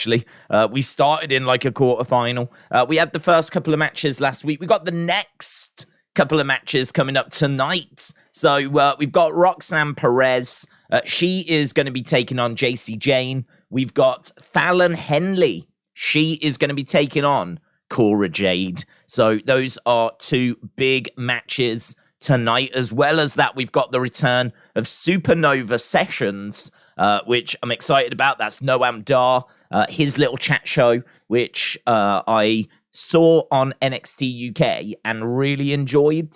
actually. We started in like a quarterfinal. We had the first couple of matches last week. We got the next couple of matches coming up tonight. So we've got Roxanne Perez. She is going to be taking on Jacy Jayne. We've got Fallon Henley. She is going to be taking on Cora Jade. So those are two big matches tonight. As well as that, we've got the return of Supernova Sessions, which I'm excited about. That's Noam Dar, his little chat show, which I saw on NXT UK and really enjoyed.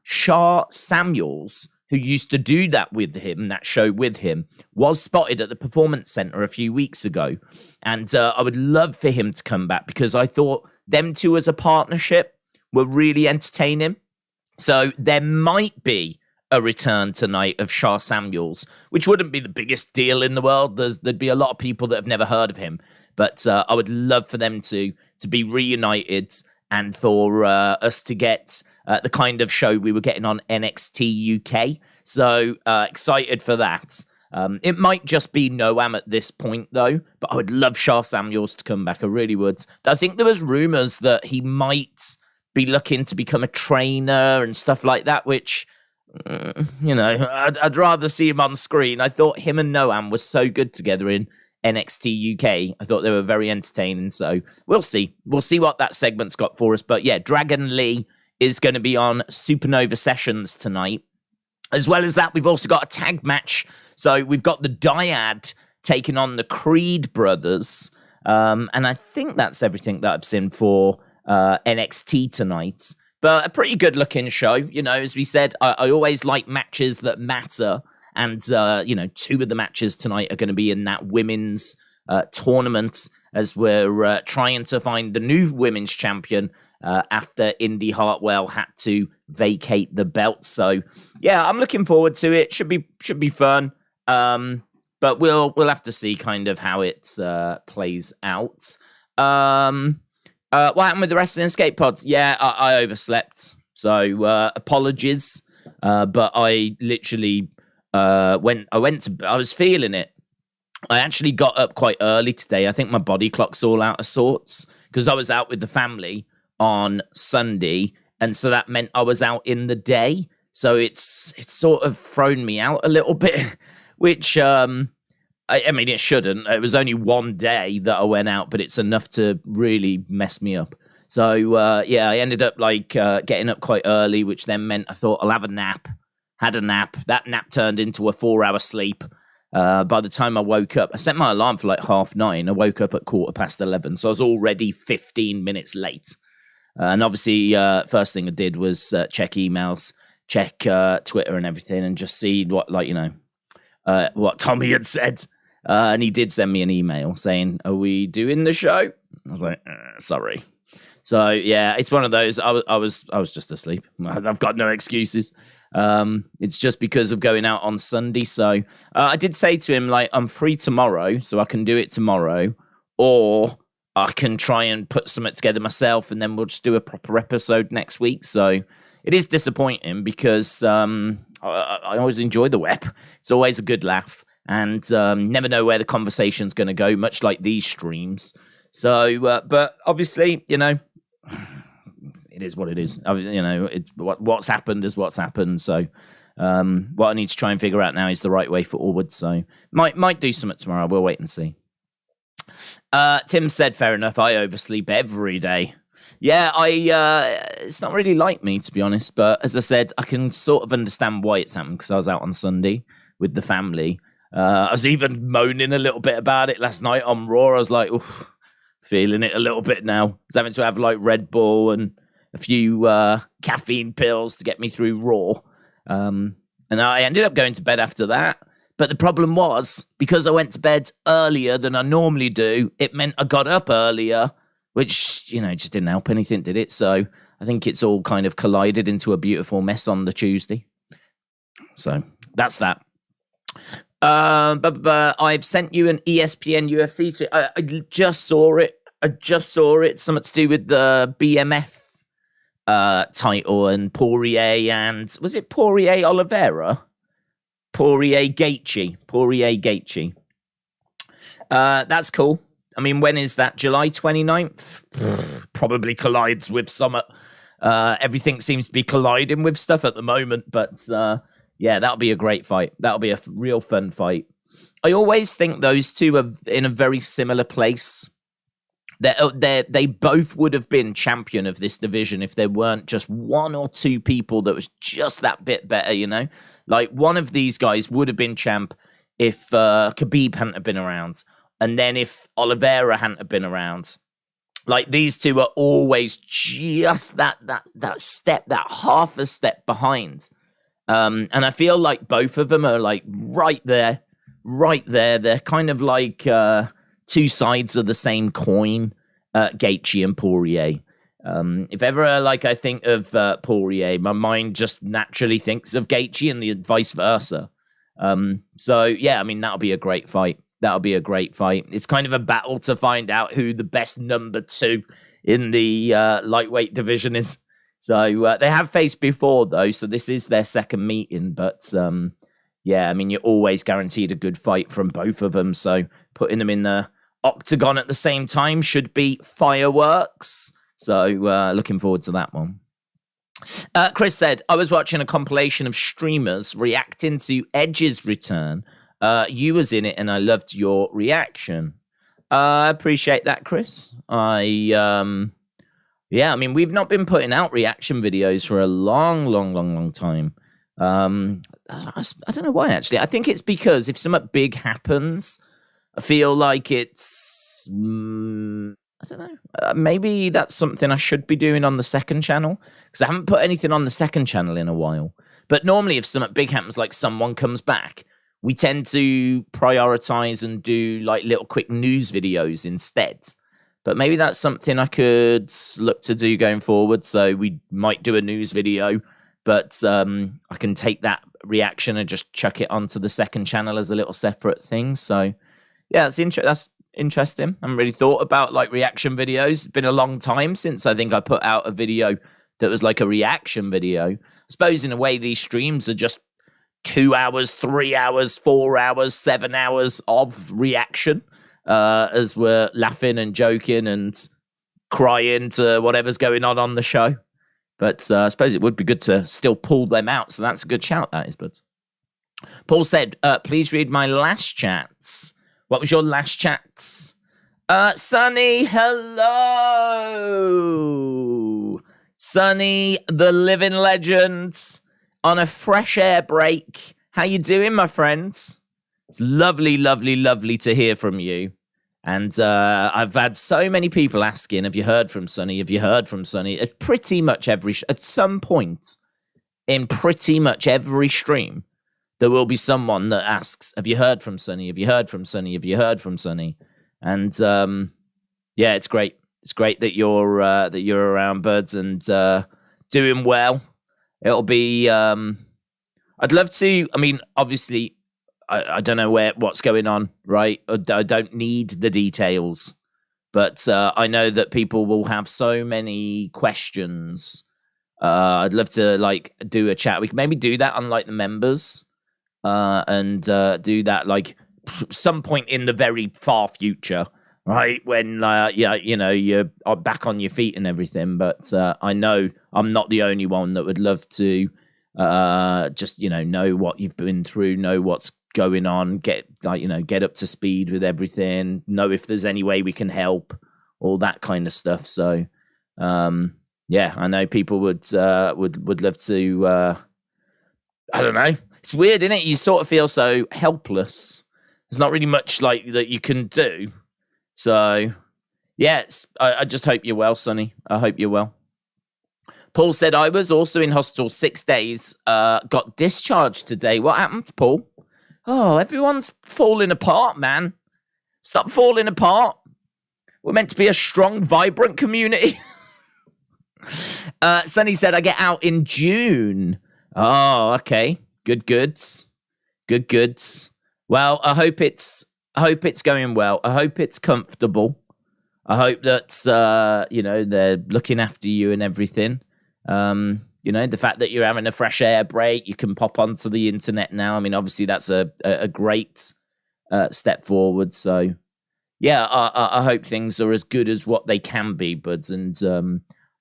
Shah Samuels, who used to do that with him, that show with him, was spotted at the Performance Center a few weeks ago. And I would love for him to come back because I thought them two as a partnership were really entertaining. So there might be a return tonight of Shah Samuels, which wouldn't be the biggest deal in the world. There'd be a lot of people that have never heard of him. But I would love for them to be reunited and for us to get the kind of show we were getting on NXT UK. So excited for that. It might just be Noam at this point, though. But I would love Shah Samuels to come back. I really would. I think there was rumours that he might be looking to become a trainer and stuff like that, which, I'd rather see him on screen. I thought him and Noam were so good together in NXT UK. I thought they were very entertaining. So we'll see. We'll see what that segment's got for us. But yeah, Dragon Lee is going to be on Supernova Sessions tonight. As well as that, we've also got a tag match. So we've got the Dyad taking on the Creed brothers. And I think that's everything that I've seen for NXT tonight. But a pretty good looking show. As we said, I always like matches that matter. And, two of the matches tonight are going to be in that women's tournament as we're trying to find the new women's champion after Indy Hartwell had to vacate the belt. So, yeah, I'm looking forward to it. Should be fun. But we'll have to see kind of how it plays out. What happened with the Wrestling Escape Pods? Yeah, I overslept. So apologies. But I literally I was feeling it. I actually got up quite early today. I think my body clock's all out of sorts because I was out with the family on Sunday. And so that meant I was out in the day. So it's sort of thrown me out a little bit, which, I mean, it shouldn't. It was only one day that I went out, but it's enough to really mess me up. So, I ended up getting up quite early, which then meant I thought I'll have a nap. Had a nap. That nap turned into a 4-hour sleep. By the time I woke up, I set my alarm for 9:30. I woke up at 11:15. So I was already 15 minutes late. And obviously, first thing I did was check emails, check Twitter and everything, and just see what, what Tommy had said. And he did send me an email saying, "Are we doing the show?" I was like, "Sorry." So yeah, it's one of those. I was just asleep. I've got no excuses. It's just because of going out on Sunday. So I did say to him, I'm free tomorrow, so I can do it tomorrow, or I can try and put something together myself, and then we'll just do a proper episode next week. So it is disappointing because I always enjoy the web. It's always a good laugh, and never know where the conversation's going to go, much like these streams. So, but obviously, it is what it is. It's what's happened is what's happened. So, what I need to try and figure out now is the right way forward. So, might do something tomorrow. We'll wait and see. Tim said, "Fair enough. I oversleep every day." Yeah, it's not really like me, to be honest. But as I said, I can sort of understand why it's happened because I was out on Sunday with the family. I was even moaning a little bit about it last night on Raw. I was like, oof, feeling it a little bit now. I was having to have Red Bull and a few caffeine pills to get me through Raw. And I ended up going to bed after that. But the problem was, because I went to bed earlier than I normally do, it meant I got up earlier, which, just didn't help anything, did it? So I think it's all kind of collided into a beautiful mess on the Tuesday. So that's that. But I've sent you an ESPN UFC. I just saw it. Something to do with the BMF title and Poirier and... Was it Poirier Oliveira? Poirier Gaethje. That's cool. I mean, when is that? July 29th? Probably collides with Summit. Everything seems to be colliding with stuff at the moment, but yeah, that'll be a great fight. That'll be a real fun fight. I always think those two are in a very similar place. They both would have been champion of this division if there weren't just one or two people that was just that bit better, you know? Like, one of these guys would have been champ if Khabib hadn't have been around. And then if Oliveira hadn't have been around. Like, these two are always just that step, that half a step behind. And I feel like both of them are, like, right there. They're kind of like two sides of the same coin, Gaethje and Poirier. If ever, like, I think of Poirier, my mind just naturally thinks of Gaethje and the vice versa. So, yeah, I mean, that'll be a great fight. It's kind of a battle to find out who the best number 2 in the lightweight division is. So they have faced before, though, so this is their second meeting. But, yeah, I mean, you're always guaranteed a good fight from both of them. So putting them in the octagon at the same time should be fireworks. So looking forward to that one. Chris said, I was watching a compilation of streamers reacting to Edge's return. You was in it, and I loved your reaction. I appreciate that, Chris. Yeah, I mean, we've not been putting out reaction videos for a long time. I don't know why, actually. I think it's because if something big happens, I feel like it's... I don't know. Maybe that's something I should be doing on the second channel, because I haven't put anything on the second channel in a while. But normally if something big happens, like someone comes back, we tend to prioritize and do like little quick news videos instead. But maybe that's something I could look to do going forward. So we might do a news video, but I can take that reaction and just chuck it onto the second channel as a little separate thing. So yeah, that's interesting. I haven't really thought about like reaction videos. It's been a long time since I think I put out a video that was like a reaction video. I suppose in a way these streams are just 2 hours, 3 hours, 4 hours, 7 hours of reaction as we're laughing and joking and crying to whatever's going on the show. But I suppose it would be good to still pull them out. So that's a good shout, that is. But Paul said, please read my last chats. What was your last chats? Sonny, hello. Sonny, the living legend, on a fresh air break. How you doing, my friends? It's lovely to hear from you. And I've had so many people asking, have you heard from Sonny? Have you heard from Sonny? At pretty much at some point in pretty much every stream, there will be someone that asks, have you heard from Sonny? Have you heard from Sonny? Have you heard from Sonny? And yeah, it's great. It's great that you're around, buds, and doing well. It'll be. I'd love to. I mean, obviously, I don't know what's going on, right? I don't need the details, but I know that people will have so many questions. I'd love to like do a chat. We can maybe do that on like the members. And do that like some point in the very far future, right? When yeah, you know, you're back on your feet and everything. But I know I'm not the only one that would love to just know what you've been through, know what's going on, get up to speed with everything, know if there's any way we can help, all that kind of stuff. So yeah, I know people would love to. I don't know. It's weird, isn't it? You sort of feel so helpless. There's not really much like that you can do. So, yeah, I just hope you're well, Sonny. I hope you're well. Paul said, I was also in hospital 6 days, got discharged today. What happened, Paul? Oh, everyone's falling apart, man. Stop falling apart. We're meant to be a strong, vibrant community. Sonny said, I get out in June. Oh, okay. Good goods. Well, I hope it's going well. I hope it's comfortable. I hope that they're looking after you and everything. The fact that you're having a fresh air break, you can pop onto the internet now. I mean, obviously that's a great step forward. So yeah, I hope things are as good as what they can be, buds. And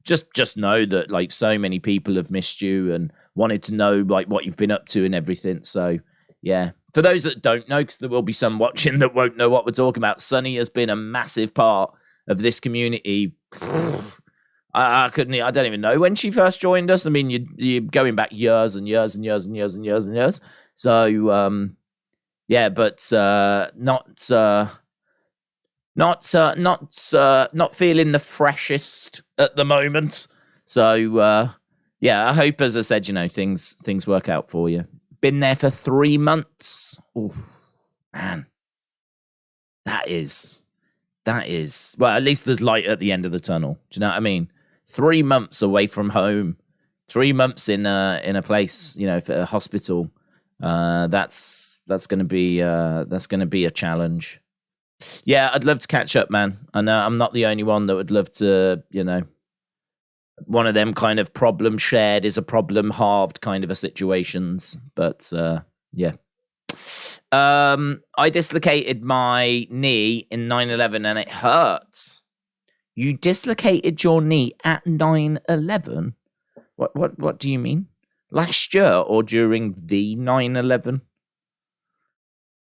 just know that like so many people have missed you and wanted to know like what you've been up to and everything. So yeah, for those that don't know, because there will be some watching that won't know what we're talking about, Sunny has been a massive part of this community. I don't even know when she first joined us. I mean, you're going back years and years and years and years and years and years. So yeah, but not feeling the freshest at the moment. So yeah, I hope, as I said, things work out for you. Been there for 3 months. Oh man, that is well. At least there's light at the end of the tunnel. Do you know what I mean? 3 months away from home, 3 months in a place, for a hospital. That's gonna be a challenge. Yeah, I'd love to catch up, man. I know I'm not the only one that would love to, one of them kind of problem shared is a problem halved kind of a situations. But yeah. I dislocated my knee in 9/11 and it hurts. You dislocated your knee at 9/11? What do you mean? Last year or during the 9/11?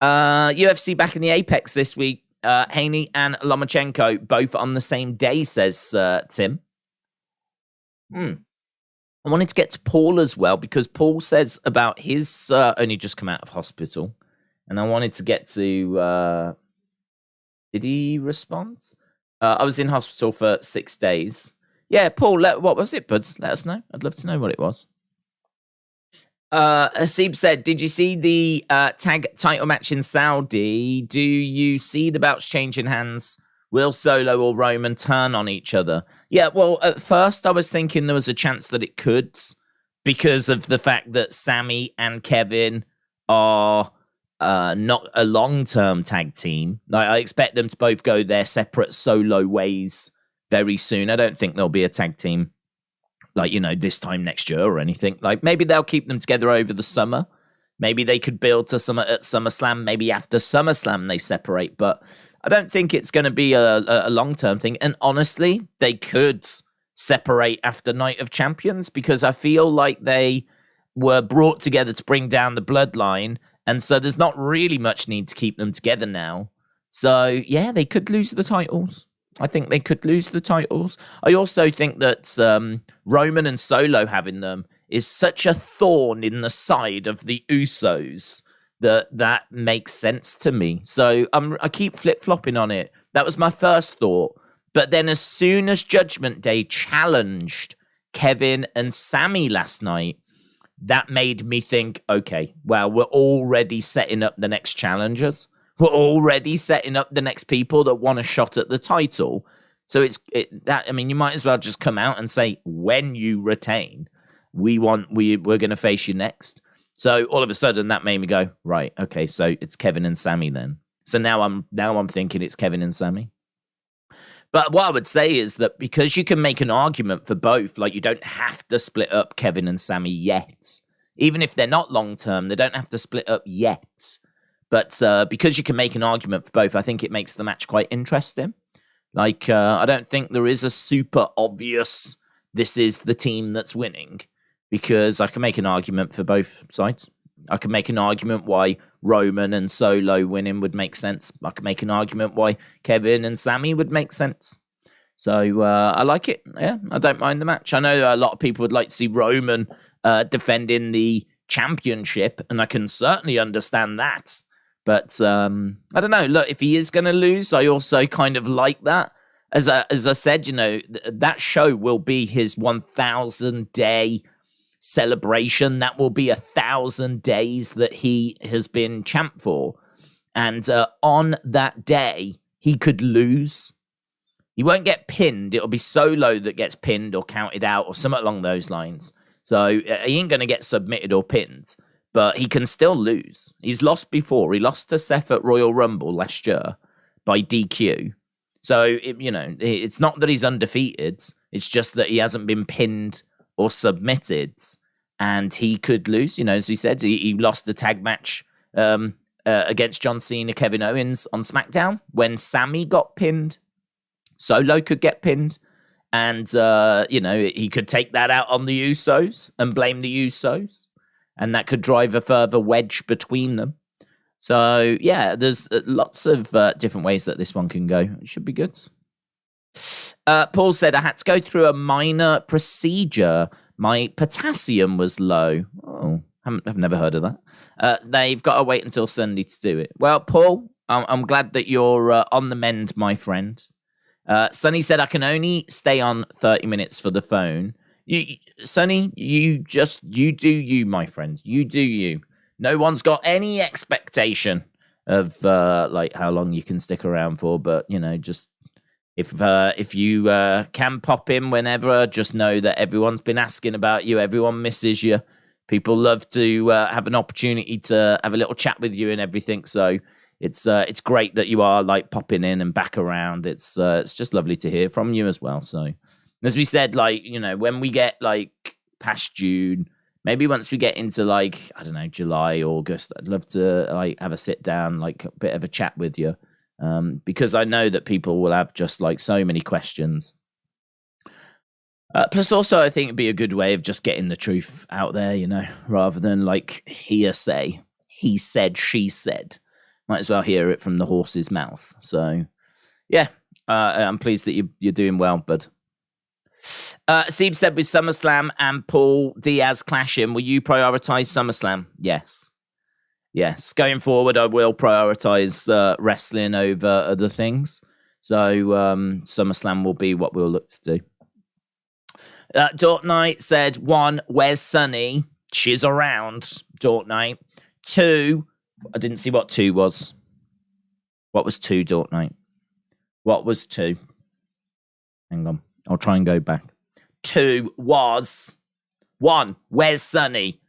UFC back in the Apex this week. Haney and Lomachenko both on the same day, says Tim. I wanted to get to Paul as well because Paul says about his only just come out of hospital, and I wanted to get to. Did he respond? I was in hospital for 6 days. Yeah, Paul, what was it, buds? Let us know. I'd love to know what it was. Hasib said, did you see the tag title match in Saudi? Do you see the belts changing hands? Will Solo or Roman turn on each other? Yeah, well, at first I was thinking there was a chance that it could because of the fact that Sami and Kevin are not a long-term tag team. Like, I expect them to both go their separate solo ways very soon. I don't think there'll be a tag team like, this time next year or anything. Like, maybe they'll keep them together over the summer. Maybe they could build to some at SummerSlam. Maybe after SummerSlam they separate. But I don't think it's going to be a long-term thing. And honestly, they could separate after Night of Champions because I feel like they were brought together to bring down the Bloodline. And so there's not really much need to keep them together now. So, yeah, they could lose the titles. I think they could lose the titles. I also think that Roman and Solo having them is such a thorn in the side of the Usos that makes sense to me. So I keep flip-flopping on it. That was my first thought. But then as soon as Judgment Day challenged Kevin and Sami last night, that made me think, okay, well, we're already setting up the next challengers. We're already setting up the next people that want a shot at the title. So you might as well just come out and say, when you retain, we're going to face you next. So all of a sudden that made me go, right, okay, so it's Kevin and Sami then. So now I'm thinking it's Kevin and Sami. But what I would say is that because you can make an argument for both, like you don't have to split up Kevin and Sami yet. Even if they're not long-term, they don't have to split up yet. But because you can make an argument for both, I think it makes the match quite interesting. Like, I don't think there is a super obvious, this is the team that's winning, because I can make an argument for both sides. I can make an argument why Roman and Solo winning would make sense. I can make an argument why Kevin and Sami would make sense. So I like it. Yeah, I don't mind the match. I know a lot of people would like to see Roman defending the championship, and I can certainly understand that. But I don't know. Look, if he is going to lose, I also kind of like that. As I said, that show will be his 1,000-day celebration. That will be 1,000 days that he has been champ for. And on that day, he could lose. He won't get pinned. It'll be Solo that gets pinned or counted out or something along those lines. So he ain't going to get submitted or pinned. But he can still lose. He's lost before. He lost to Seth at Royal Rumble last year by DQ. So, it's not that he's undefeated. It's just that he hasn't been pinned or submitted. And he could lose. As we said, he lost a tag match against John Cena, Kevin Owens on SmackDown when Sammy got pinned. Solo could get pinned. And, he could take that out on the Usos and blame the Usos. And that could drive a further wedge between them. So, yeah, there's lots of different ways that this one can go. It should be good. Paul said, I had to go through a minor procedure. My potassium was low. Oh, I've never heard of that. They've got to wait until Sunday to do it. Well, Paul, I'm glad that you're on the mend, my friend. Sonny said, I can only stay on 30 minutes for the phone. Sonny, you do you, my friend. You do you. No one's got any expectation of how long you can stick around for, but just if you can pop in whenever, just know that everyone's been asking about you. Everyone misses you. People love to have an opportunity to have a little chat with you and everything. So it's great that you are popping in and back around. It's just lovely to hear from you as well. So as we said, when we get past June, maybe once we get into I don't know, July, August, I'd love to have a sit down, a bit of a chat with you, because I know that people will have just so many questions. Plus, also, I think it'd be a good way of just getting the truth out there, rather than hearsay. He said, she said. Might as well hear it from the horse's mouth. So, yeah, I'm pleased that you're doing well, bud. Seb said, with SummerSlam and Paul Diaz clashing, will you prioritize SummerSlam? Yes. Going forward, I will prioritize wrestling over other things. So SummerSlam will be what we'll look to do. Dort Knight said, 1, where's Sunny? She's around, Dort Knight. 2, I didn't see what 2 was. What was 2, Dort Knight? What was 2? Hang on. I'll try and go back. 2 was 1, where's Sunny?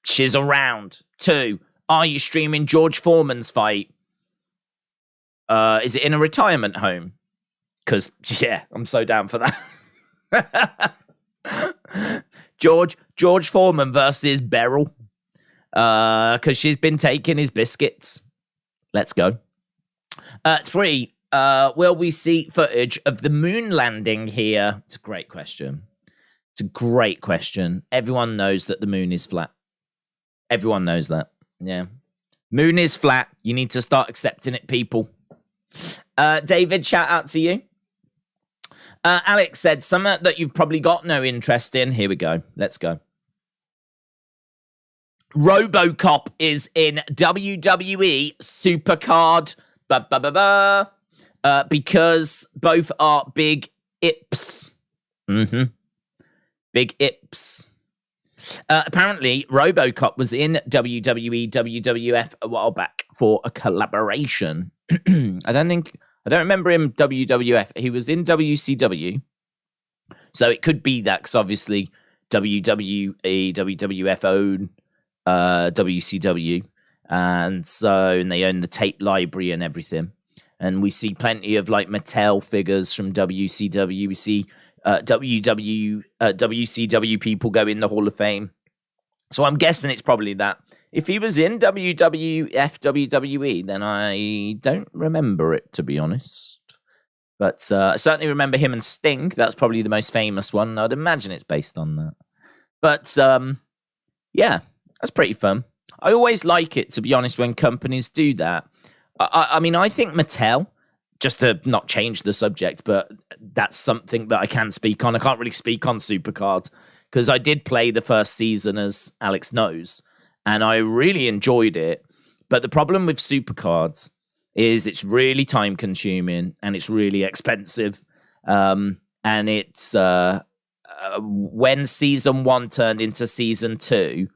She's around. 2, are you streaming George Foreman's fight? Is it in a retirement home? Because, yeah, I'm so down for that. George Foreman versus Beryl. Because she's been taking his biscuits. Let's go. 3, will we see footage of the moon landing here? It's a great question. Everyone knows that the moon is flat. Everyone knows that. Yeah. Moon is flat. You need to start accepting it, people. David, shout out to you. Alex said, something that you've probably got no interest in. Here we go. Let's go. RoboCop is in WWE SuperCard. Because both are big ips. Big ips. Apparently, RoboCop was in WWE, WWF a while back for a collaboration. I don't remember him WWF. He was in WCW. So it could be that, because obviously WWE, WWF own WCW. And they own the tape library and everything. And we see plenty of Mattel figures from WCW. We see WCW people go in the Hall of Fame. So I'm guessing it's probably that. If he was in WWF, WWE, then I don't remember it, to be honest. But I certainly remember him and Sting. That's probably the most famous one. I'd imagine it's based on that. But, yeah, that's pretty fun. I always like it, to be honest, when companies do that. I mean, I think Mattel, just to not change the subject, but that's something that I can speak on. I can't really speak on SuperCard because I did play the first season, as Alex knows, and I really enjoyed it. But the problem with SuperCards is it's really time consuming and it's really expensive. And it's when season 1 turned into season 2,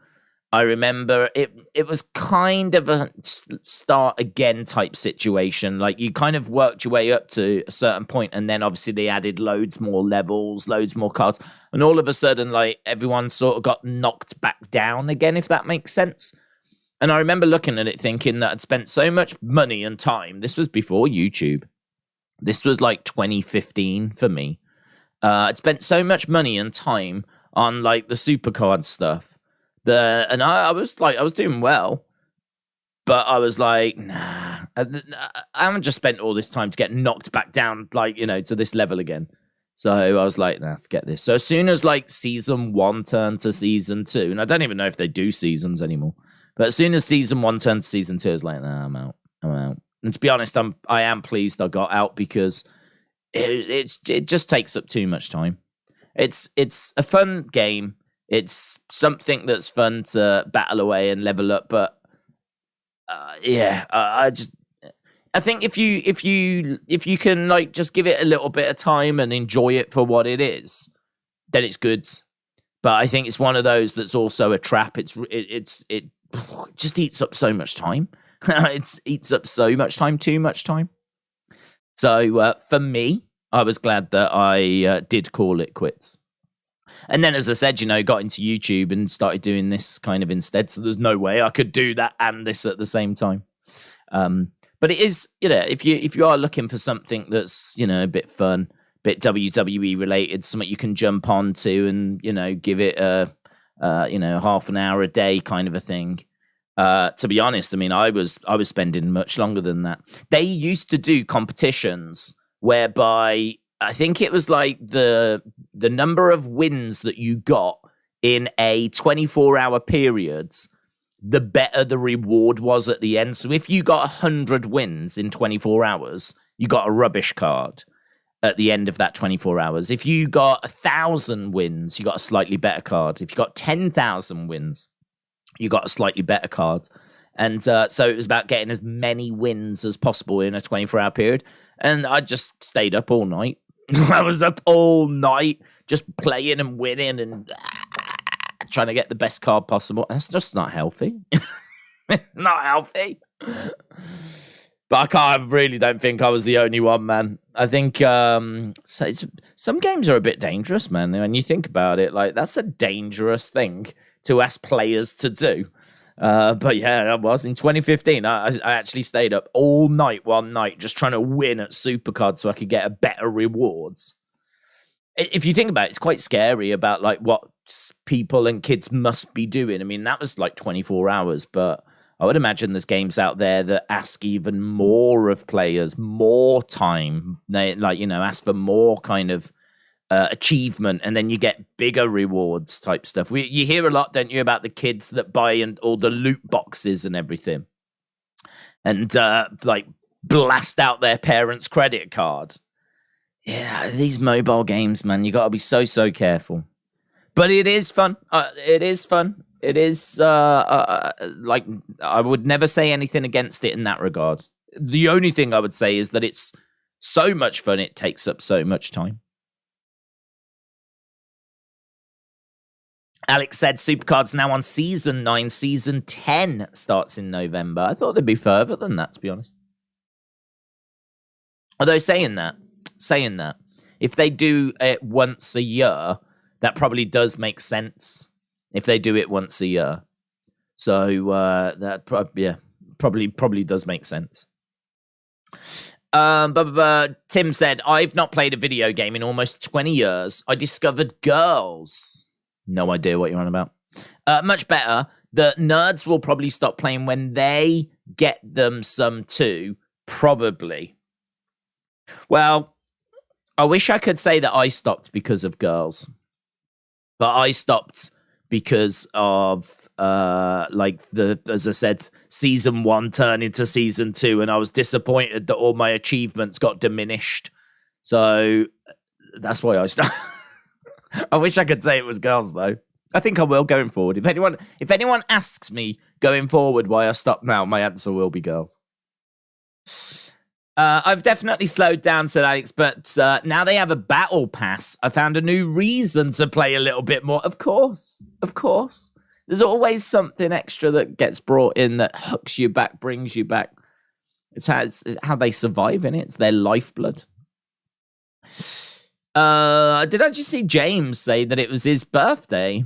I remember it was kind of a start again type situation. You kind of worked your way up to a certain point, and then obviously they added loads more levels, loads more cards, and all of a sudden, everyone sort of got knocked back down again, if that makes sense. And I remember looking at it thinking that I'd spent so much money and time. This was before YouTube. This was 2015 for me. I'd spent so much money and time on the SuperCard stuff. And I was doing well, But I was like, nah. I haven't just spent all this time to get knocked back down, like, to this level again. So I was like, nah, forget this. So as soon as like season 1 turned to season 2, and I don't even know if they do seasons anymore, but as soon as season 1 turned to season 2, I was like, nah, I'm out. And to be honest, I am pleased I got out because it just takes up too much time. It's a fun game. It's something that's fun to battle away and level up, but I think if you can like just give it a little bit of time and enjoy it for what it is, then it's good. But I think it's one of those that's also a trap. It just eats up so much time. It eats up so much time, too much time. So for me, I was glad that I did call it quits. And then, as I said, got into YouTube and started doing this kind of instead. So there's no way I could do that and this at the same time. But it is, if you are looking for something that's, a bit fun, a bit WWE related, something you can jump onto and, give it a half an hour a day kind of a thing. To be honest, I mean, I was spending much longer than that. They used to do competitions whereby I think it was like the number of wins that you got in a 24-hour period, the better the reward was at the end. So if you got 100 wins in 24 hours, you got a rubbish card at the end of that 24 hours. If you got 1,000 wins, you got a slightly better card. If you got 10,000 wins, you got a slightly better card. And so it was about getting as many wins as possible in a 24-hour period. And I just stayed up all night. I was up all night just playing and winning and trying to get the best card possible. That's just not healthy. Not healthy. But I really don't think I was the only one, man. I think some games are a bit dangerous, man. When you think about it, like that's a dangerous thing to ask players to do. But yeah, I was in 2015. I actually stayed up all night one night just trying to win at SuperCard so I could get a better rewards. If you think about it, it's quite scary about like what people and kids must be doing. I mean, that was like 24 hours, but I would imagine there's games out there that ask even more of players, more time. They ask for more kind of achievement, and then you get bigger rewards type stuff. You hear a lot, don't you, about the kids that buy all the loot boxes and everything, and like blast out their parents' credit card. Yeah, these mobile games, man, you got to be so careful. But it is fun. It is fun. It is like I would never say anything against it in that regard. The only thing I would say is that it's so much fun. It takes up so much time. Alex said SuperCard's now on Season 9. Season 10 starts in November. I thought they'd be further than that, to be honest. Although saying that, if they do it once a year, that probably does make sense. If they do it once a year. So that probably does make sense. Tim said, I've not played a video game in almost 20 years. I discovered girls. No idea what you're on about. Much better. The nerds will probably stop playing when they get them some too. Probably. Well, I wish I could say that I stopped because of girls. But I stopped because of, as I said, Season 1 turned into Season 2, and I was disappointed that all my achievements got diminished. So that's why I stopped. I wish I could say it was girls, though. I think I will going forward. If anyone asks me going forward why I stopped now, my answer will be girls. I've definitely slowed down, said Alex, but now they have a battle pass. I found a new reason to play a little bit more. Of course. There's always something extra that gets brought in that hooks you back, brings you back. It's how they survive, innit? It's their lifeblood. Did I just see James say that it was his birthday?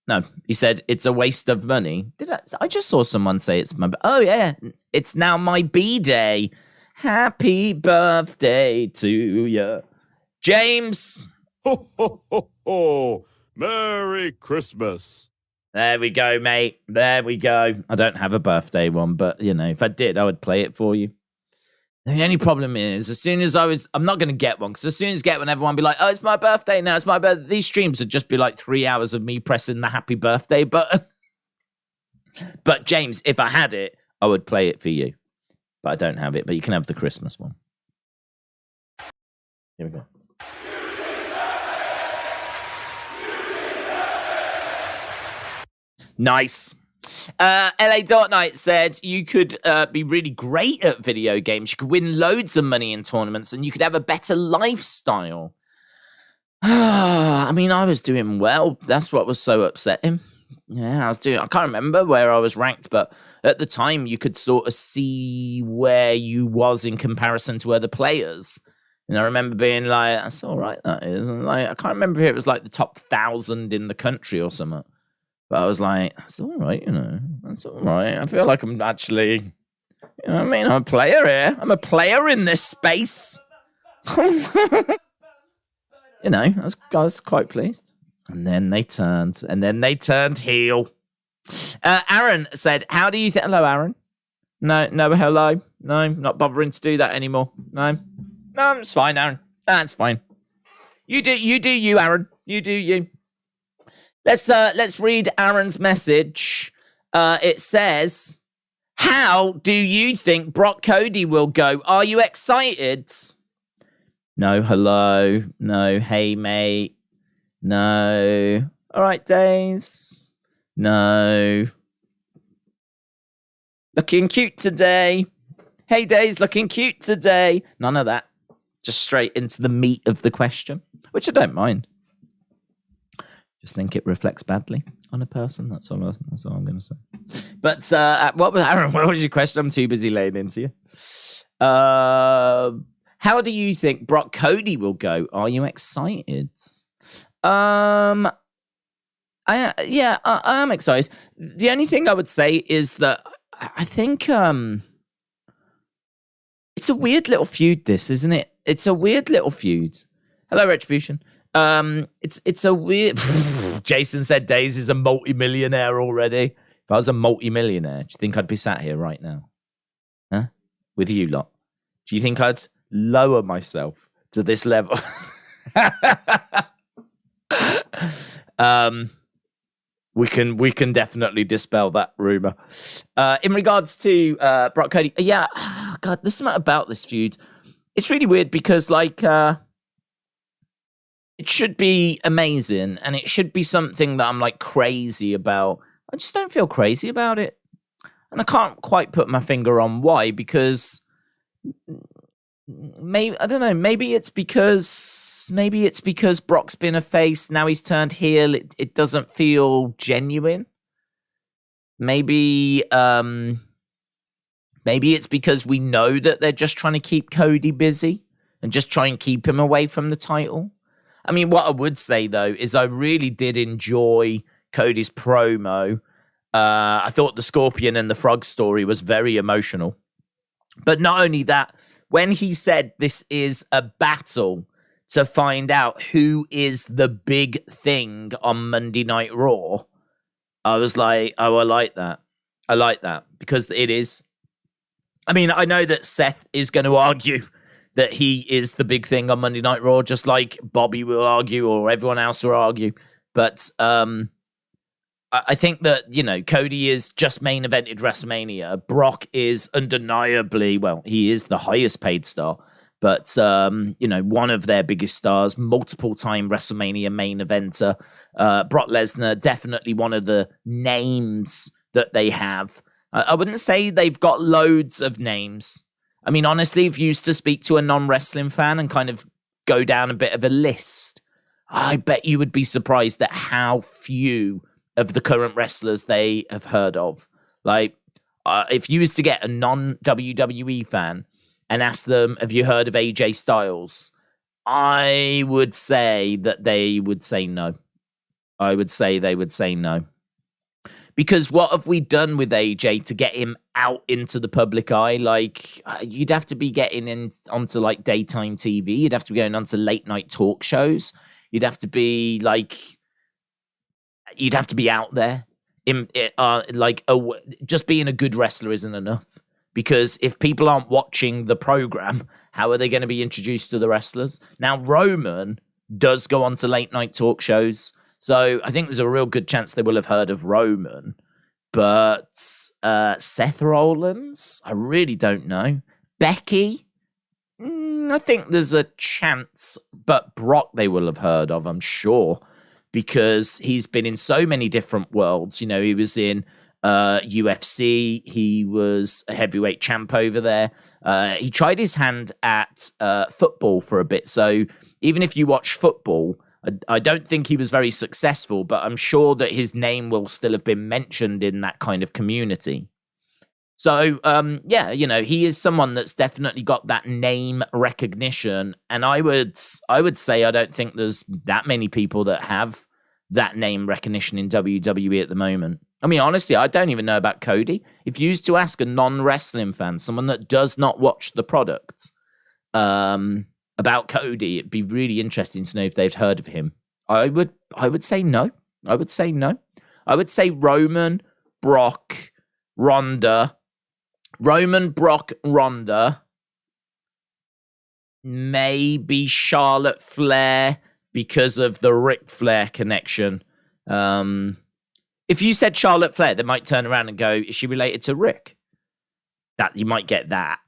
No, he said it's a waste of money. I just saw someone say it's my... Oh, yeah, it's now my B-day. Happy birthday to you. James. Ho, ho, ho, ho. Merry Christmas. There we go, mate. There we go. I don't have a birthday one, but, you know, if I did, I would play it for you. The only problem is, as soon as I'm not going to get one, because as soon as I get one, everyone will be like, oh, it's my birthday now, it's my birthday. These streams would just be like 3 hours of me pressing the happy birthday button. But, James, if I had it, I would play it for you. But I don't have it, but you can have the Christmas one. Here we go. Nice. LA Dot Knight said you could be really great at video games. You could win loads of money in tournaments and you could have a better lifestyle. I mean, I was doing well. That's what was so upsetting. Yeah, I can't remember where I was ranked, but at the time you could sort of see where you was in comparison to other players. And I remember being like, that's all right, that is. And like, I can't remember if it was like the top 1,000 in the country or something. But I was like, that's all right, you know. That's all right. I feel like I'm actually, you know what I mean? I'm a player here. I'm a player in this space. You know, I was quite pleased. And then they turned heel. Aaron said, how do you think? Hello, Aaron. No, hello. No, not bothering to do that anymore. No, it's fine, Aaron. That's fine. You do you, Aaron. You do you. Let's read Aaron's message. It says, how do you think Brock Cody will go? Are you excited? No, hello. No, hey, mate. No. All right, Daze. No. Looking cute today. Hey, Daze, looking cute today. None of that. Just straight into the meat of the question, which I don't mind. Just think it reflects badly on a person. That's all I'm going to say. But what was your question? I'm too busy laying into you. How do you think Brock Cody will go? Are you excited? I am excited. The only thing I would say is that I think it's a weird little feud, this, isn't it? It's a weird little feud. Hello, Retribution. It's a weird. Jason said Daze is a multi-millionaire already. If I was a multi-millionaire, do you think I'd be sat here right now? Huh? With you lot? Do you think I'd lower myself to this level? We can definitely dispel that rumor. In regards to Brock Cody, yeah, God, there's something about this feud. It's really weird because like it should be amazing and it should be something that I'm like crazy about. I just don't feel crazy about it. And I can't quite put my finger on why, because maybe, I don't know, maybe it's because Brock's been a face, now he's turned heel, it doesn't feel genuine. Maybe it's because we know that they're just trying to keep Cody busy and just try and keep him away from the title. I mean, what I would say, though, is I really did enjoy Cody's promo. I thought the Scorpion and the Frog story was very emotional. But not only that, when he said this is a battle to find out who is the big thing on Monday Night Raw, I was like, oh, I like that. I like that because it is. I mean, I know that Seth is going to argue that he is the big thing on Monday Night Raw, just like Bobby will argue or everyone else will argue. But I think that, you know, Cody is just main evented WrestleMania. Brock is undeniably, well, he is the highest paid star. But, you know, one of their biggest stars, multiple-time WrestleMania main eventer. Brock Lesnar, definitely one of the names that they have. I wouldn't say they've got loads of names. I mean, honestly, if you used to speak to a non-wrestling fan and kind of go down a bit of a list, I bet you would be surprised at how few of the current wrestlers they have heard of. Like, if you was to get a non-WWE fan and ask them, have you heard of AJ Styles? I would say that they would say no. I would say they would say no. Because what have we done with AJ to get him out into the public eye? Like, you'd have to be getting onto like daytime TV. You'd have to be going onto late night talk shows. You'd have to be like, you'd have to be out there. just being a good wrestler isn't enough. Because if people aren't watching the program, how are they going to be introduced to the wrestlers? Now, Roman does go on to late night talk shows. So I think there's a real good chance they will have heard of Roman. But Seth Rollins, I really don't know. Becky, I think there's a chance. But Brock they will have heard of, I'm sure. Because he's been in so many different worlds. You know, he was in UFC. He was a heavyweight champ over there. He tried his hand at football for a bit. So even if you watch football, I don't think he was very successful, but I'm sure that his name will still have been mentioned in that kind of community. So, yeah, you know, he is someone that's definitely got that name recognition. And I would say I don't think there's that many people that have that name recognition in WWE at the moment. I mean, honestly, I don't even know about Cody. If you used to ask a non-wrestling fan, someone that does not watch the product, about Cody, it'd be really interesting to know if they've heard of him. I would say no. I would say no. I would say Roman, Brock, Ronda, maybe Charlotte Flair because of the Ric Flair connection. If you said Charlotte Flair, they might turn around and go, is she related to Rick? That you might get that.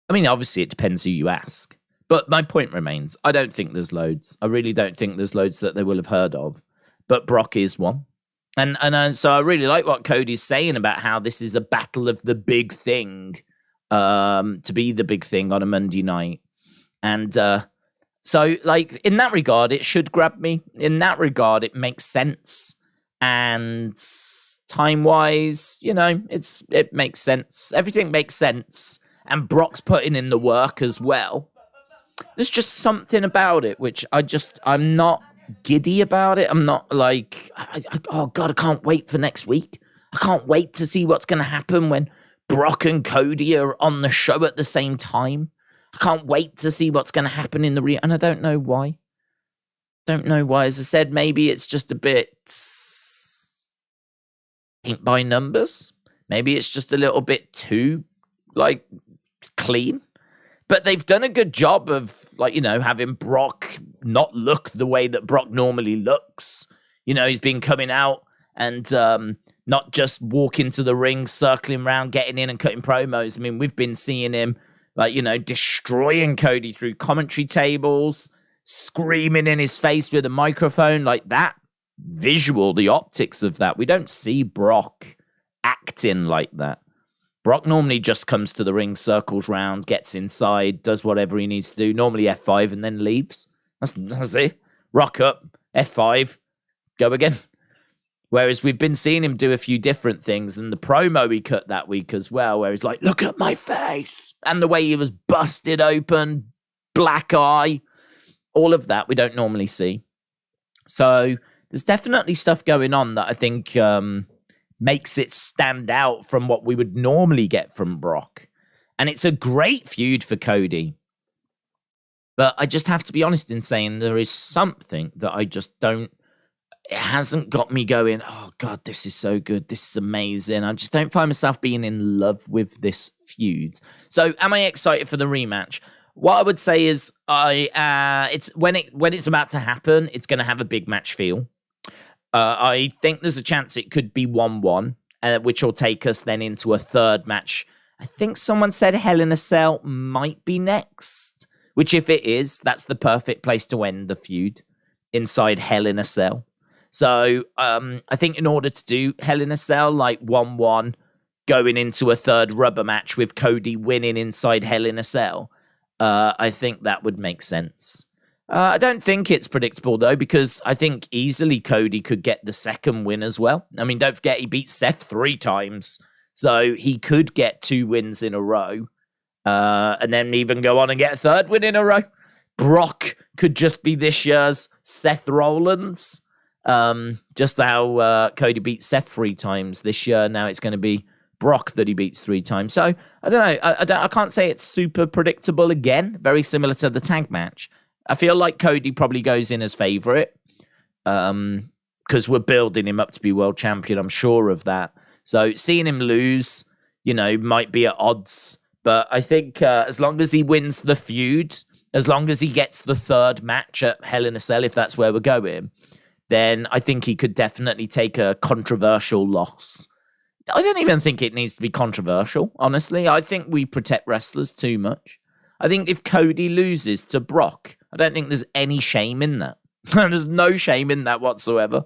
I mean, obviously it depends who you ask. But my point remains, I don't think there's loads. I really don't think there's loads that they will have heard of. But Brock is one. And so I really like what Cody's saying about how this is a battle of the big thing, to be the big thing on a Monday night. And so, like, in that regard, it should grab me. In that regard, it makes sense. And time-wise, you know, it makes sense. Everything makes sense. And Brock's putting in the work as well. There's just something about it which I'm not giddy about it. I'm not like, oh God, I can't wait for next week. I can't wait to see what's going to happen when Brock and Cody are on the show at the same time. I can't wait to see what's going to happen in the and I don't know why. Don't know why. As I said, maybe it's just a bit paint by numbers. Maybe it's just a little bit too, like, clean. But they've done a good job of, like, you know, having Brock not look the way that Brock normally looks. You know, he's been coming out and not just walking to the ring, circling around, getting in and cutting promos. I mean, we've been seeing him, like, you know, destroying Cody through commentary tables, screaming in his face with a microphone, like that visual, the optics of that. We don't see Brock acting like that. Brock normally just comes to the ring, circles round, gets inside, does whatever he needs to do, normally F5 and then leaves. That's it. Rock up, F5, go again. Whereas we've been seeing him do a few different things, and the promo he cut that week as well, where he's like, look at my face, and the way he was busted open, black eye, all of that we don't normally see. So there's definitely stuff going on that I think makes it stand out from what we would normally get from Brock. And it's a great feud for Cody. But I just have to be honest in saying there is something that I just don't, it hasn't got me going, oh God, this is so good. This is amazing. I just don't find myself being in love with this feud. So am I excited for the rematch? What I would say is it's when it's about to happen, it's going to have a big match feel. I think there's a chance it could be 1-1, which will take us then into a third match. I think someone said Hell in a Cell might be next, which if it is, that's the perfect place to end the feud, inside Hell in a Cell. So I think in order to do Hell in a Cell, like 1-1, going into a third rubber match with Cody winning inside Hell in a Cell, I think that would make sense. I don't think it's predictable, though, because I think easily Cody could get the second win as well. I mean, don't forget, he beat Seth 3 times, so he could get 2 wins in a row, and then even go on and get a third win in a row. Brock could just be this year's Seth Rollins. Just how Cody beat Seth 3 times this year, now it's going to be Brock that he beats 3 times. So, I don't know. I can't say it's super predictable again, very similar to the tag match. I feel like Cody probably goes in as favorite. because we're building him up to be world champion. I'm sure of that. So seeing him lose, might be at odds. But I think as long as he wins the feud, as long as he gets the third match at Hell in a Cell, if that's where we're going, then I think he could definitely take a controversial loss. I don't even think it needs to be controversial, honestly. I think we protect wrestlers too much. I think if Cody loses to Brock, I don't think there's any shame in that. There's no shame in that whatsoever.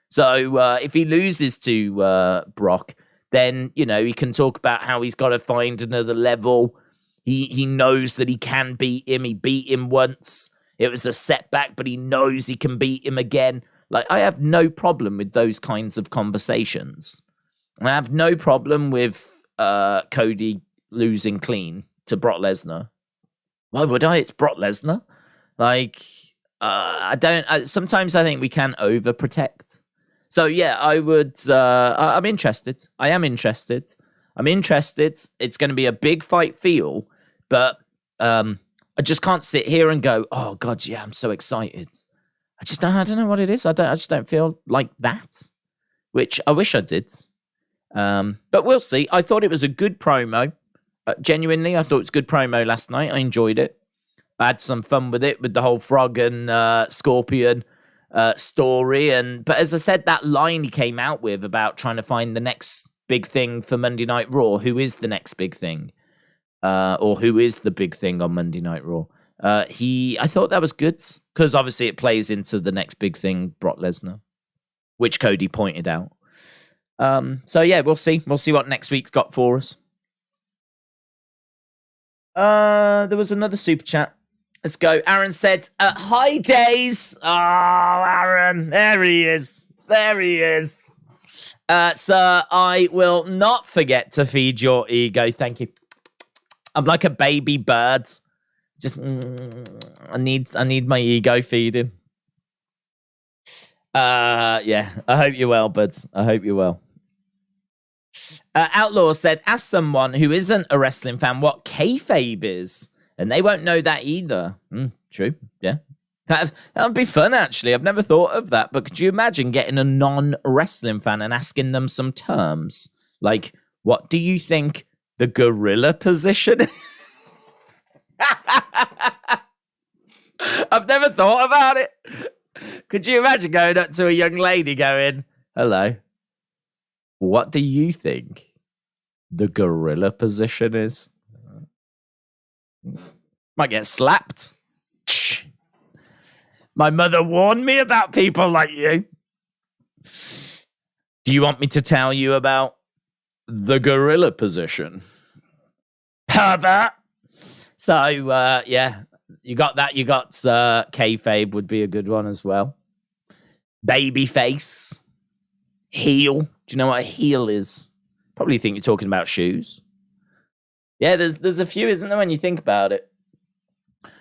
So if he loses to Brock, then, he can talk about how he's got to find another level. He knows that he can beat him. He beat him once. It was a setback, but he knows he can beat him again. Like, I have no problem with those kinds of conversations. I have no problem with Cody losing clean to Brock Lesnar. Why would I? It's Brock Lesnar. Like, sometimes I think we can overprotect. So, yeah, I would, I'm interested. I am interested. I'm interested. It's going to be a big fight feel, but I just can't sit here and go, oh, God, yeah, I'm so excited. I don't know what it is. I just don't feel like that, which I wish I did. But we'll see. I thought it was a good promo. Genuinely, I thought it was a good promo last night. I enjoyed it. I had some fun with it, with the whole Frog and Scorpion story. But as I said, that line he came out with about trying to find the next big thing for Monday Night Raw. Who is the next big thing? Or who is the big thing on Monday Night Raw? I thought that was good, because obviously it plays into the next big thing, Brock Lesnar, which Cody pointed out. So yeah, we'll see. We'll see what next week's got for us. There was another super chat. Let's go. Aaron said, hi, Daze. Oh, Aaron. There he is. There he is. Sir, I will not forget to feed your ego. Thank you. I'm like a baby bird. Just, I need my ego feeding. Yeah. I hope you're well, buds. I hope you're well. Outlaw said, as someone who isn't a wrestling fan, what kayfabe is, and they won't know that either. True, yeah. That would be fun, actually. I've never thought of that, but could you imagine getting a non-wrestling fan and asking them some terms? Like, what do you think the gorilla position is? I've never thought about it. Could you imagine going up to a young lady going, hello, what do you think the gorilla position is? Might get slapped. My mother warned me about people like you. Do you want me to tell you about the gorilla position? Pervert. So, yeah, you got that. You got kayfabe would be a good one as well. Babyface. Heel. Do you know what a heel is? Probably think you're talking about shoes. Yeah, there's a few, isn't there, when you think about it?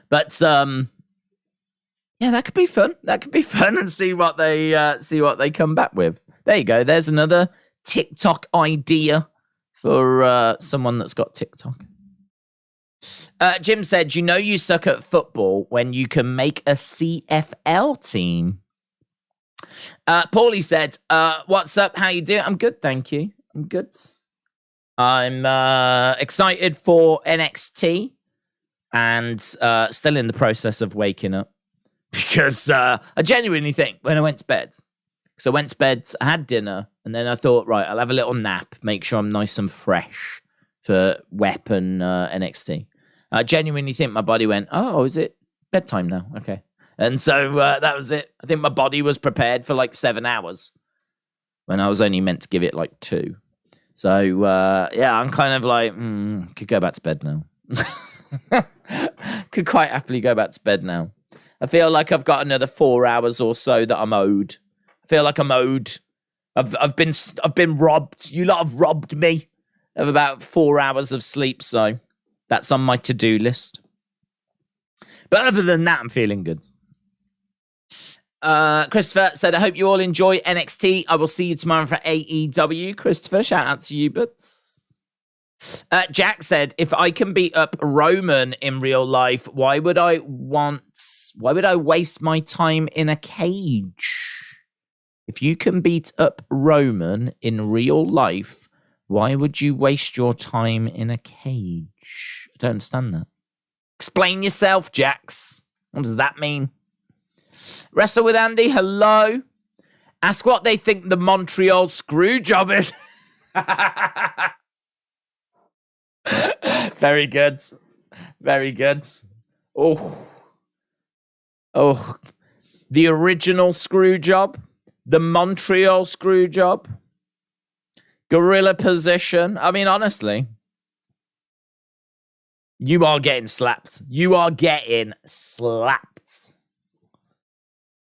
But yeah, that could be fun. That could be fun, and see what they come back with. There you go. There's another TikTok idea for someone that's got TikTok. Jim said, you suck at football when you can make a CFL team. Paulie said, what's up? How you doing? I'm good, thank you. I'm good. I'm excited for NXT and still in the process of waking up, because I genuinely think when I went to bed, I had dinner, and then I thought, right, I'll have a little nap, make sure I'm nice and fresh for Weapon NXT. I genuinely think my body went, oh, is it bedtime now? Okay. And so that was it. I think my body was prepared for like 7 hours when I was only meant to give it like 2. So, yeah, I'm kind of like, could go back to bed now. Could quite happily go back to bed now. I feel like I've got another 4 hours or so that I'm owed. I feel like I'm owed. I've been robbed. You lot have robbed me of about 4 hours of sleep, so that's on my to-do list. But other than that, I'm feeling good. Christopher said, I hope you all enjoy NXT. I will see you tomorrow for AEW. Christopher, shout out to you, buds. Jack said, if I can beat up Roman in real life, why would I waste my time in a cage? If you can beat up Roman in real life, why would you waste your time in a cage? I don't understand that. Explain yourself, Jax. What does that mean? Wrestle with Andy, hello. Ask what they think the Montreal screw job is. Very good. Very good. Oh. The original screw job. The Montreal screw job. Gorilla position. I mean, honestly. You are getting slapped. You are getting slapped.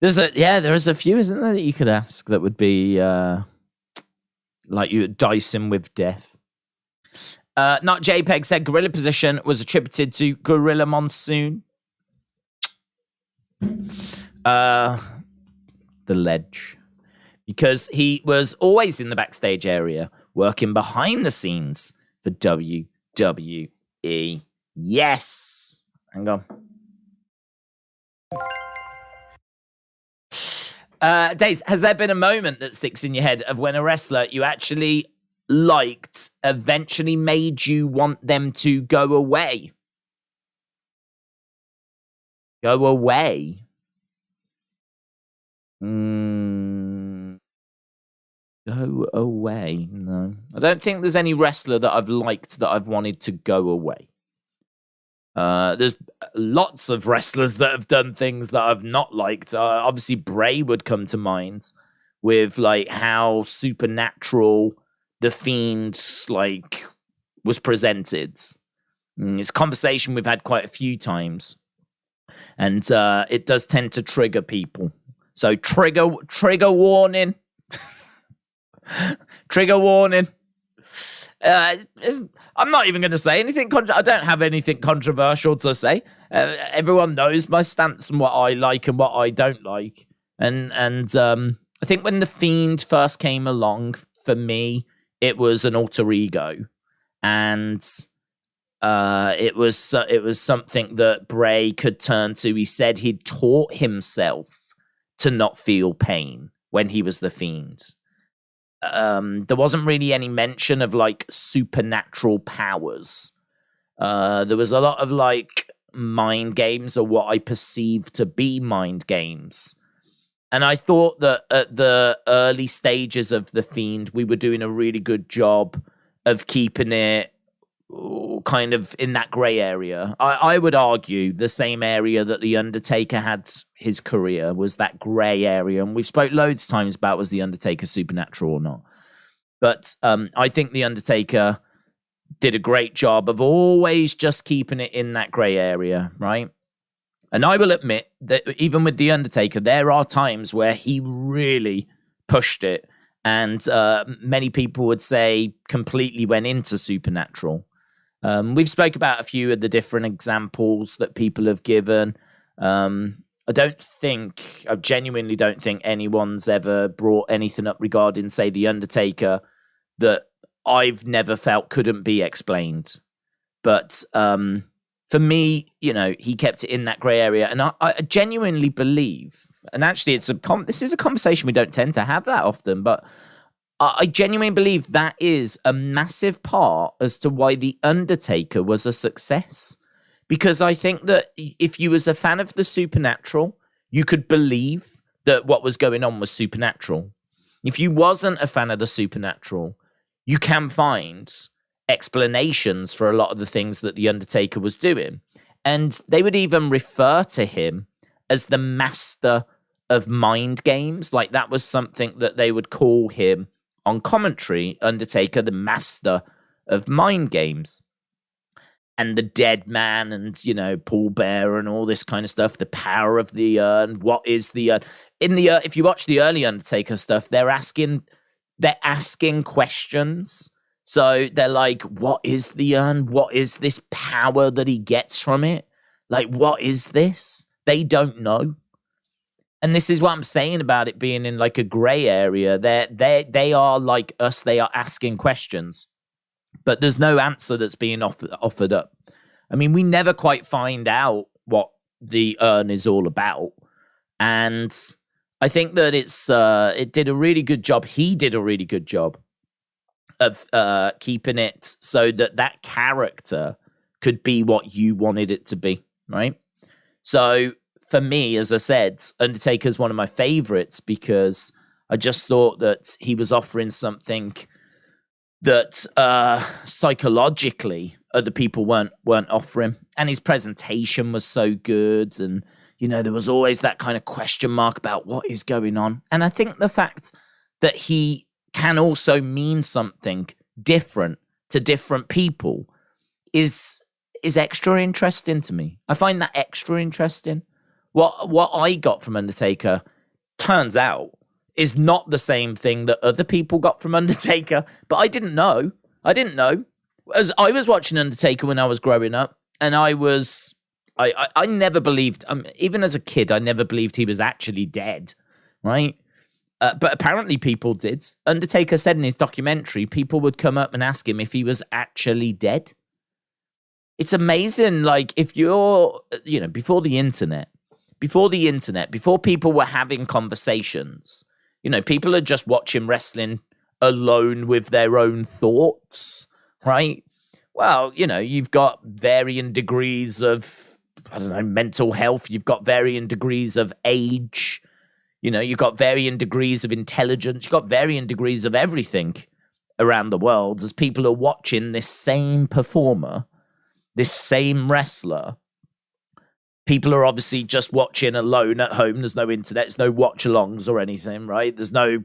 There is a few, isn't there, that you could ask that would be like you dicing with death. Not JPEG said gorilla position was attributed to Gorilla Monsoon. The ledge. Because he was always in the backstage area, working behind the scenes for WWE. Yes. Hang on. Daze, has there been a moment that sticks in your head of when a wrestler you actually liked eventually made you want them to go away? Go away? Go away? No. I don't think there's any wrestler that I've liked that I've wanted to go away. There's lots of wrestlers that have done things that I've not liked. Obviously, Bray would come to mind with like how supernatural the Fiend like was presented. It's a conversation we've had quite a few times, and it does tend to trigger people. So trigger warning. Trigger warning. I'm not even going to say anything. I don't have anything controversial to say. Everyone knows my stance and what I like and what I don't like. And I think when the Fiend first came along, for me, it was an alter ego, and it was something that Bray could turn to. He said he'd taught himself to not feel pain when he was the Fiend. There wasn't really any mention of like supernatural powers. There was a lot of like mind games, or what I perceived to be mind games. And I thought that at the early stages of the Fiend, we were doing a really good job of keeping it kind of in that grey area. I would argue the same area that The Undertaker had his career was that grey area. And we've spoke loads of times about was The Undertaker supernatural or not. But I think The Undertaker did a great job of always just keeping it in that grey area, right? And I will admit that even with The Undertaker, there are times where he really pushed it. And many people would say completely went into supernatural. We've spoke about a few of the different examples that people have given. I genuinely don't think anyone's ever brought anything up regarding, say, The Undertaker that I've never felt couldn't be explained. But for me, he kept it in that grey area. And I genuinely believe, and actually this is a conversation we don't tend to have that often, but I genuinely believe that is a massive part as to why The Undertaker was a success. Because I think that if you was a fan of the supernatural, you could believe that what was going on was supernatural. If you wasn't a fan of the supernatural, you can find explanations for a lot of the things that The Undertaker was doing. And they would even refer to him as the master of mind games. Like that was something that they would call him on commentary, Undertaker, the master of mind games. And the dead man and, Paul Bear and all this kind of stuff, the power of the urn, what is the urn? If you watch the early Undertaker stuff, they're asking questions. So they're like, what is the urn? What is this power that he gets from it? Like, what is this? They don't know. And this is what I'm saying about it being in like a grey area. They are like us. They are asking questions, but there's no answer that's being offered up. I mean, we never quite find out what the urn is all about. And I think that it did a really good job. He did a really good job of keeping it so that character could be what you wanted it to be, right? So for me, as I said, Undertaker's one of my favorites because I just thought that he was offering something that psychologically other people weren't offering, and his presentation was so good, and there was always that kind of question mark about what is going on. And I think the fact that he can also mean something different to different people is extra interesting to me. I find that extra interesting. What I got from Undertaker turns out is not the same thing that other people got from Undertaker, but I didn't know. As I was watching Undertaker when I was growing up, and I never believed, even as a kid, I never believed he was actually dead, right? But apparently people did. Undertaker said in his documentary, people would come up and ask him if he was actually dead. It's amazing, like, if you're, before the internet, before people were having conversations, people are just watching wrestling alone with their own thoughts, right? Well, you've got varying degrees of, mental health. You've got varying degrees of age. You've got varying degrees of intelligence. You've got varying degrees of everything around the world as people are watching this same performer, this same wrestler. People are obviously just watching alone at home. There's no internet. There's no watch-alongs or anything, right? There's no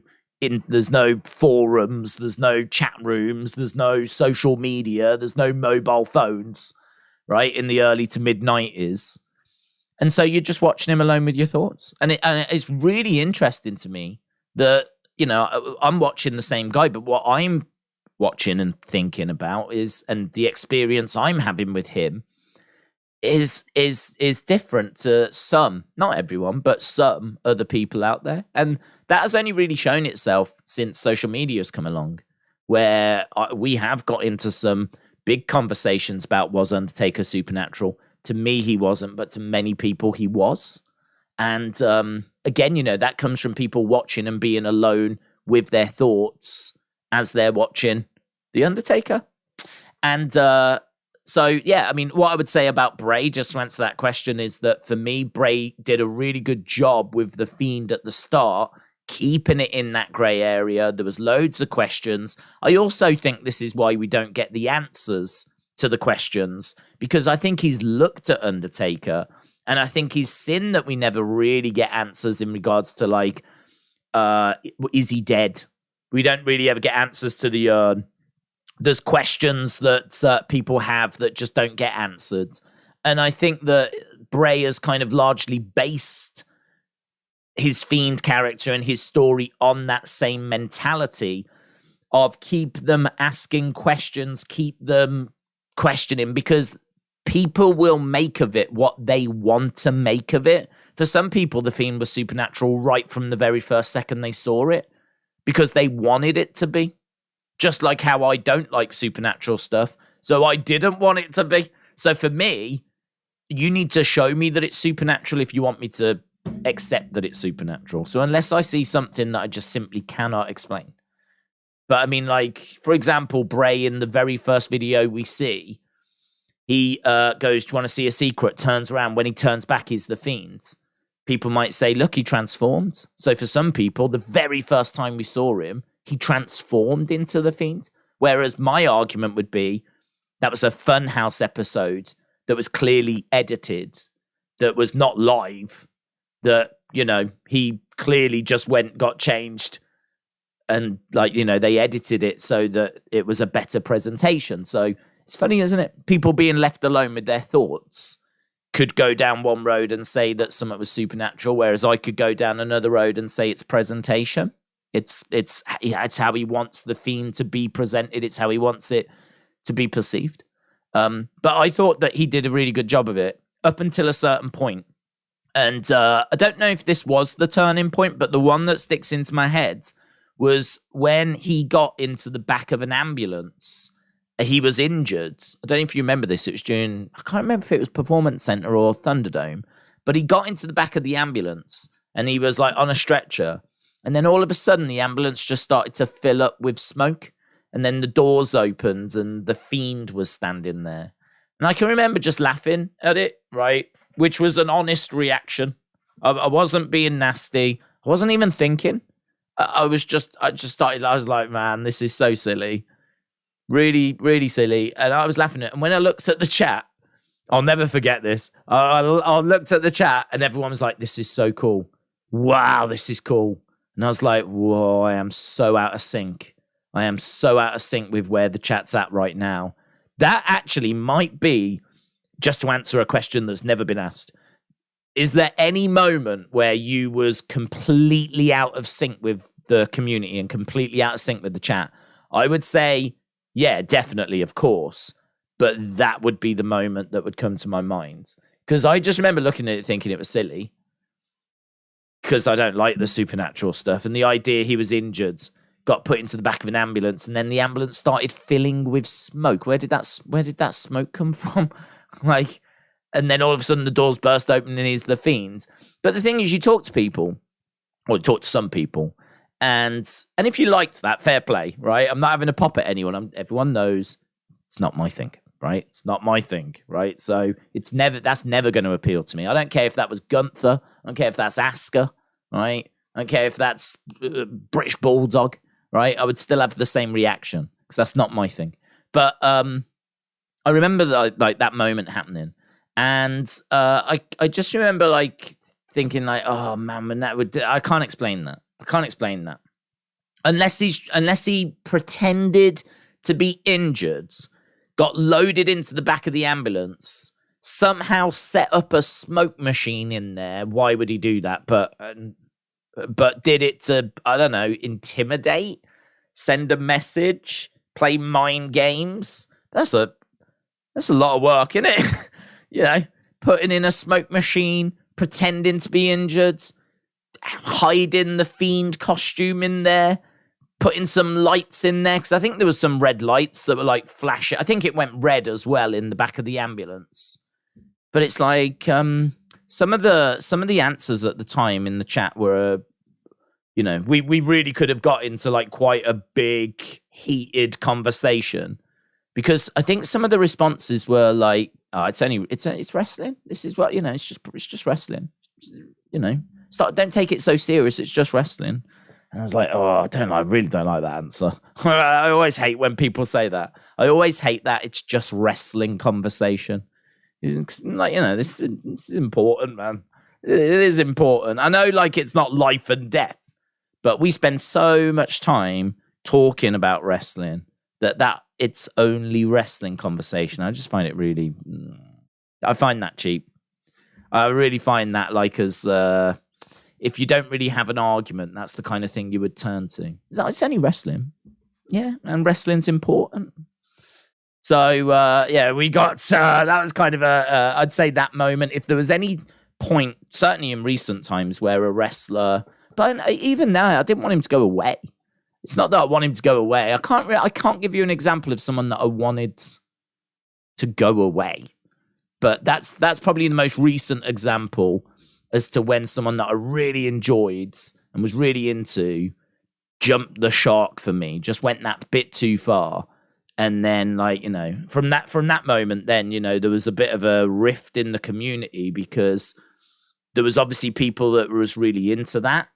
forums. There's no chat rooms. There's no social media. There's no mobile phones, right? In the early to mid-90s. And so you're just watching him alone with your thoughts. And it's really interesting to me that, I'm watching the same guy, but what I'm watching and thinking about and the experience I'm having with him is different to some, not everyone, but some other people out there. And that has only really shown itself since social media has come along, where we have got into some big conversations about, was Undertaker supernatural? To me, he wasn't, but to many people, he was. And again, that comes from people watching and being alone with their thoughts as they're watching The Undertaker. And so, yeah, what I would say about Bray, just to answer that question, is that for me, Bray did a really good job with The Fiend at the start, keeping it in that grey area. There was loads of questions. I also think this is why we don't get the answers to the questions, because I think he's looked at Undertaker, and I think he's seen that we never really get answers in regards to, like, is he dead? We don't really ever get answers to the urn. There's questions that people have that just don't get answered. And I think that Bray has kind of largely based his Fiend character and his story on that same mentality of keep them asking questions, keep them questioning, because people will make of it what they want to make of it. For some people, The Fiend was supernatural right from the very first second they saw it, because they wanted it to be. Just like how I don't like supernatural stuff, so I didn't want it to be. So for me, you need to show me that it's supernatural if you want me to accept that it's supernatural. So unless I see something that I just simply cannot explain. But like, for example, Bray in the very first video we see, he goes, do you want to see a secret? Turns around. When he turns back, he's The Fiend. People might say, look, he transformed. So for some people, the very first time we saw him, he transformed into The Fiend. Whereas my argument would be, that was a Funhouse episode that was clearly edited, that was not live, that, he clearly just got changed, and they edited it so that it was a better presentation. So it's funny, isn't it? People being left alone with their thoughts could go down one road and say that something was supernatural, whereas I could go down another road and say it's presentation. It's how he wants The Fiend to be presented. It's how he wants it to be perceived. But I thought that he did a really good job of it up until a certain point. And I don't know if this was the turning point, but the one that sticks into my head was when he got into the back of an ambulance. He was injured. I don't know if you remember this. It was during, I can't remember if it was Performance Center or Thunderdome, but he got into the back of the ambulance and he was like on a stretcher. And then all of a sudden, the ambulance just started to fill up with smoke. And then the doors opened and the Fiend was standing there. And I can remember just laughing at it, right? Which was an honest reaction. I wasn't being nasty. I wasn't even thinking. I was like, man, this is so silly. Really, really silly. And I was laughing at it. And when I looked at the chat, I'll never forget this. I looked at the chat and everyone was like, this is so cool. Wow, this is cool. And I was like, whoa, I am so out of sync. I am so out of sync with where the chat's at right now. That actually might be, just to answer a question that's never been asked, is there any moment where you was completely out of sync with the community and completely out of sync with the chat? I would say, yeah, definitely, of course. But that would be the moment that would come to my mind. Because I just remember looking at it thinking it was silly. Because I don't like the supernatural stuff. And the idea he was injured, got put into the back of an ambulance, and then the ambulance started filling with smoke. Where did that smoke come from? Like, and then all of a sudden the doors burst open and he's the Fiend. But the thing is, you talk to people, or you talk to some people, and if you liked that, fair play, right? I'm not having a pop at anyone. Everyone knows it's not my thing, right? It's not my thing, right? So that's never going to appeal to me. I don't care if that was Gunther. I don't care if that's Asuka, right? I don't care if that's British Bulldog, right? I would still have the same reaction because that's not my thing. But I remember that moment happening, and I just remember like thinking like, oh man, I can't explain that. I can't explain that unless he pretended to be injured, got loaded into the back of the ambulance, somehow set up a smoke machine in there. Why would he do that? But did it to, I don't know, intimidate, send a message, play mind games? That's a lot of work, isn't it? You know, putting in a smoke machine, pretending to be injured, hiding the Fiend costume in there, putting some lights in there, because I think there was some red lights that were like flashing. I think it went red as well in the back of the ambulance. But it's like some of the answers at the time in the chat were, you know, we really could have got into like quite a big heated conversation, because I think some of the responses were like, oh, it's wrestling. This is what, you know, it's just wrestling. You know, don't take it so serious. It's just wrestling. And I was like, oh, I really don't like that answer. I always hate when people say that. I always hate that it's just wrestling conversation. It's like, you know, this is important, man. It is important. I know, like, it's not life and death, but we spend so much time talking about wrestling that it's only wrestling conversation. I just find it really, I find that cheap. I really find that like as, if you don't really have an argument, that's the kind of thing you would turn to. It's only wrestling. Yeah, and wrestling's important. So, yeah, we got, that was kind of I'd say that moment. If there was any point, certainly in recent times, where a wrestler, but even now, I didn't want him to go away. It's not that I want him to go away. I can't give you an example of someone that I wanted to go away. But that's probably the most recent example as to when someone that I really enjoyed and was really into jumped the shark for me, just went that bit too far. And then, like, you know, from that moment, then, you know, there was a bit of a rift in the community, because there was obviously people that was really into that,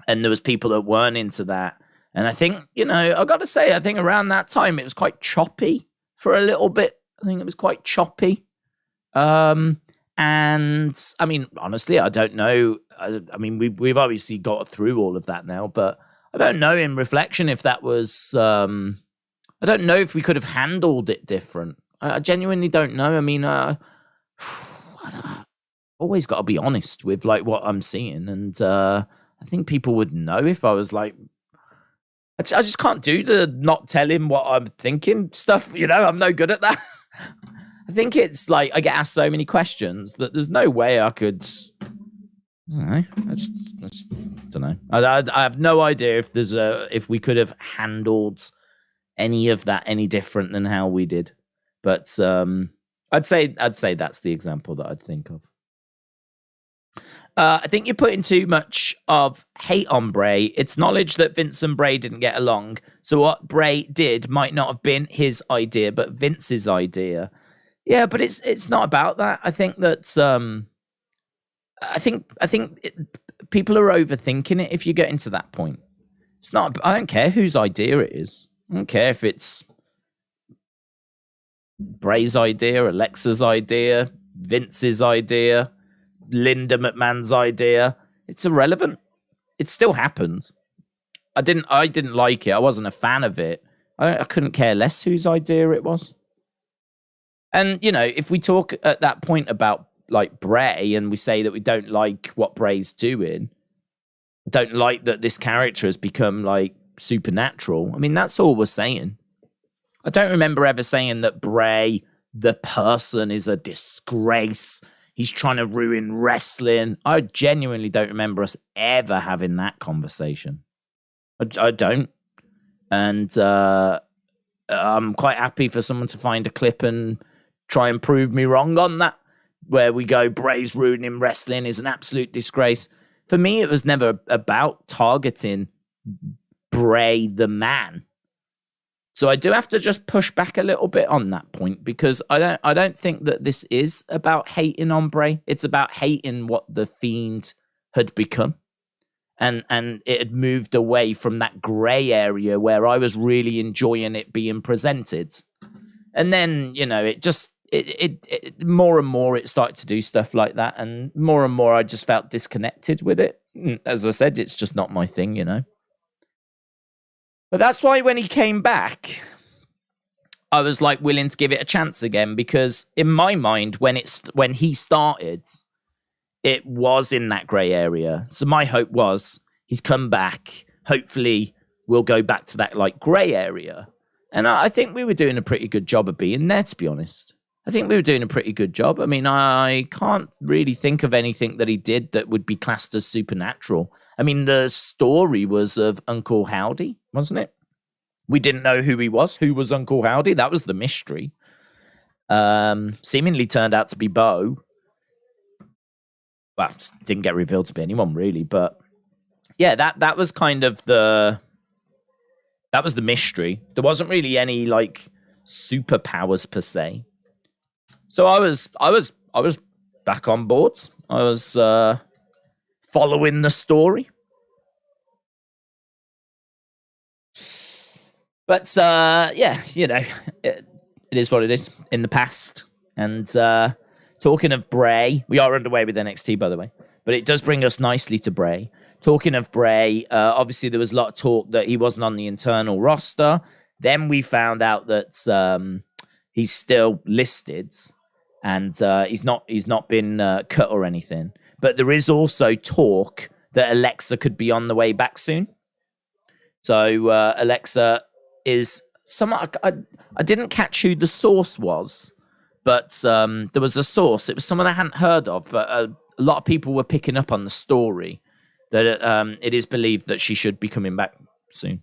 and there was people that weren't into that. And I think, you know, I got to say, I think around that time, it was quite choppy for a little bit. I think it was quite choppy. And I mean, honestly, I don't know. I mean, we've obviously got through all of that now, but I don't know in reflection if that was, I don't know if we could have handled it different. I genuinely don't know. I mean, I always got to be honest with like what I'm seeing. And, I think people would know if I was like, I just can't do the not telling what I'm thinking stuff. You know, I'm no good at that. I think it's like I get asked so many questions that there's no way I could. I don't know. I just don't know. I have no idea if we could have handled any of that any different than how we did. But I'd say that's the example that I'd think of. I think you're putting too much of hate on Bray. It's knowledge that Vince and Bray didn't get along. So what Bray did might not have been his idea, but Vince's idea. Yeah, but it's not about that. I think that people are overthinking it if you get into that point. It's not. I don't care whose idea it is. I don't care if it's Bray's idea, Alexa's idea, Vince's idea, Linda McMahon's idea. It's irrelevant. It still happened. I didn't like it. I wasn't a fan of it. I couldn't care less whose idea it was. And, you know, if we talk at that point about, like, Bray and we say that we don't like what Bray's doing, don't like that this character has become, like, supernatural, I mean, that's all we're saying. I don't remember ever saying that Bray, the person, is a disgrace. He's trying to ruin wrestling. I genuinely don't remember us ever having that conversation. I don't. And I'm quite happy for someone to find a clip and try and prove me wrong on that, where we go, Bray's ruining wrestling, is an absolute disgrace. For me, it was never about targeting Bray the man. So I do have to just push back a little bit on that point, because I don't think that this is about hating on Bray. It's about hating what the Fiend had become. And it had moved away from that grey area where I was really enjoying it being presented. And then, you know, it more and more it started to do stuff like that, and more I just felt disconnected with it. As I said, it's just not my thing, you know. But that's why when he came back, I was like willing to give it a chance again, because in my mind, when he started, it was in that grey area. So my hope was he's come back. Hopefully we'll go back to that like grey area. And I think we were doing a pretty good job of being there, to be honest. I think we were doing a pretty good job. I mean, I can't really think of anything that he did that would be classed as supernatural. I mean, the story was of Uncle Howdy, wasn't it? We didn't know who he was. Who was Uncle Howdy? That was the mystery. Seemingly turned out to be Bo. Well, didn't get revealed to be anyone, really. But yeah, that was kind of the mystery. There wasn't really any like superpowers per se. So I was back on board. I was following the story. But yeah, you know, it is what it is in the past. And talking of Bray, we are underway with NXT, by the way, but it does bring us nicely to Bray. Talking of Bray, obviously there was a lot of talk that he wasn't on the internal roster. Then we found out that he's still listed, and he's not been cut or anything. But there is also talk that Alexa could be on the way back soon. So Alexa is somewhat. I didn't catch who the source was, but there was a source. It was someone I hadn't heard of, but a lot of people were picking up on the story that it is believed that she should be coming back soon.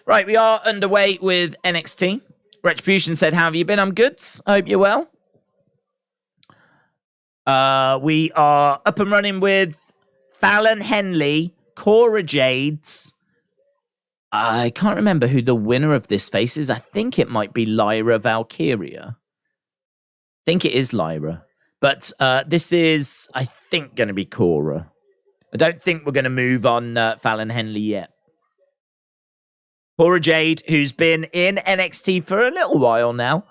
Right, we are underway with NXT. Retribution said, "How have you been? I'm good. I hope you're well." We are up and running with Fallon, Henley, Cora, Jades. I can't remember who the winner of this face is. I think it might be Lyra Valkyria. I think it is Lyra. But this is, I think, going to be Cora. I don't think we're going to move on Fallon Henley yet. Cora Jade, who's been in NXT for a little while now.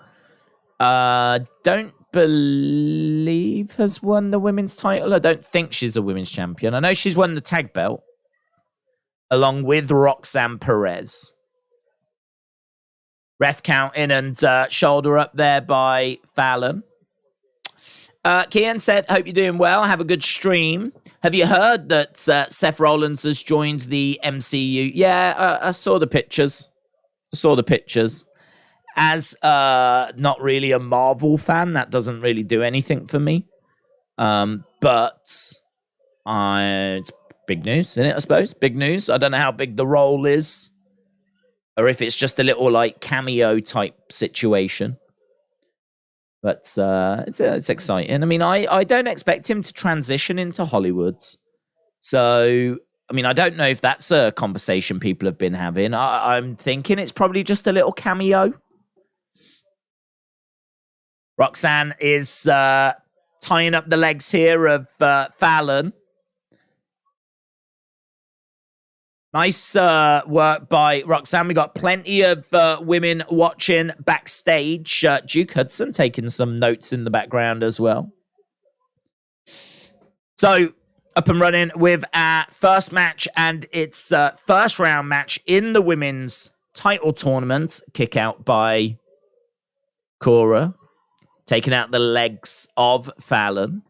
Don't believe has won the women's title. I don't think she's a women's champion. I know she's won the tag belt, along with Roxanne Perez. Ref count in and shoulder up there by Fallon. Kian said, "Hope you're doing well. Have a good stream. Have you heard that Seth Rollins has joined the MCU?" Yeah, I saw the pictures. As not really a Marvel fan, that doesn't really do anything for me. But it's big news, isn't it, I suppose? Big news. I don't know how big the role is, or if it's just a little like cameo type situation. But it's exciting. I mean, I don't expect him to transition into Hollywoods. So, I mean, I don't know if that's a conversation people have been having. I'm thinking it's probably just a little cameo. Roxanne is tying up the legs here of Fallon. Nice work by Roxanne. We got plenty of women watching backstage. Duke Hudson taking some notes in the background as well. So, up and running with our first match, and it's first round match in the women's title tournament. Kick out by Cora, taking out the legs of Fallon.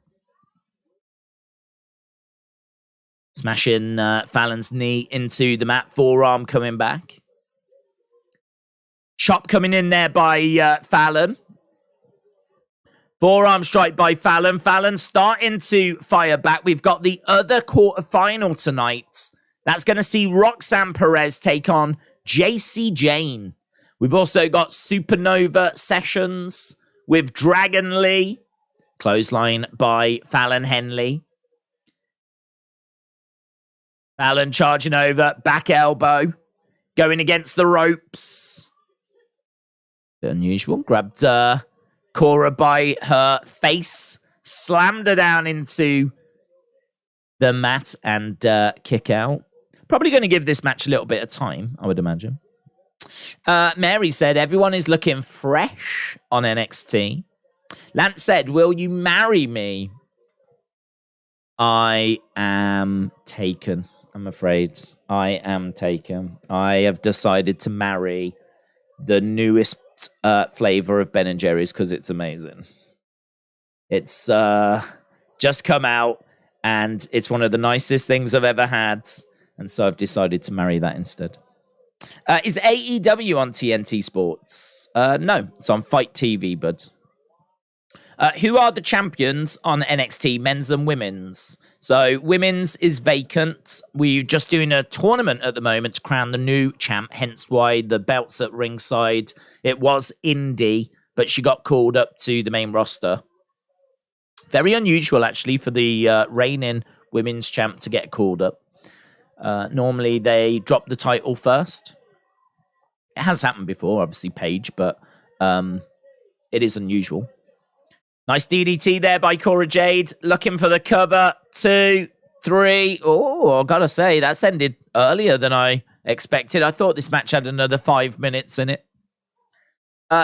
Smashing Fallon's knee into the mat, forearm coming back. Chop coming in there by Fallon. Forearm strike by Fallon. Fallon starting to fire back. We've got the other quarterfinal tonight. That's going to see Roxanne Perez take on Jacy Jayne. We've also got Supernova Sessions with Dragon Lee. Clothesline by Fallon Henley. Fallon charging over, back elbow, going against the ropes. Bit unusual. Grabbed Cora by her face, slammed her down into the mat and kick out. Probably going to give this match a little bit of time, I would imagine. Mary said, everyone is looking fresh on NXT. Lance said, will you marry me? I am taken. I'm afraid I am taken. I have decided to marry the newest flavor of Ben & Jerry's because it's amazing. It's just come out and it's one of the nicest things I've ever had. And so I've decided to marry that instead. Is AEW on TNT Sports? No, it's on Fight TV, bud. Who are the champions on NXT, men's and women's? So women's is vacant. We're just doing a tournament at the moment to crown the new champ, hence why the belt's at ringside. It was Indy, but she got called up to the main roster. Very unusual, actually, for the reigning women's champ to get called up. Normally, they drop the title first. It has happened before, obviously, Paige, but it is unusual. Nice DDT there by Cora Jade. Looking for the cover. 2, 3. Oh, I gotta say, that's ended earlier than I expected. I thought this match had another 5 minutes in it.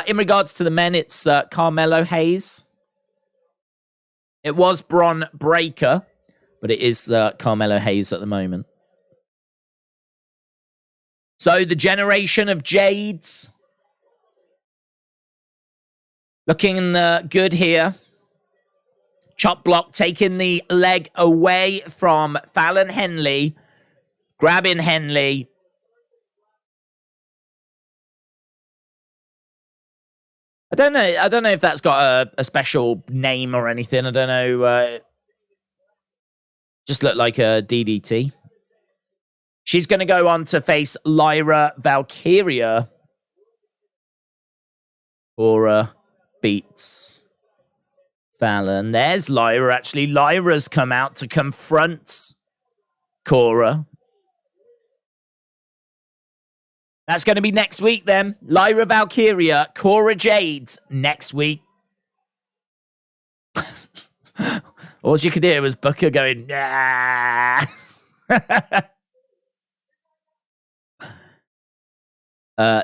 In regards to the men, it's Carmelo Hayes. It was Bron Breakker, but it is Carmelo Hayes at the moment. So the generation of Jades. Looking good here. Chop block taking the leg away from Fallon Henley. Grabbing Henley. I don't know if that's got a special name or anything. I don't know. Just looked like a DDT. She's going to go on to face Lyra Valkyria. Cora beats Fallon. There's Lyra, actually. Lyra's come out to confront Cora. That's going to be next week, then. Lyra Valkyria, Cora Jade next week. All you could hear was Booker going, nah.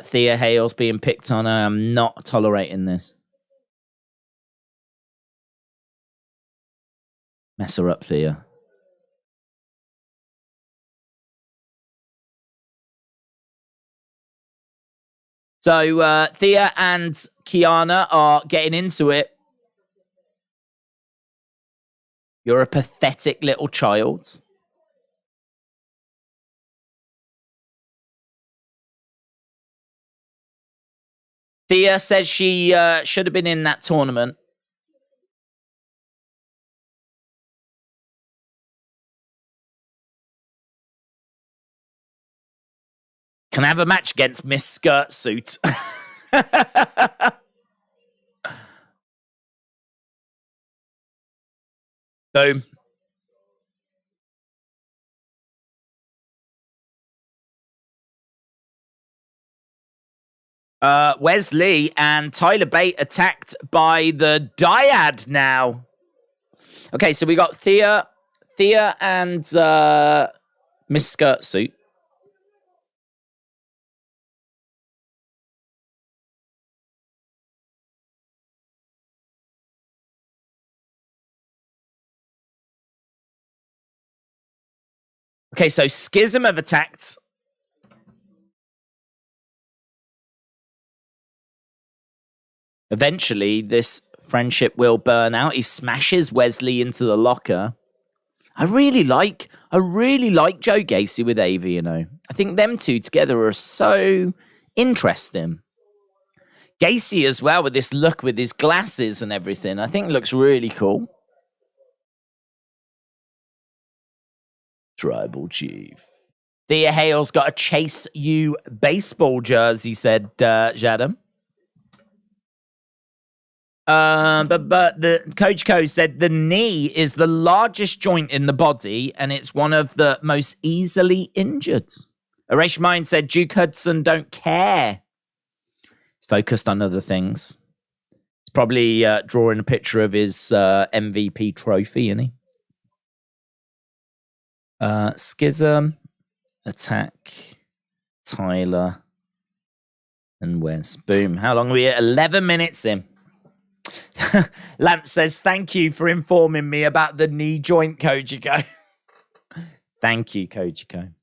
Thea Hale's being picked on. I am not tolerating this. Mess her up, Thea. So Thea and Kiana are getting into it. You're a pathetic little child. Thea says she should have been in that tournament. Can I have a match against Miss Skirt Suit? Boom. Wesley and Tyler Bate attacked by the Dyad now. Okay, so we got Thea and Miss Skirt Suit. Okay, so Schism have attacked. Eventually, this friendship will burn out. He smashes Wesley into the locker. I really like Joe Jacy with Ava, you know. I think them two together are so interesting. Jacy as well with this look with his glasses and everything. I think looks really cool. Tribal Chief. Thea Hale's got a Chase U baseball jersey, said Jadam. But the Coach Co said the knee is the largest joint in the body and it's one of the most easily injured. Arash Mind said Duke Hudson don't care. He's focused on other things. He's probably drawing a picture of his MVP trophy, isn't he? Schism, attack, Tyler, and Wes. Boom. How long are we at? 11 minutes in. Lance says, thank you for informing me about the knee joint, Kojiko. Thank you, Kojiko.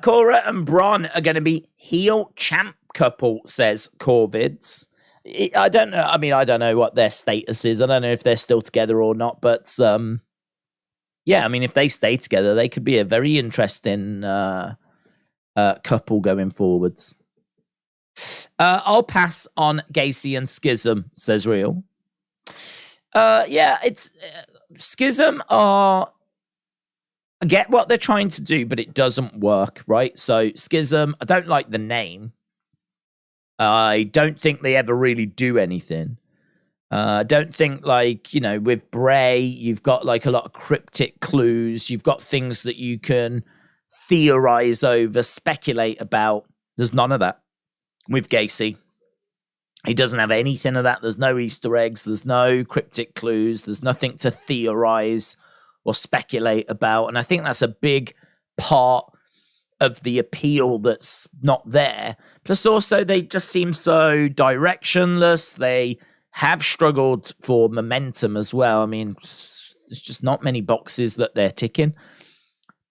Cora and Braun are going to be heel champ couple, says Corvids. I don't know. I mean, I don't know what their status is. I don't know if they're still together or not, but yeah, I mean, if they stay together, they could be a very interesting couple going forwards. I'll pass on Jacy and Schism, says Real. Yeah, it's Schism are. I get what they're trying to do, but it doesn't work, right? So Schism, I don't like the name. I don't think they ever really do anything. I don't think, like, you know, with Bray, you've got like a lot of cryptic clues. You've got things that you can theorize over, speculate about. There's none of that with Jacy. He doesn't have anything of that. There's no Easter eggs. There's no cryptic clues. There's nothing to theorize or speculate about. And I think that's a big part of the appeal that's not there. Plus also, they just seem so directionless. They have struggled for momentum as well. I mean, there's just not many boxes that they're ticking.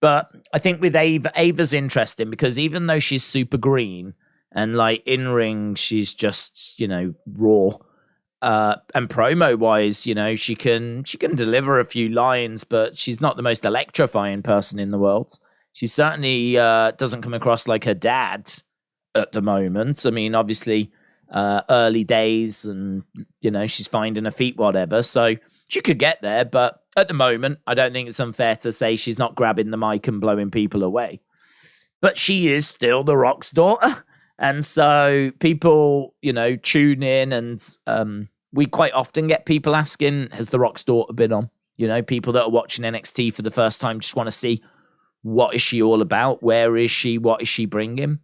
But I think with Ava's interesting because even though she's super green and like in ring, she's just, you know, raw. And promo wise, you know, she can deliver a few lines, but she's not the most electrifying person in the world. She certainly doesn't come across like her dad at the moment. I mean, obviously, early days and, you know, she's finding her feet, whatever. So she could get there, but at the moment, I don't think it's unfair to say she's not grabbing the mic and blowing people away. But she is still The Rock's daughter. And so people, you know, tune in and we quite often get people asking, has The Rock's daughter been on? You know, people that are watching NXT for the first time just want to see, what is she all about? Where is she? What is she bringing?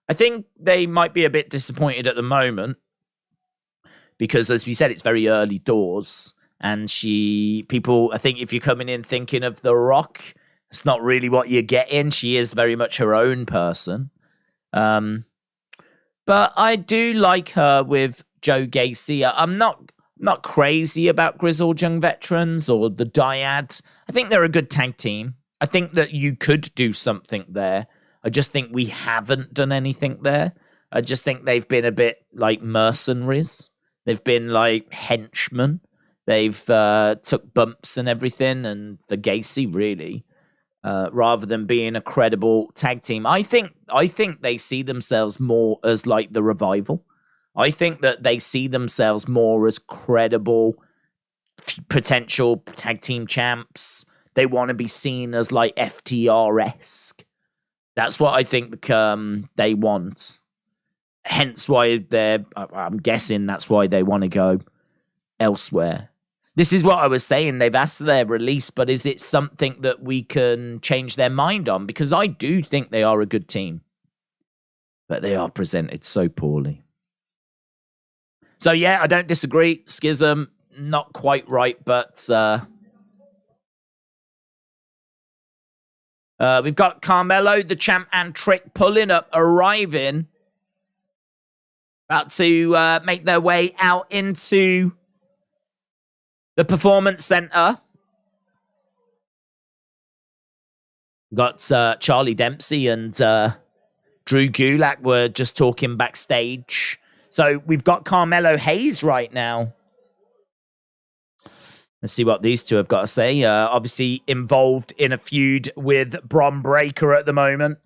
I think they might be a bit disappointed at the moment because, as we said, it's very early doors. And people, I think if you're coming in thinking of The Rock, it's not really what you're getting. She is very much her own person. But I do like her with Joe Jacy. I'm not crazy about Grizzled Young Veterans or the Dyad. I think they're a good tag team. I think that you could do something there. I just think we haven't done anything there. I just think they've been a bit like mercenaries. They've been like henchmen. They've took bumps and everything, and for Jacy, really, rather than being a credible tag team. I think they see themselves more as like the Revival. I think that they see themselves more as credible potential tag team champs. They want to be seen as like FTR-esque. That's what I think they want. Hence why I'm guessing that's why they want to go elsewhere. This is what I was saying. They've asked their release, but is it something that we can change their mind on? Because I do think they are a good team, but they are presented so poorly. So, yeah, I don't disagree. Schism, not quite right, but we've got Carmelo, the champ, and Trick pulling up, arriving. About to make their way out into the Performance Center. Got Charlie Dempsey and Drew Gulak were just talking backstage. So we've got Carmelo Hayes right now. Let's see what these two have got to say. Obviously involved in a feud with Bron Breakker at the moment.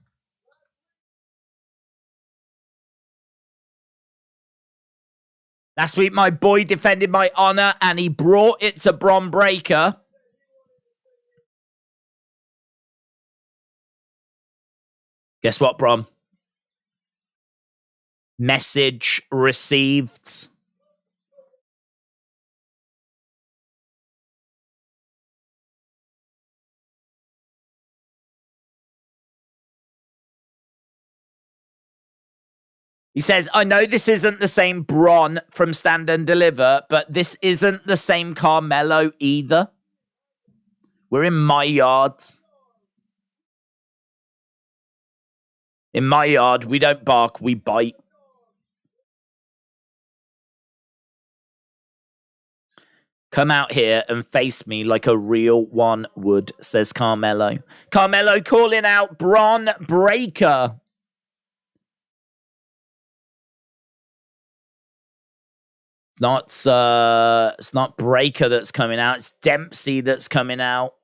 Last week, my boy defended my honor, and he brought it to Bron Breakker. Guess what, Bron? Message received. He says, I know this isn't the same Bron from Stand and Deliver, but this isn't the same Carmelo either. We're in my yards. In my yard, we don't bark, we bite. Come out here and face me like a real one would, says Carmelo. Carmelo calling out Bron Breakker. It's not Breakker that's coming out. It's Dempsey that's coming out.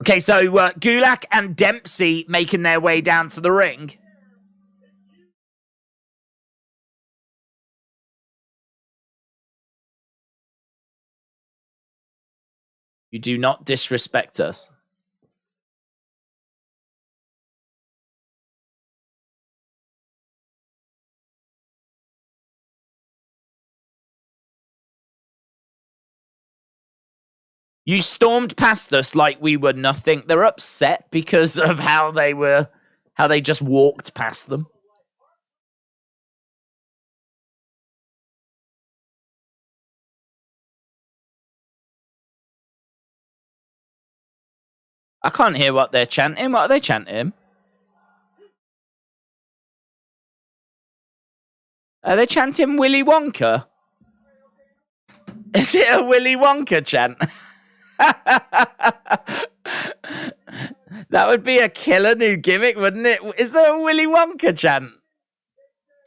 Okay, so Gulak and Dempsey making their way down to the ring. You do not disrespect us. You stormed past us like we were nothing. They're upset because of how they just walked past them. I can't hear what they're chanting. What are they chanting? Are they chanting Willy Wonka? Is it a Willy Wonka chant? That would be a killer new gimmick, wouldn't it? Is there a Willy Wonka chant?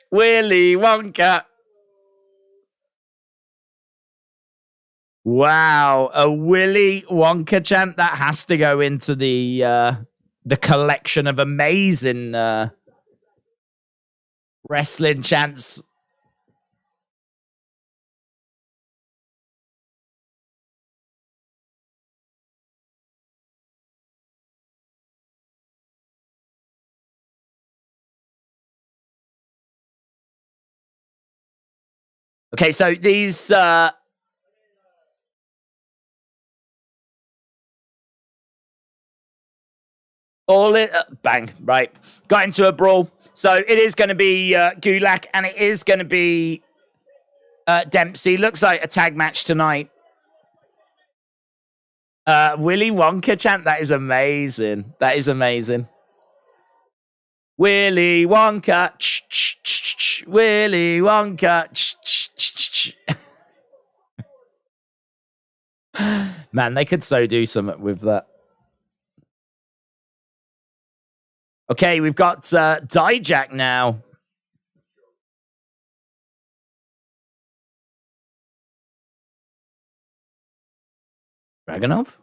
Willy Wonka. Wow, a Willy Wonka chant. That has to go into the collection of amazing wrestling chants. Okay, so these bang, right. Got into a brawl. So it is going to be Gulak and it is going to be Dempsey. Looks like a tag match tonight. Willy Wonka chant. That is amazing. That is amazing. Willy Wonka. Willy Wonka. Man, they could so do something with that. Okay, we've got Dyad now. Dragunov?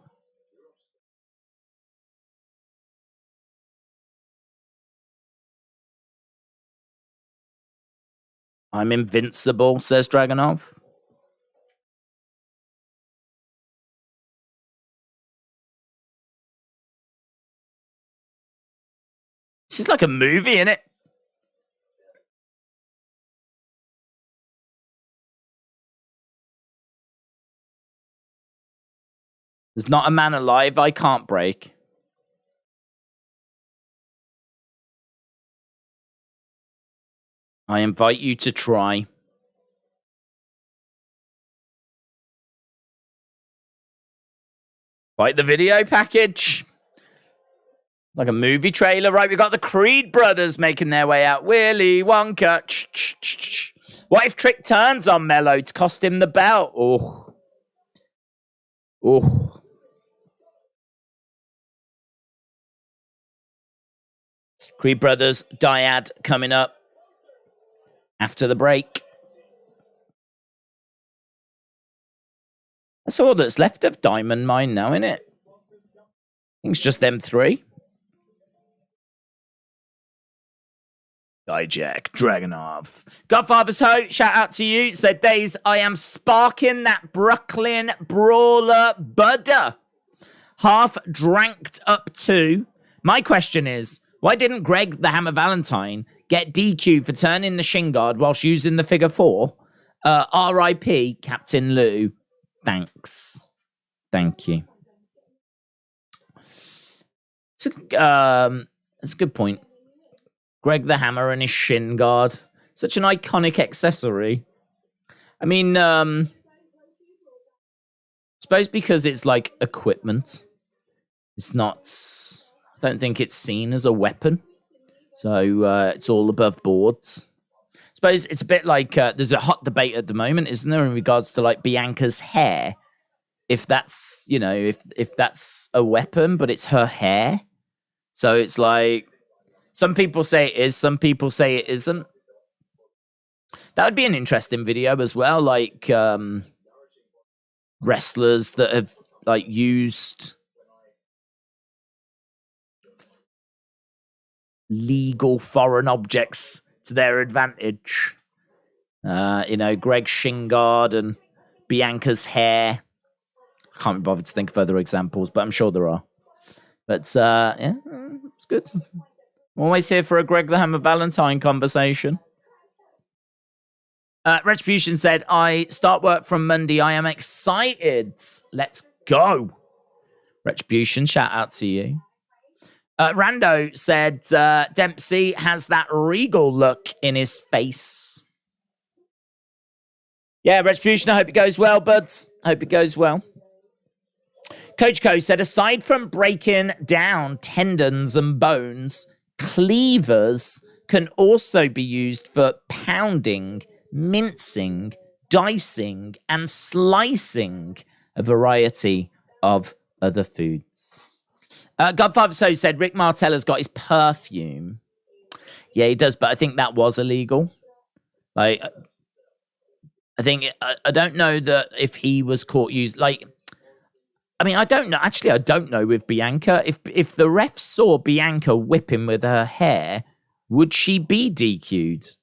I'm invincible, says Dragunov. This is like a movie, isn't it? There's not a man alive I can't break. I invite you to try. Like the video package. Like a movie trailer, right? We got the Creed brothers making their way out. Willy Wonka. What if Trick turns on Mello to cost him the belt? Oh. Oh. Creed brothers, Dyad coming up after the break. That's all that's left of Diamond Mine now, isn't it? I think it's just them three. Dijak, Dragunov. Godfather's Ho, shout out to you. Said, Daze, I am sparking that Brooklyn Brawler Budder. Half dranked up to. My question is, why didn't Greg the Hammer Valentine get DQ for turning the shin guard whilst using the figure 4? R.I.P. Captain Lou. Thanks. Thank you. It's a good point. Greg the Hammer and his shin guard. Such an iconic accessory. I mean, I suppose because it's like equipment. It's not... I don't think it's seen as a weapon. So it's all above boards. I suppose it's a bit like there's a hot debate at the moment, isn't there, in regards to like Bianca's hair. If that's, you know, if that's a weapon, but it's her hair. So it's like some people say it is, some people say it isn't. That would be an interesting video as well, like wrestlers that have like used legal foreign objects to their advantage. You know, Greg Shingard and Bianca's hair. I can't be bothered to think of other examples, but I'm sure there are. But yeah, it's good. I'm always here for a Greg the Hammer Valentine conversation. Retribution said, I start work from Monday. I am excited. Let's go. Retribution, shout out to you. Rando said, Dempsey has that regal look in his face. Yeah, Retribution, I hope it goes well, buds. Hope it goes well. Coach Co said, aside from breaking down tendons and bones, cleavers can also be used for pounding, mincing, dicing, and slicing a variety of other foods. Godfather So said, Rick Martella's got his perfume. Yeah, he does, but I think that was illegal. Like, I think, I don't know that if he was caught using, like, I mean, I don't know. Actually, I don't know with Bianca. If the refs saw Bianca whipping with her hair, would she be DQ'd?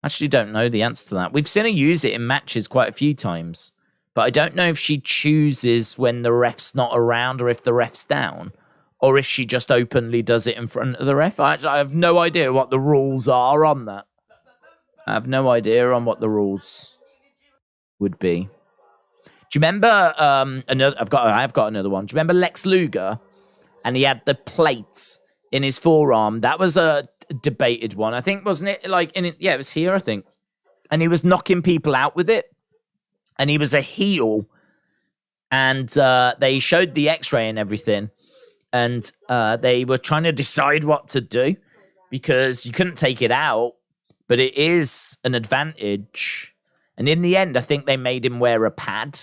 Actually, don't know the answer to that. We've seen her use it in matches quite a few times. But I don't know if she chooses when the ref's not around or if the ref's down. Or if she just openly does it in front of the ref. I have no idea what the rules are on that. I have no idea on what the rules would be. Do you remember I've got another one. Do you remember Lex Luger? And he had the plates in his forearm. That was a debated one. I think, wasn't it? Yeah, it was here, I think. And he was knocking people out with it. And he was a heel. And they showed the x-ray and everything. And they were trying to decide what to do. Because you couldn't take it out. But it is an advantage. And in the end, I think they made him wear a pad.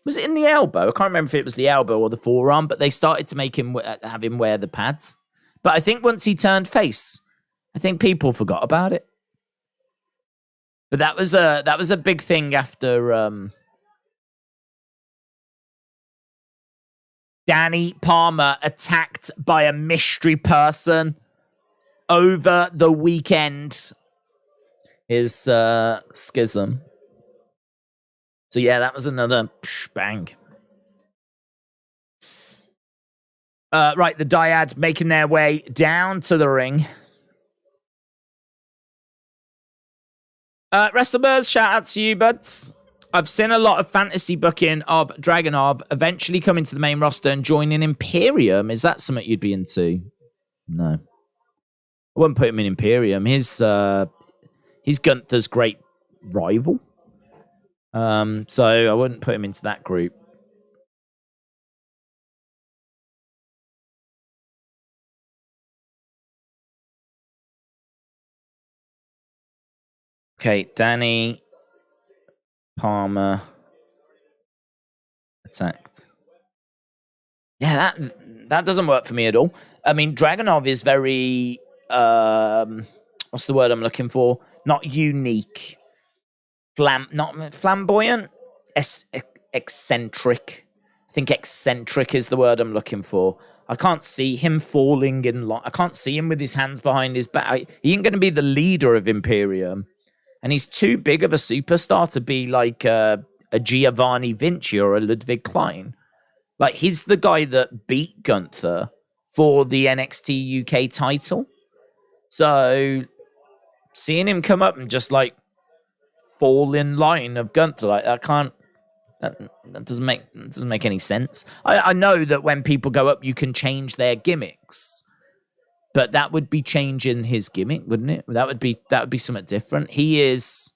Was it in the elbow? I can't remember if it was the elbow or the forearm. But they started to make him have him wear the pads. But I think once he turned face, I think people forgot about it. But that was a big thing after Danny Palmer attacked by a mystery person over the weekend. Is Schism. So yeah, that was another bang. Right, the Dyad making their way down to the ring. WrestleBuzz, shout out to you, buds. I've seen a lot of fantasy booking of Dragunov eventually coming to the main roster and joining Imperium. Is that something you'd be into? No. I wouldn't put him in Imperium. He's Gunther's great rival. So I wouldn't put him into that group. Okay, Danny Palmer attacked. Yeah, that doesn't work for me at all. I mean, Dragunov is very what's the word I'm looking for? Not unique. Not flamboyant. Eccentric. I think eccentric is the word I'm looking for. I can't see him falling in line. I can't see him with his hands behind his back. He ain't going to be the leader of Imperium. And he's too big of a superstar to be like a Giovanni Vinci or a Ludwig Klein. Like, he's the guy that beat Gunther for the NXT UK title. So, seeing him come up and just, like, fall in line of Gunther, like, that doesn't make any sense. I know that when people go up, you can change their gimmicks. But that would be changing his gimmick, wouldn't it? That would be something different. He is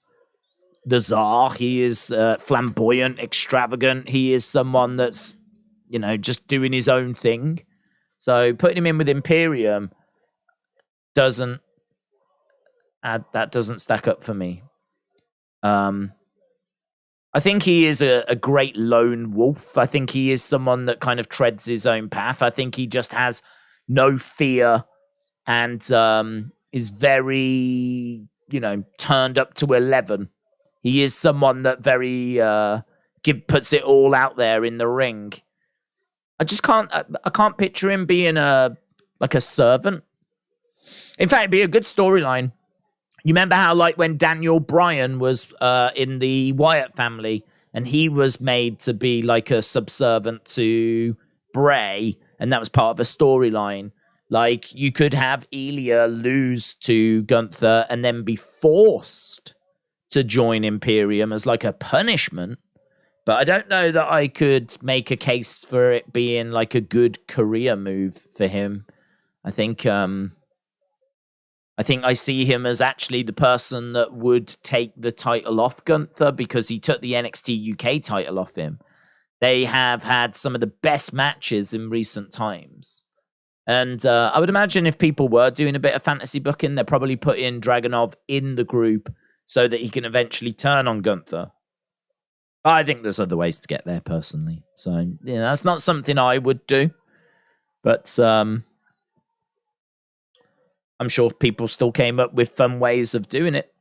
the Tsar. He is flamboyant, extravagant. He is someone that's, you know, just doing his own thing. So putting him in with Imperium doesn't stack up for me. I think he is a great lone wolf. I think he is someone that kind of treads his own path. I think he just has no fear and is very, you know, turned up to 11. He is someone that very puts it all out there in the ring. I can't picture him being a servant. In fact, it'd be a good storyline. You remember how, like, when Daniel Bryan was in the Wyatt family and he was made to be like a subservient to Bray, and that was part of a storyline. Like, you could have Ilya lose to Gunther and then be forced to join Imperium as like a punishment. But I don't know that I could make a case for it being like a good career move for him. I think I see him as actually the person that would take the title off Gunther because he took the NXT UK title off him. They have had some of the best matches in recent times. And I would imagine if people were doing a bit of fantasy booking, they're probably putting Dragunov in the group so that he can eventually turn on Gunther. I think there's other ways to get there, personally. So, yeah, that's not something I would do. But I'm sure people still came up with fun ways of doing it.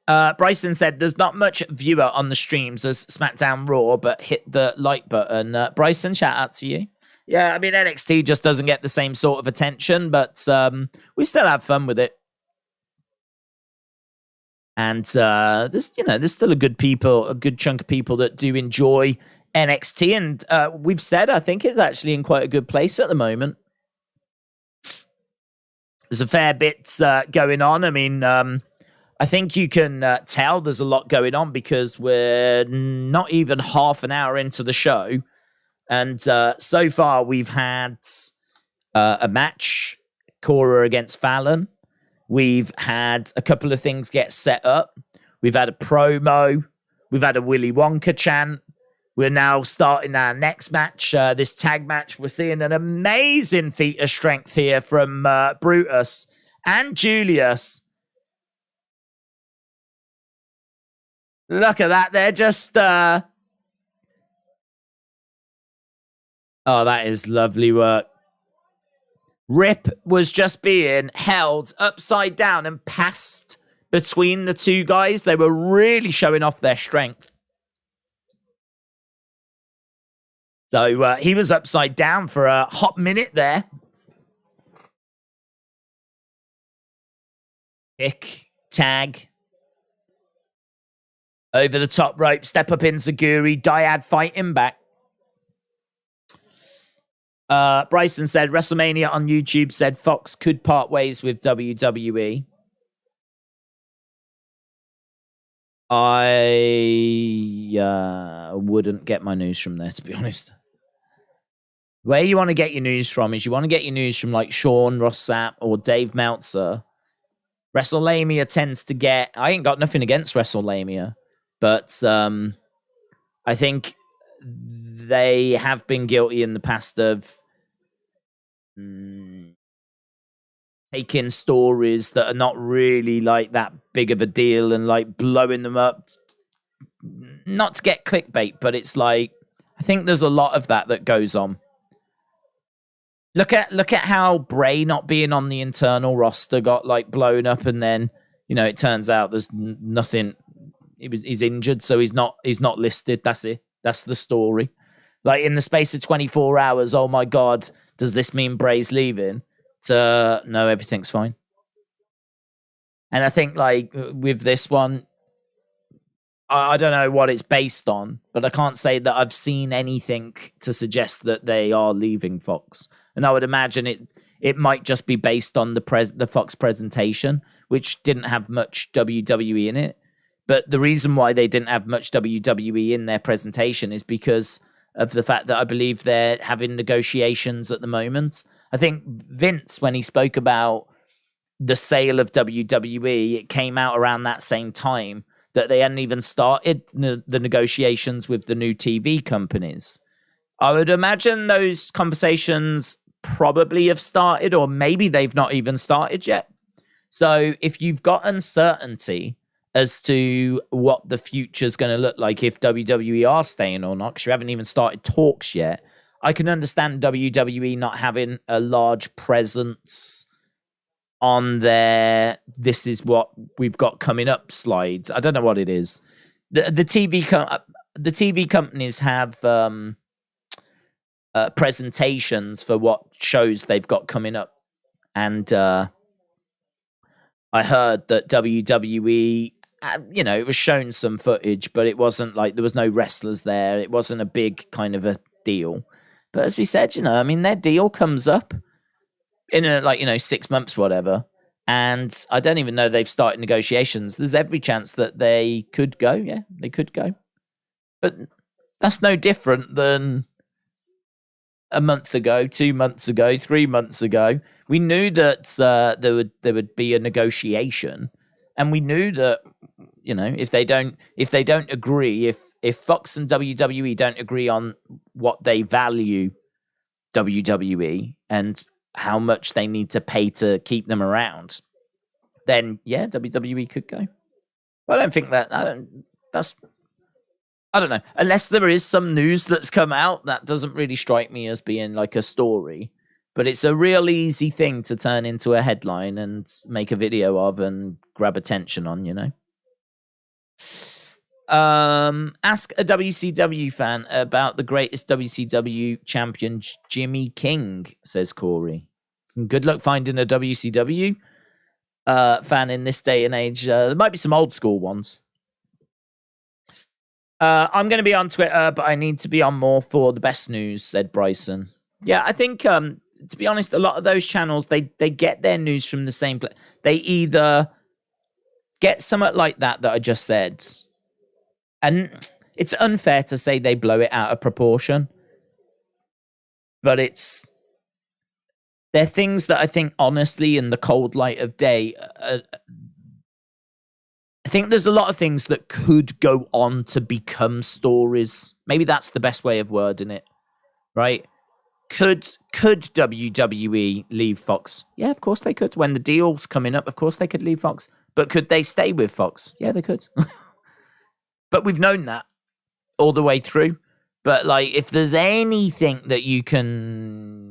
Bryson said, there's not much viewer on the streams as SmackDown Raw, but hit the like button. Bryson, shout out to you. Yeah, I mean, NXT just doesn't get the same sort of attention, but we still have fun with it. And there's still a good chunk of people that do enjoy NXT. And we've said, I think it's actually in quite a good place at the moment. There's a fair bit going on. I mean, I think you can tell there's a lot going on because we're not even half an hour into the show. And so far, we've had a match, Cora against Fallon. We've had a couple of things get set up. We've had a promo. We've had a Willy Wonka chant. We're now starting our next match, this tag match. We're seeing an amazing feat of strength here from Brutus and Julius. Look at that. They're just... Oh, that is lovely work. Rip was just being held upside down and passed between the two guys. They were really showing off their strength. So he was upside down for a hot minute there. Kick, tag. Over the top rope, step up in Zaguri, Dyad fighting back. Bryson said, WrestleMania on YouTube said Fox could part ways with WWE. I wouldn't get my news from there, to be honest. Where you want to get your news from is you want to get your news from like Sean Rossap or Dave Meltzer. WrestleMania tends to get... I ain't got nothing against WrestleMania, but I think they have been guilty in the past of taking stories that are not really like that big of a deal and like blowing them up. Not to get clickbait, but it's like, I think there's a lot of that goes on. Look at how Bray not being on the internal roster got like blown up, and then it turns out there's nothing. He's injured, so he's not listed. That's it. That's the story. Like in the space of 24 hours, oh my God, does this mean Bray's leaving? No, everything's fine. And I think like with this one, I don't know what it's based on, but I can't say that I've seen anything to suggest that they are leaving Fox. And I would imagine it might just be based on the Fox presentation, which didn't have much WWE in it. But the reason why they didn't have much WWE in their presentation is because of the fact that I believe they're having negotiations at the moment. I think Vince, when he spoke about the sale of WWE, it came out around that same time that they hadn't even started the negotiations with the new TV companies. I would imagine those conversations probably have started, or maybe they've not even started yet. So if you've got uncertainty as to what the future's going to look like, if WWE are staying or not, because you haven't even started talks yet, I can understand WWE not having a large presence on their "this is what we've got coming up" slides. I don't know what it is. The TV companies have presentations for what shows they've got coming up, and I heard that WWE, it was shown some footage, but it wasn't like there was no wrestlers there. It wasn't a big kind of a deal. But as we said, their deal comes up in 6 months, whatever. And I don't even know they've started negotiations. There's every chance that they could go. Yeah, they could go. But that's no different than a month ago, 2 months ago, 3 months ago. We knew that there would be a negotiation, and we knew that if they don't agree, if Fox and WWE don't agree on what they value WWE and how much they need to pay to keep them around, then yeah, WWE could go. Well, I don't think that. I don't know. Unless there is some news that's come out, that doesn't really strike me as being like a story. But it's a real easy thing to turn into a headline and make a video of and grab attention on, Ask a WCW fan about the greatest WCW champion, Jimmy King, says Corey. Good luck finding a WCW fan in this day and age. There might be some old school ones. I'm going to be on Twitter, but I need to be on more for the best news, said Bryson. Yeah, I think, to be honest, a lot of those channels, they get their news from the same place. They either get something like that I just said, and it's unfair to say they blow it out of proportion, but they're things that I think, honestly, in the cold light of day, I think there's a lot of things that could go on to become stories. Maybe that's the best way of wording it, right? Could WWE leave Fox? Yeah, of course they could. When the deal's coming up, of course they could leave Fox. But could they stay with Fox? Yeah, they could. But we've known that all the way through. But like, if there's anything that you can,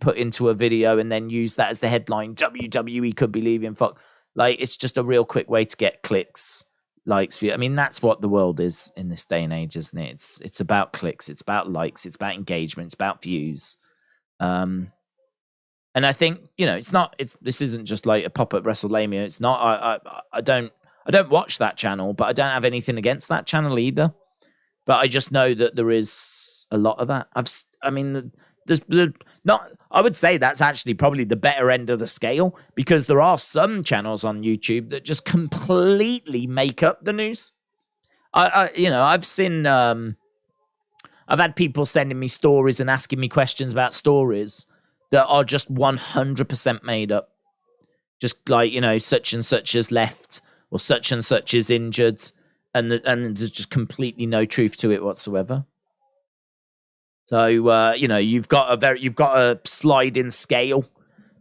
put into a video and then use that as the headline, WWE could be leaving Fox. Like, it's just a real quick way to get clicks, likes, views. I mean, that's what the world is in this day and age, isn't it? It's about clicks, it's about likes, it's about engagement, it's about views. And I think, this isn't just like a pop-up WrestleMania. It's not. I don't watch that channel, but I don't have anything against that channel either. But I just know that there is a lot of that. There's Not, I would say that's actually probably the better end of the scale, because there are some channels on YouTube that just completely make up the news. I've seen, I've had people sending me stories and asking me questions about stories that are just 100% made up. Just like, such and such has left, or such and such is injured, and there's just completely no truth to it whatsoever. So you've got a sliding scale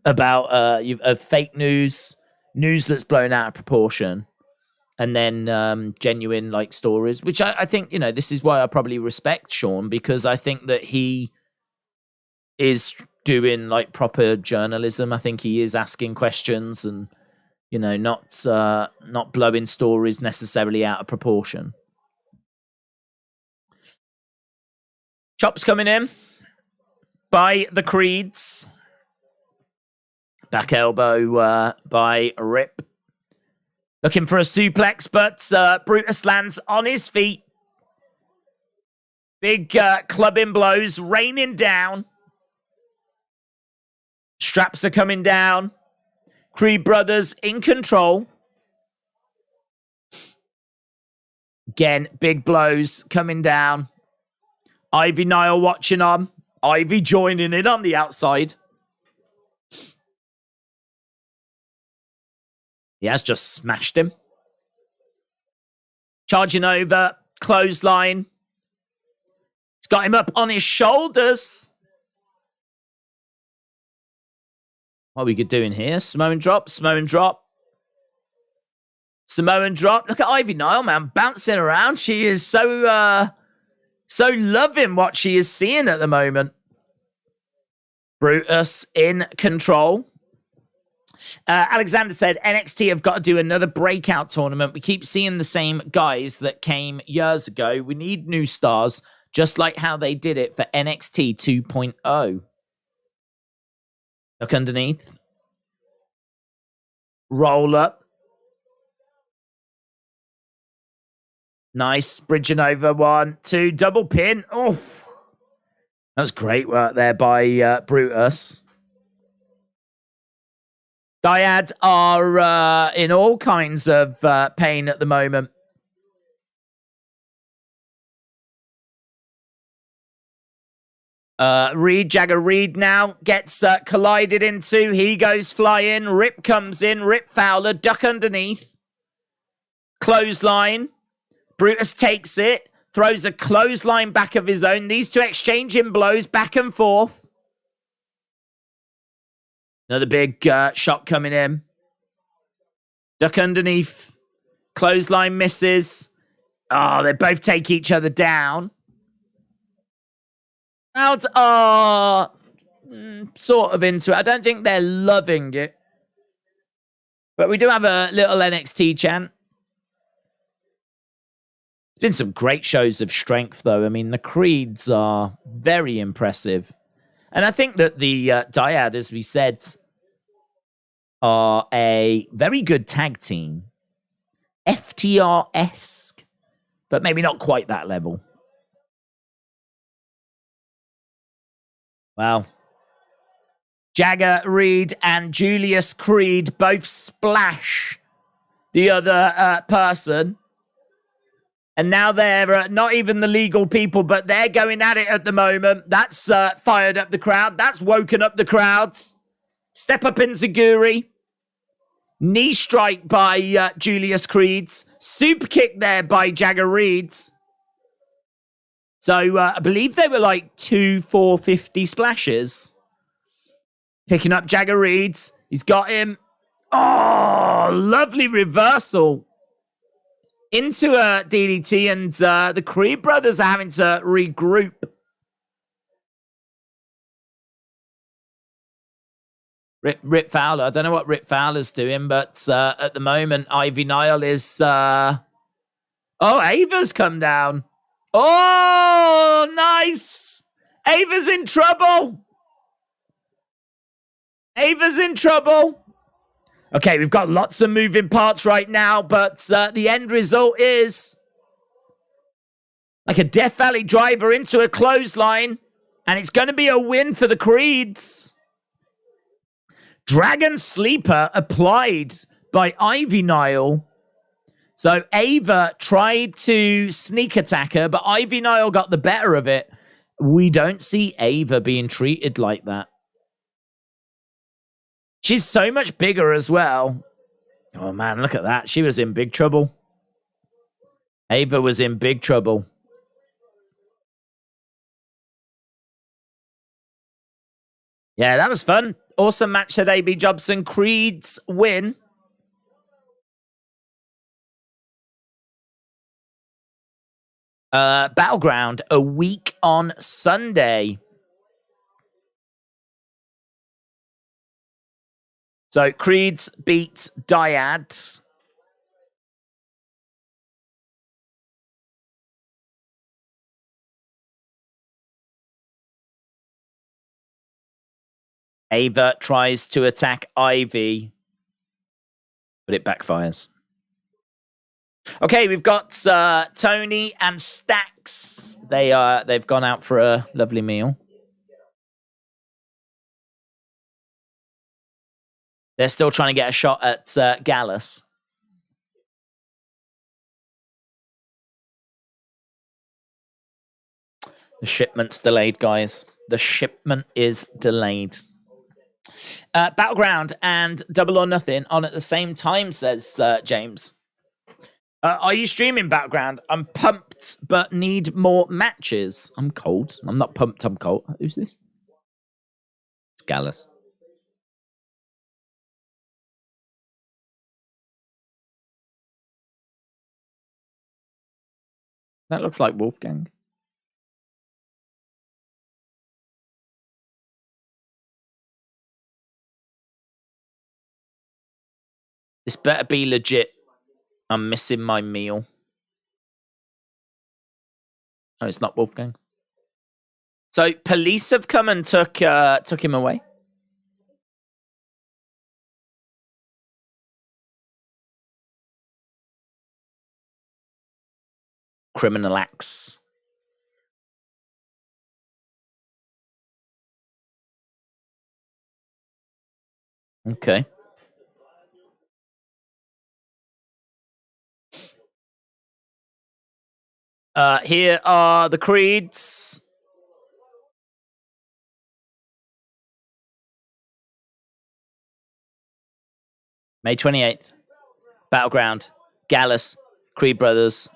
about fake news that's blown out of proportion, and then genuine like stories, which I think this is why I probably respect Sean, because I think that he is doing like proper journalism. I think he is asking questions and not blowing stories necessarily out of proportion. Chops coming in by the Creeds. Back elbow by Rip. Looking for a suplex, but Brutus lands on his feet. Big clubbing blows raining down. Straps are coming down. Creed brothers in control. Again, big blows coming down. Ivy Nile watching on. Ivy joining in on the outside. He has just smashed him. Charging over. Clothesline. He's got him up on his shoulders. What are we doing here? Samoan drop. Samoan drop. Samoan drop. Look at Ivy Nile, man. Bouncing around. She is so loving what she is seeing at the moment. Brutus in control. Alexander said, NXT have got to do another breakout tournament. We keep seeing the same guys that came years ago. We need new stars, just like how they did it for NXT 2.0. Look underneath. Roll up. Nice. Bridging over. 1, 2. Double pin. Oh. That was great work there by Brutus. Dyad are in all kinds of pain at the moment. Jagger Reed now gets collided into. He goes flying. Rip comes in. Rip Fowler. Duck underneath. Clothesline. Brutus takes it. Throws a clothesline back of his own. These two exchanging blows back and forth. Another big shot coming in. Duck underneath. Clothesline misses. Oh, they both take each other down. Crowds are sort of into it. I don't think they're loving it. But we do have a little NXT chant. It's been some great shows of strength, though. I mean, the Creeds are very impressive. And I think that the Dyad, as we said, are a very good tag team. FTR-esque, but maybe not quite that level. Wow. Jagger Reed and Julius Creed both splash the other person. And now they're not even the legal people, but they're going at it at the moment. That's fired up the crowd. That's woken up the crowds. Step up Enziguri. Knee strike by Julius Creeds. Super kick there by Jagger Reeds. So I believe they were like 2 450 splashes. Picking up Jagger Reeds. He's got him. Oh, lovely reversal. Into a DDT, and the Creed brothers are having to regroup. Rip Fowler. I don't know what Rip Fowler's doing, but at the moment, Ivy Nile is... Oh, Ava's come down. Oh, nice. Ava's in trouble. Ava's in trouble. Okay, we've got lots of moving parts right now, but the end result is like a Death Valley driver into a clothesline. And it's going to be a win for the Creeds. Dragon Sleeper applied by Ivy Nile. So Ava tried to sneak attack her, but Ivy Nile got the better of it. We don't see Ava being treated like that. She's so much bigger as well. Oh, man, look at that. She was in big trouble. Ava was in big trouble. Yeah, that was fun. Awesome match, said AB Jobson. Creeds win. Battleground, a week on Sunday. So Creeds beat Dyad. Ava tries to attack Ivy, but it backfires. Okay, we've got Tony and Stax. They've gone out for a lovely meal. They're still trying to get a shot at Gallus. The shipment's delayed, guys. The shipment is delayed. Battleground and Double or Nothing on at the same time, says James. Are you streaming Battleground? I'm pumped, but need more matches. I'm cold. I'm not pumped, I'm cold. Who's this? It's Gallus. That looks like Wolfgang. This better be legit. I'm missing my meal. Oh, it's not Wolfgang. So police have come and took him away. Criminal acts. Okay. Here are the Creeds. May 28th. Battleground. Gallus. Creed Brothers.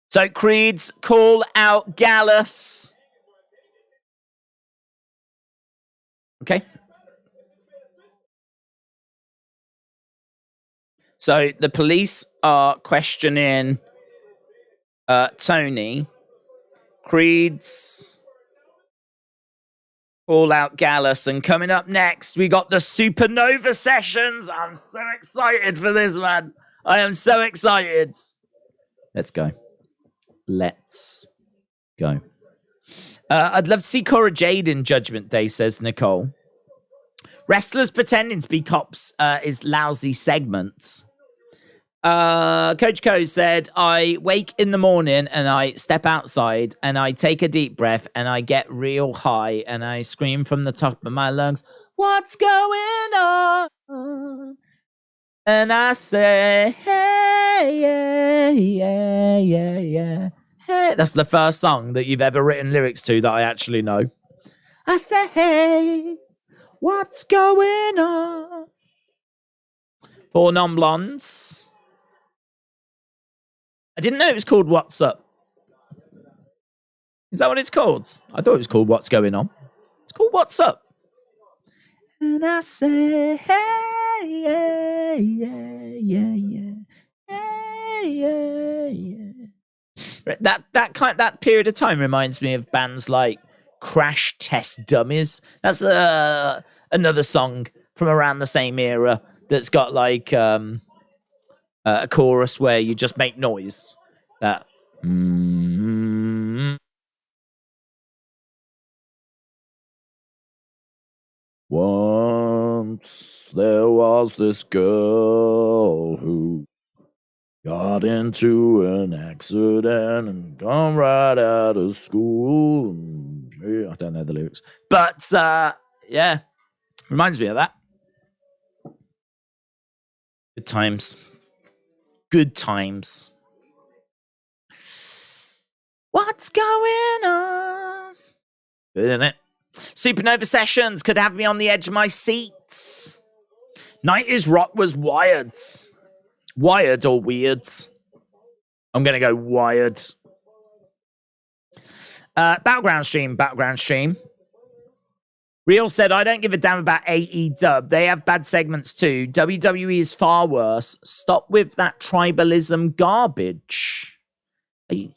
So Creeds call out Gallus. Okay. So the police are questioning Tony. Creeds call out Gallus. And coming up next, we got the Supernova Sessions. I'm so excited for this, man. I am so excited. Let's go. Let's go. I'd love to see Cora Jade in Judgment Day, says Nicole. Wrestlers pretending to be cops is lousy segments. Coach Co said, I wake in the morning and I step outside and I take a deep breath and I get real high and I scream from the top of my lungs, what's going on? And I say, hey, yeah, yeah, yeah, yeah. Hey. That's the first song that you've ever written lyrics to that I actually know. I say, hey, what's going on? For non-blondes. I didn't know it was called What's Up. Is that what it's called? I thought it was called What's Going On. It's called What's Up. And I say, hey, yeah, yeah, yeah, yeah. Hey, yeah, yeah. That period of time reminds me of bands like Crash Test Dummies. That's another song from around the same era that's got like a chorus where you just make noise. That. Once there was this girl who got into an accident and gone right out of school. I don't know the lyrics. But, yeah. Reminds me of that. Good times. Good times. What's going on? Good, isn't it? Supernova Sessions could have me on the edge of my seats. 90s rock was wired. Wired or weird? I'm going to go wired. Battleground stream. Real said, I don't give a damn about AEW. They have bad segments too. WWE is far worse. Stop with that tribalism garbage. Are you,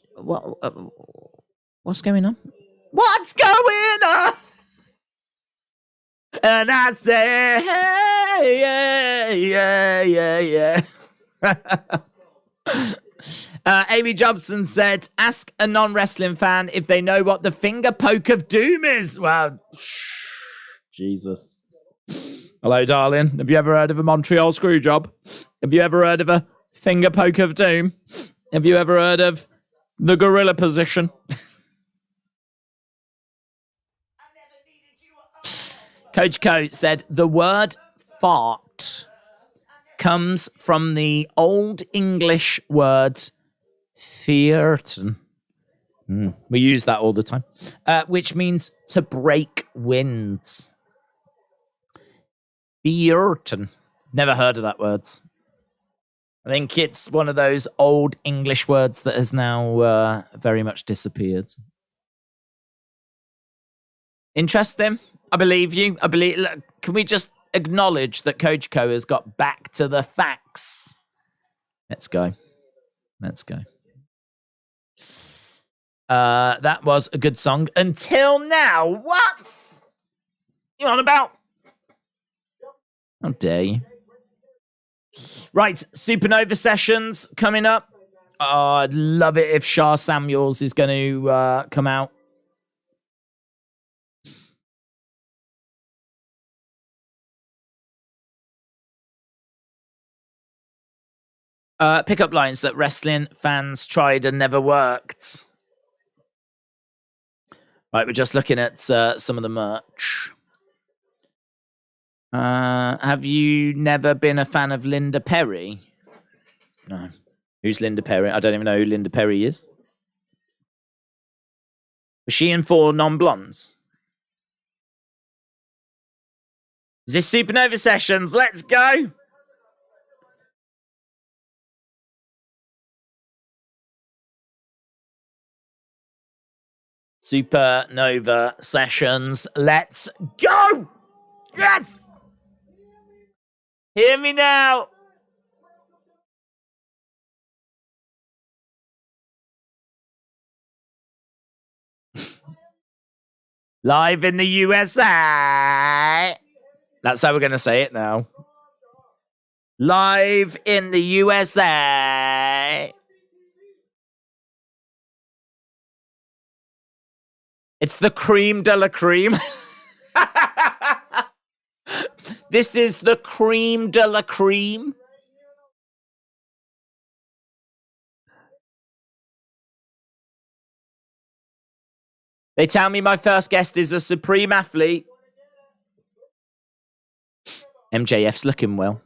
what's going on? What's going on? And I say, hey, yeah. Amy Jobson said, ask a non-wrestling fan if they know what the finger poke of doom is. Wow. Jesus. Hello, darling. Have you ever heard of a Montreal screw job? Have you ever heard of a finger poke of doom? Have you ever heard of the gorilla position? Coach Coat said, the word fart comes from the Old English word fearten. We use that all the time, which means to break winds. Fearten. Never heard of that word. I think it's one of those old English words that has now very much disappeared. Interesting. I believe you. Look, can we just acknowledge that Coach Co has got back to the facts? Let's go. That was a good song. Until now. What? You on about? How dare you? Right, Supernova Sessions coming up. Oh, I'd love it if Shah Samuels is going to come out. Pickup lines that wrestling fans tried and never worked. Right, we're just looking at some of the merch. Have you never been a fan of Linda Perry? No. Who's Linda Perry? I don't even know who Linda Perry is. Was she in 4 non-blondes? Is this Supernova Sessions? Let's go! Supernova Sessions. Let's go! Yes! Hear me now! Live in the USA. That's how we're going to say it now. Live in the USA. It's the cream de la cream. This is the cream de la cream. They tell me my first guest is a supreme athlete. MJF's looking well.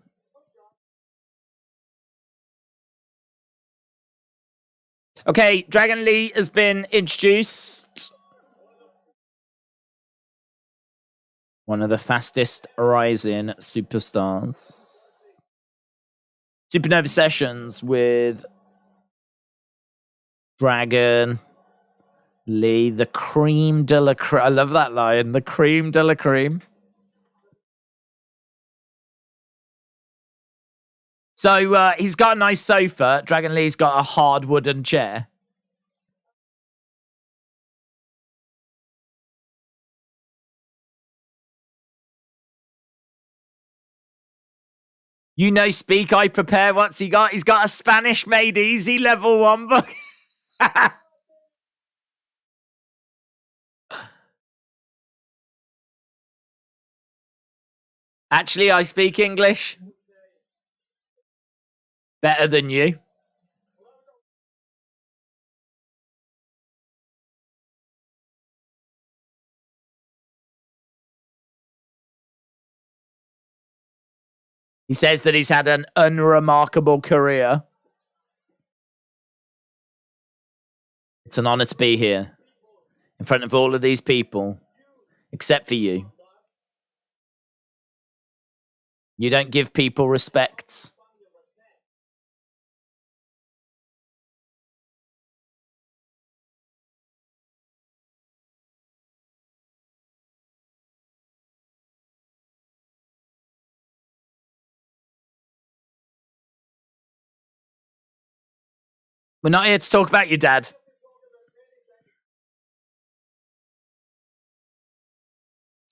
Okay, Dragon Lee has been introduced. One of the fastest rising superstars. Supernova Sessions with Dragon Lee, the cream de la cream. I love that line. The cream de la cream. So he's got a nice sofa. Dragon Lee's got a hard wooden chair. You know, speak, I prepare. What's he got? He's got a Spanish made easy level 1 book. Actually, I speak English. Better than you. He says that he's had an unremarkable career. It's an honor to be here in front of all of these people, except for you. You don't give people respect. We're not here to talk about your dad.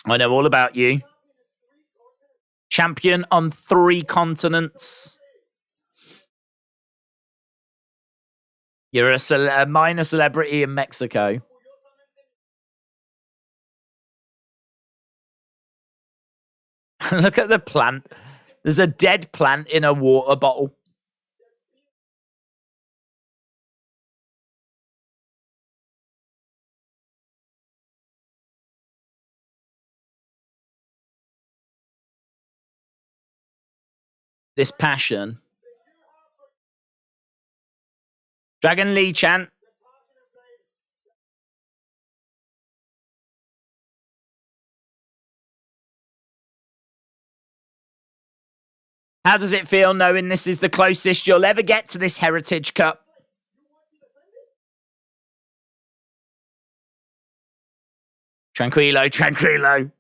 I know all about you. Champion on 3 continents. You're a minor celebrity in Mexico. Look at the plant. There's a dead plant in a water bottle. This passion. Dragon Lee chant. How does it feel knowing this is the closest you'll ever get to this Heritage Cup? Tranquilo, tranquilo.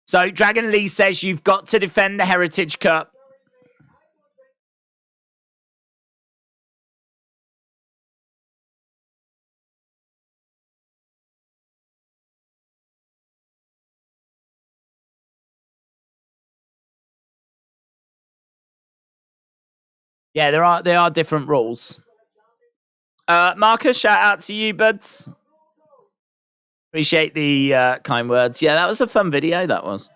So Dragon Lee says you've got to defend the Heritage Cup. Yeah, there are different rules. Marcus, shout out to you, buds. Appreciate the kind words. Yeah, that was a fun video, that was.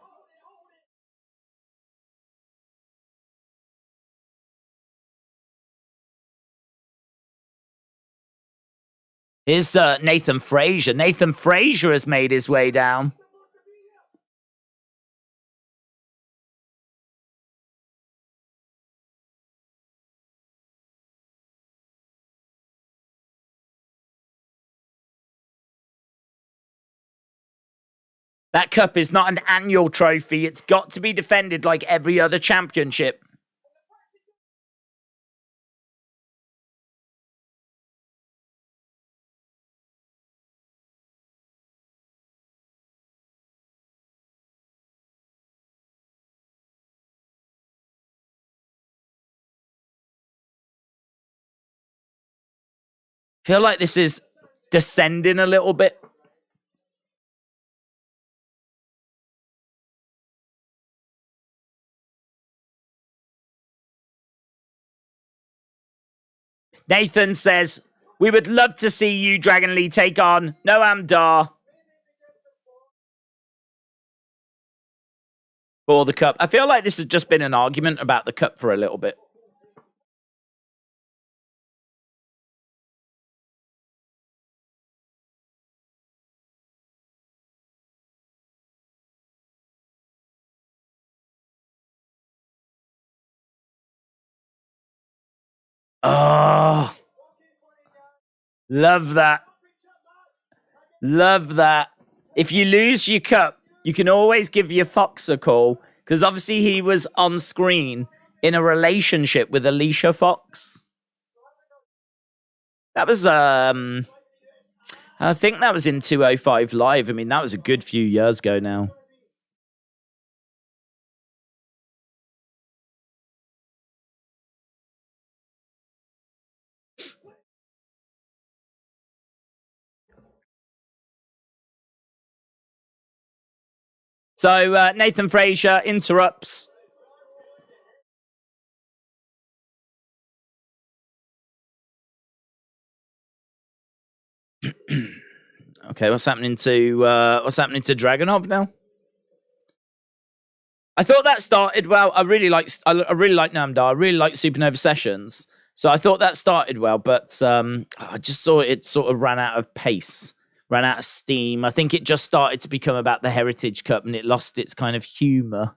Here's Nathan Frazier. Nathan Frazier has made his way down. That cup is not an annual trophy. It's got to be defended like every other championship. I feel like this is descending a little bit. Nathan says, we would love to see you, Dragon Lee, take on Noam Dar for the cup. I feel like this has just been an argument about the cup for a little bit. Oh, love that. Love that. If you lose your cup, you can always give your Fox a call, because obviously he was on screen in a relationship with Alicia Fox. That was, I think that was in 205 Live. I mean, that was a good few years ago now. So Nathan Frazier interrupts. Okay, what's happening to Dragunov now? I thought that started well. I really like Namdar. I really like Supernova Sessions. So I thought that started well, but I just saw it sort of ran out of pace, ran out of steam. I think it just started to become about the Heritage Cup and it lost its kind of humour.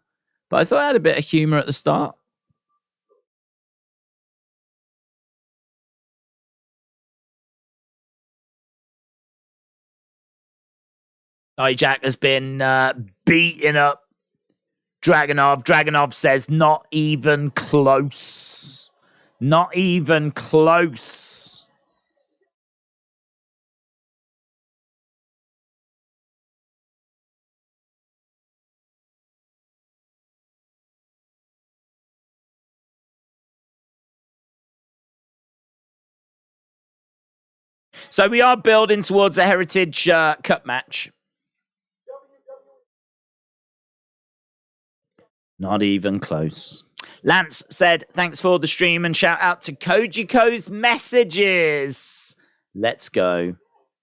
But I thought it had a bit of humour at the start. Jack has been beating up Dragunov. Dragunov says, not even close. Not even close. So we are building towards a Heritage Cup match. Not even close. Lance said, thanks for the stream and shout out to Kojiko's messages. Let's go.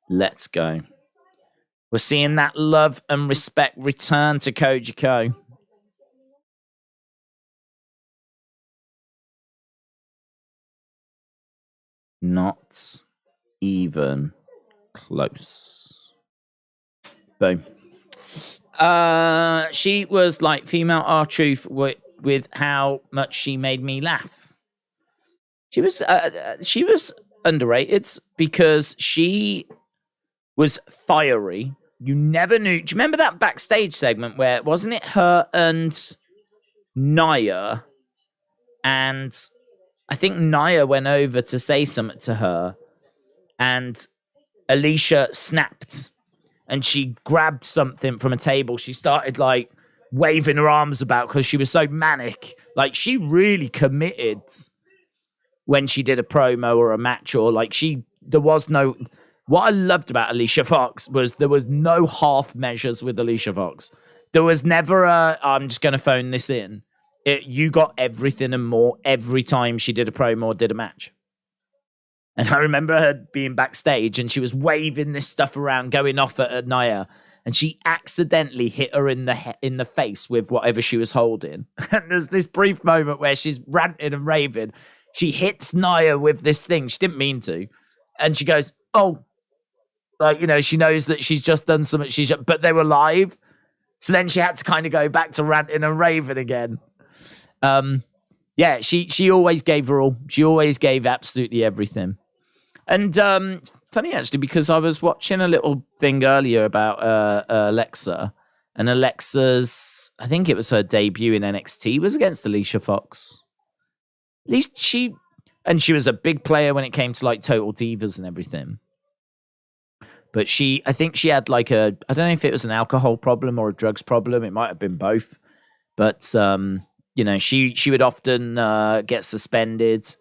Let's go. We're seeing that love and respect return to Kojiko. Not even close. Boom. She was like female R-Truth with how much she made me laugh. She was underrated because she was fiery. You never knew. Do you remember that backstage segment where wasn't it her and Nia? And I think Nia went over to say something to her, and Alicia snapped. And she grabbed something from a table. She started like waving her arms about because she was so manic. Like she really committed when she did a promo or a match, or like there was no. What I loved about Alicia Fox was there was no half measures with Alicia Fox. There was never I'm just going to phone this in. You got everything and more every time she did a promo or did a match. And I remember her being backstage and she was waving this stuff around, going off at Nia, and she accidentally hit her in the face with whatever she was holding. And there's this brief moment where she's ranting and raving. She hits Nia with this thing. She didn't mean to. And she goes, oh, like, you know, she knows that she's just done something. But they were live. So then she had to kind of go back to ranting and raving again. Yeah, she always gave her all. She always gave absolutely everything. And funny, actually, because I was watching a little thing earlier about Alexa, and Alexa's, I think it was her debut in NXT, was against Alicia Fox. At least she was a big player when it came to like Total Divas and everything. But I think she had like I don't know if it was an alcohol problem or a drugs problem. It might have been both. But, you know, she would often get suspended,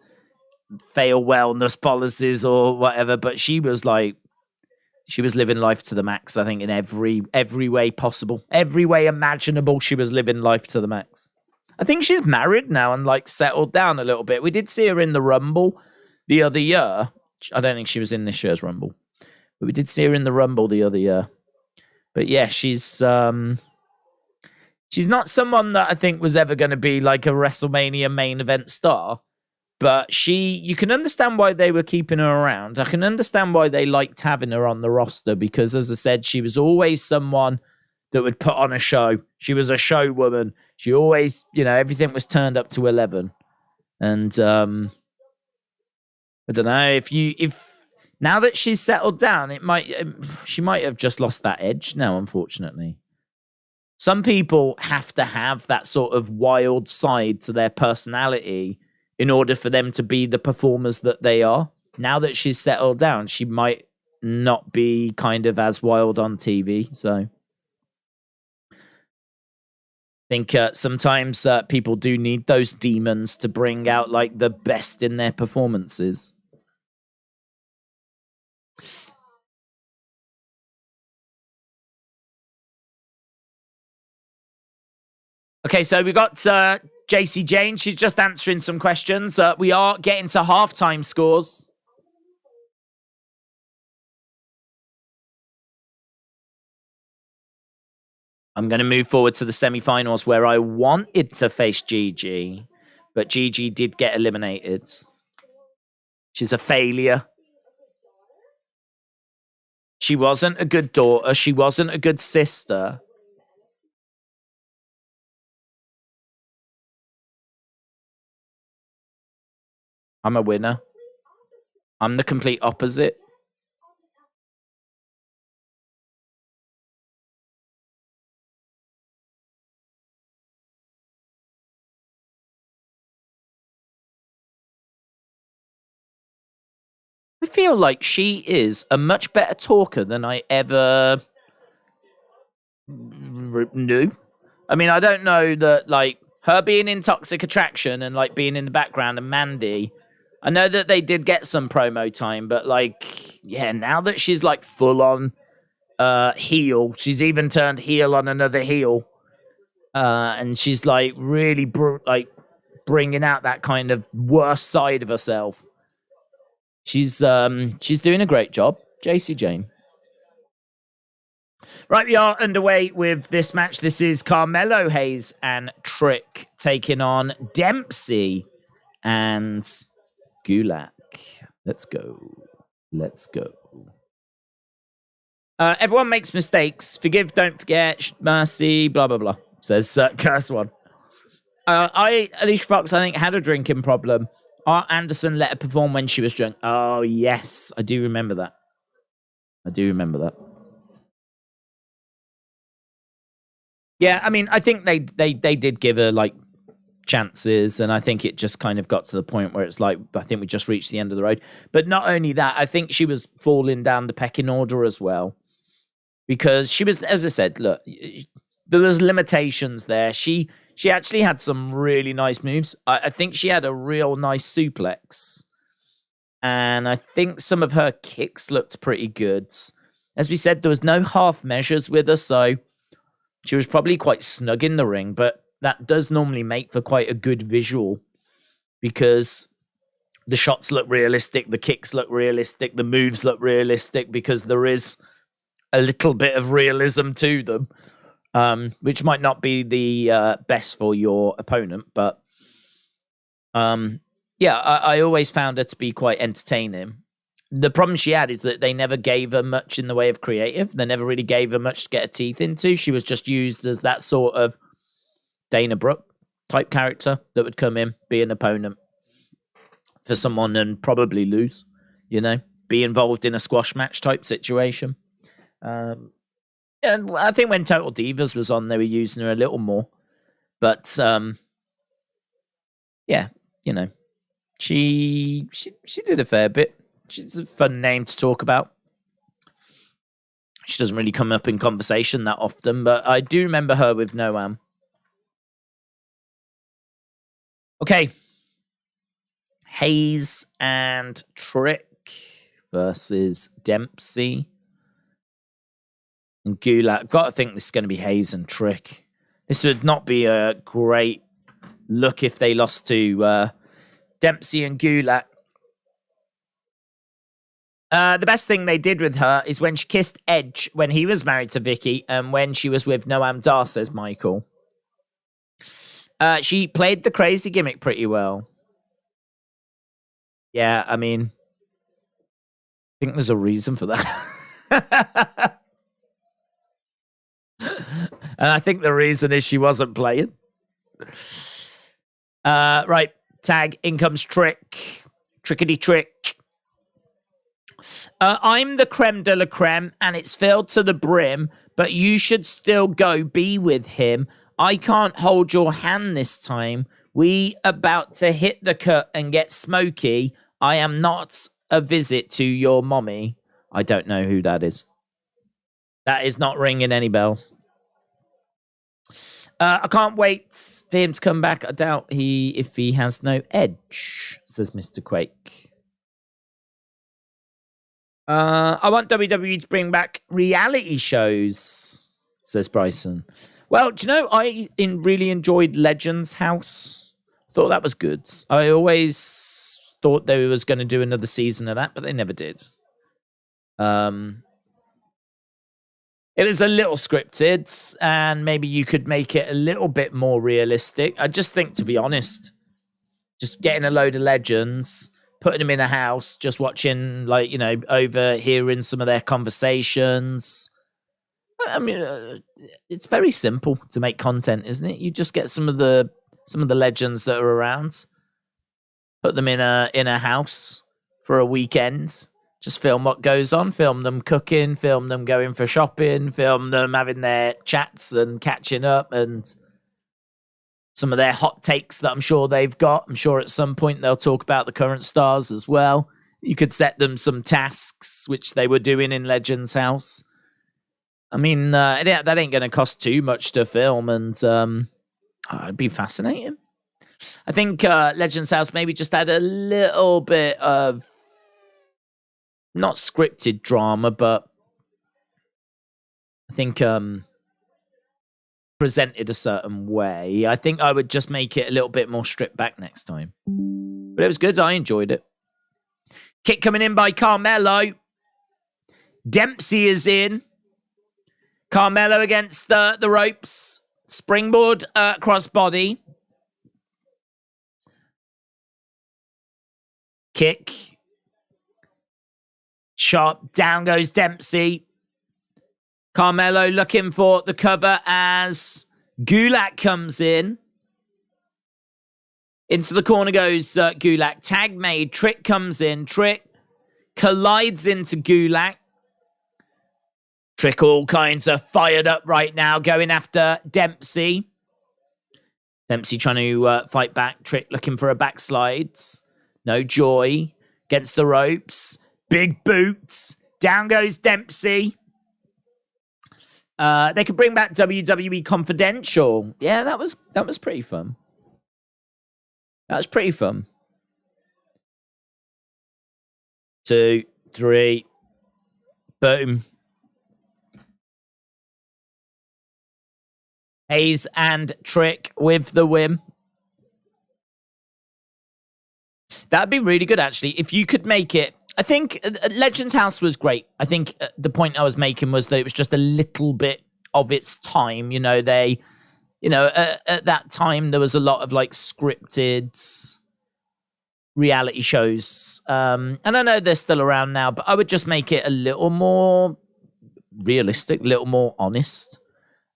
fail wellness policies or whatever, but she was living life to the max. I think in every way possible, every way imaginable, she was living life to the max. I think she's married now and like settled down a little bit. We did see her in the Rumble the other year. I don't think she was in this year's Rumble, but we did see her in the Rumble the other year. But yeah, she's not someone that I think was ever going to be like a WrestleMania main event star. But you can understand why they were keeping her around. I can understand why they liked having her on the roster because, as I said, she was always someone that would put on a show. She was a show woman. She always, you know, everything was turned up to 11. And I don't know if now that she's settled down, she might have just lost that edge now, unfortunately. Some people have to have that sort of wild side to their personality in order for them to be the performers that they are. Now that she's settled down, she might not be kind of as wild on TV. So I think sometimes people do need those demons to bring out like the best in their performances. Okay, so we got Jacy Jayne. She's just answering some questions. We are getting to halftime scores. I'm going to move forward to the semi-finals where I wanted to face Gigi, but Gigi did get eliminated. She's a failure. She wasn't a good daughter. She wasn't a good sister. I'm a winner. I'm the complete opposite. I feel like she is a much better talker than I ever knew. I mean, I don't know that, like, her being in Toxic Attraction and, like, being in the background and Mandy, I know that they did get some promo time, but, like, yeah, now that she's, like, full on heel, she's even turned heel on another heel, and she's, like, really, bringing out that kind of worst side of herself. She's doing a great job. Jacy Jayne. Right, we are underway with this match. This is Carmelo Hayes and Trick taking on Dempsey and Gulak. Let's go. Let's go. Everyone makes mistakes. Forgive, don't forget. Mercy, blah, blah, blah. Says Curse One. Alicia Fox, I think, had a drinking problem. Art Anderson let her perform when she was drunk. Oh, yes. I do remember that. Yeah, I mean, I think they did give her, like, chances, and I think it just kind of got to the point where it's like, I think we just reached the end of the road. But not only that, I think she was falling down the pecking order as well. Because she was, as I said, look, there was limitations there. She actually had some really nice moves. I think she had a real nice suplex. And I think some of her kicks looked pretty good. As we said, there was no half measures with her, so she was probably quite snug in the ring, but that does normally make for quite a good visual because the shots look realistic, the kicks look realistic, the moves look realistic because there is a little bit of realism to them, which might not be the best for your opponent, but yeah, I always found her to be quite entertaining. The problem she had is that they never gave her much in the way of creative. They never really gave her much to get her teeth into. She was just used as that sort of Dana Brooke type character that would come in, be an opponent for someone and probably lose, you know, be involved in a squash match type situation. And I think when Total Divas was on, they were using her a little more. But, yeah, you know, she did a fair bit. She's a fun name to talk about. She doesn't really come up in conversation that often, but I do remember her with Noam. Okay. Hayes and Trick versus Dempsey and Gulak. Got to think this is going to be Hayes and Trick. This would not be a great look if they lost to Dempsey and Gulak. The best thing they did with her is when she kissed Edge when he was married to Vicky and when she was with Noam Dar, says Michael. She played the crazy gimmick pretty well. Yeah, I mean, I think there's a reason for that. And I think the reason is she wasn't playing. Right, tag, in comes Trick. Trickety Trick. I'm the creme de la creme, and it's filled to the brim, but you should still go be with him. I can't hold your hand this time. We about to hit the cut and get smoky. I am not a visit to your mommy. I don't know who that is. That is not ringing any bells. I can't wait for him to come back. I doubt if he has no edge, says Mr. Quake. I want WWE to bring back reality shows, says Bryson. Well, do you know, I really enjoyed Legends House. Thought that was good. I always thought they was going to do another season of that, but they never did. It was a little scripted, and maybe you could make it a little bit more realistic. I just think, to be honest, just getting a load of legends, putting them in a house, just watching, like, overhearing some of their conversations. I mean, it's very simple to make content, isn't it? You just get some of the legends that are around, put them in a house for a weekend, just film what goes on, film them cooking, film them going for shopping, film them having their chats and catching up, and some of their hot takes that I'm sure they've got. I'm sure at some point they'll talk about the current stars as well. You could set them some tasks, which they were doing in Legends House. I mean, that ain't going to cost too much to film, and it'd be fascinating. I think Legends House maybe just had a little bit of not scripted drama, but I think presented a certain way. I think I would just make it a little bit more stripped back next time. But it was good. I enjoyed it. Kick coming in by Carmelo. Dempsey is in. Carmelo against the ropes. Springboard crossbody. Kick. Sharp. Down goes Dempsey. Carmelo looking for the cover as Gulak comes in. Into the corner goes Gulak. Tag made. Trick comes in. Trick collides into Gulak. Trick all kinds of fired up right now, going after Dempsey. Dempsey trying to fight back. Trick looking for a backslides. No joy. Against the ropes. Big boots. Down goes Dempsey. They could bring back WWE Confidential. Yeah, that was pretty fun. That was pretty fun. 2, 3. Boom. Hayes and Trick with the win. That'd be really good, actually, if you could make it. I think Legends House was great. I think the point I was making was that it was just a little bit of its time. At that time, there was a lot of like scripted reality shows. And I know they're still around now, but I would just make it a little more realistic, a little more honest.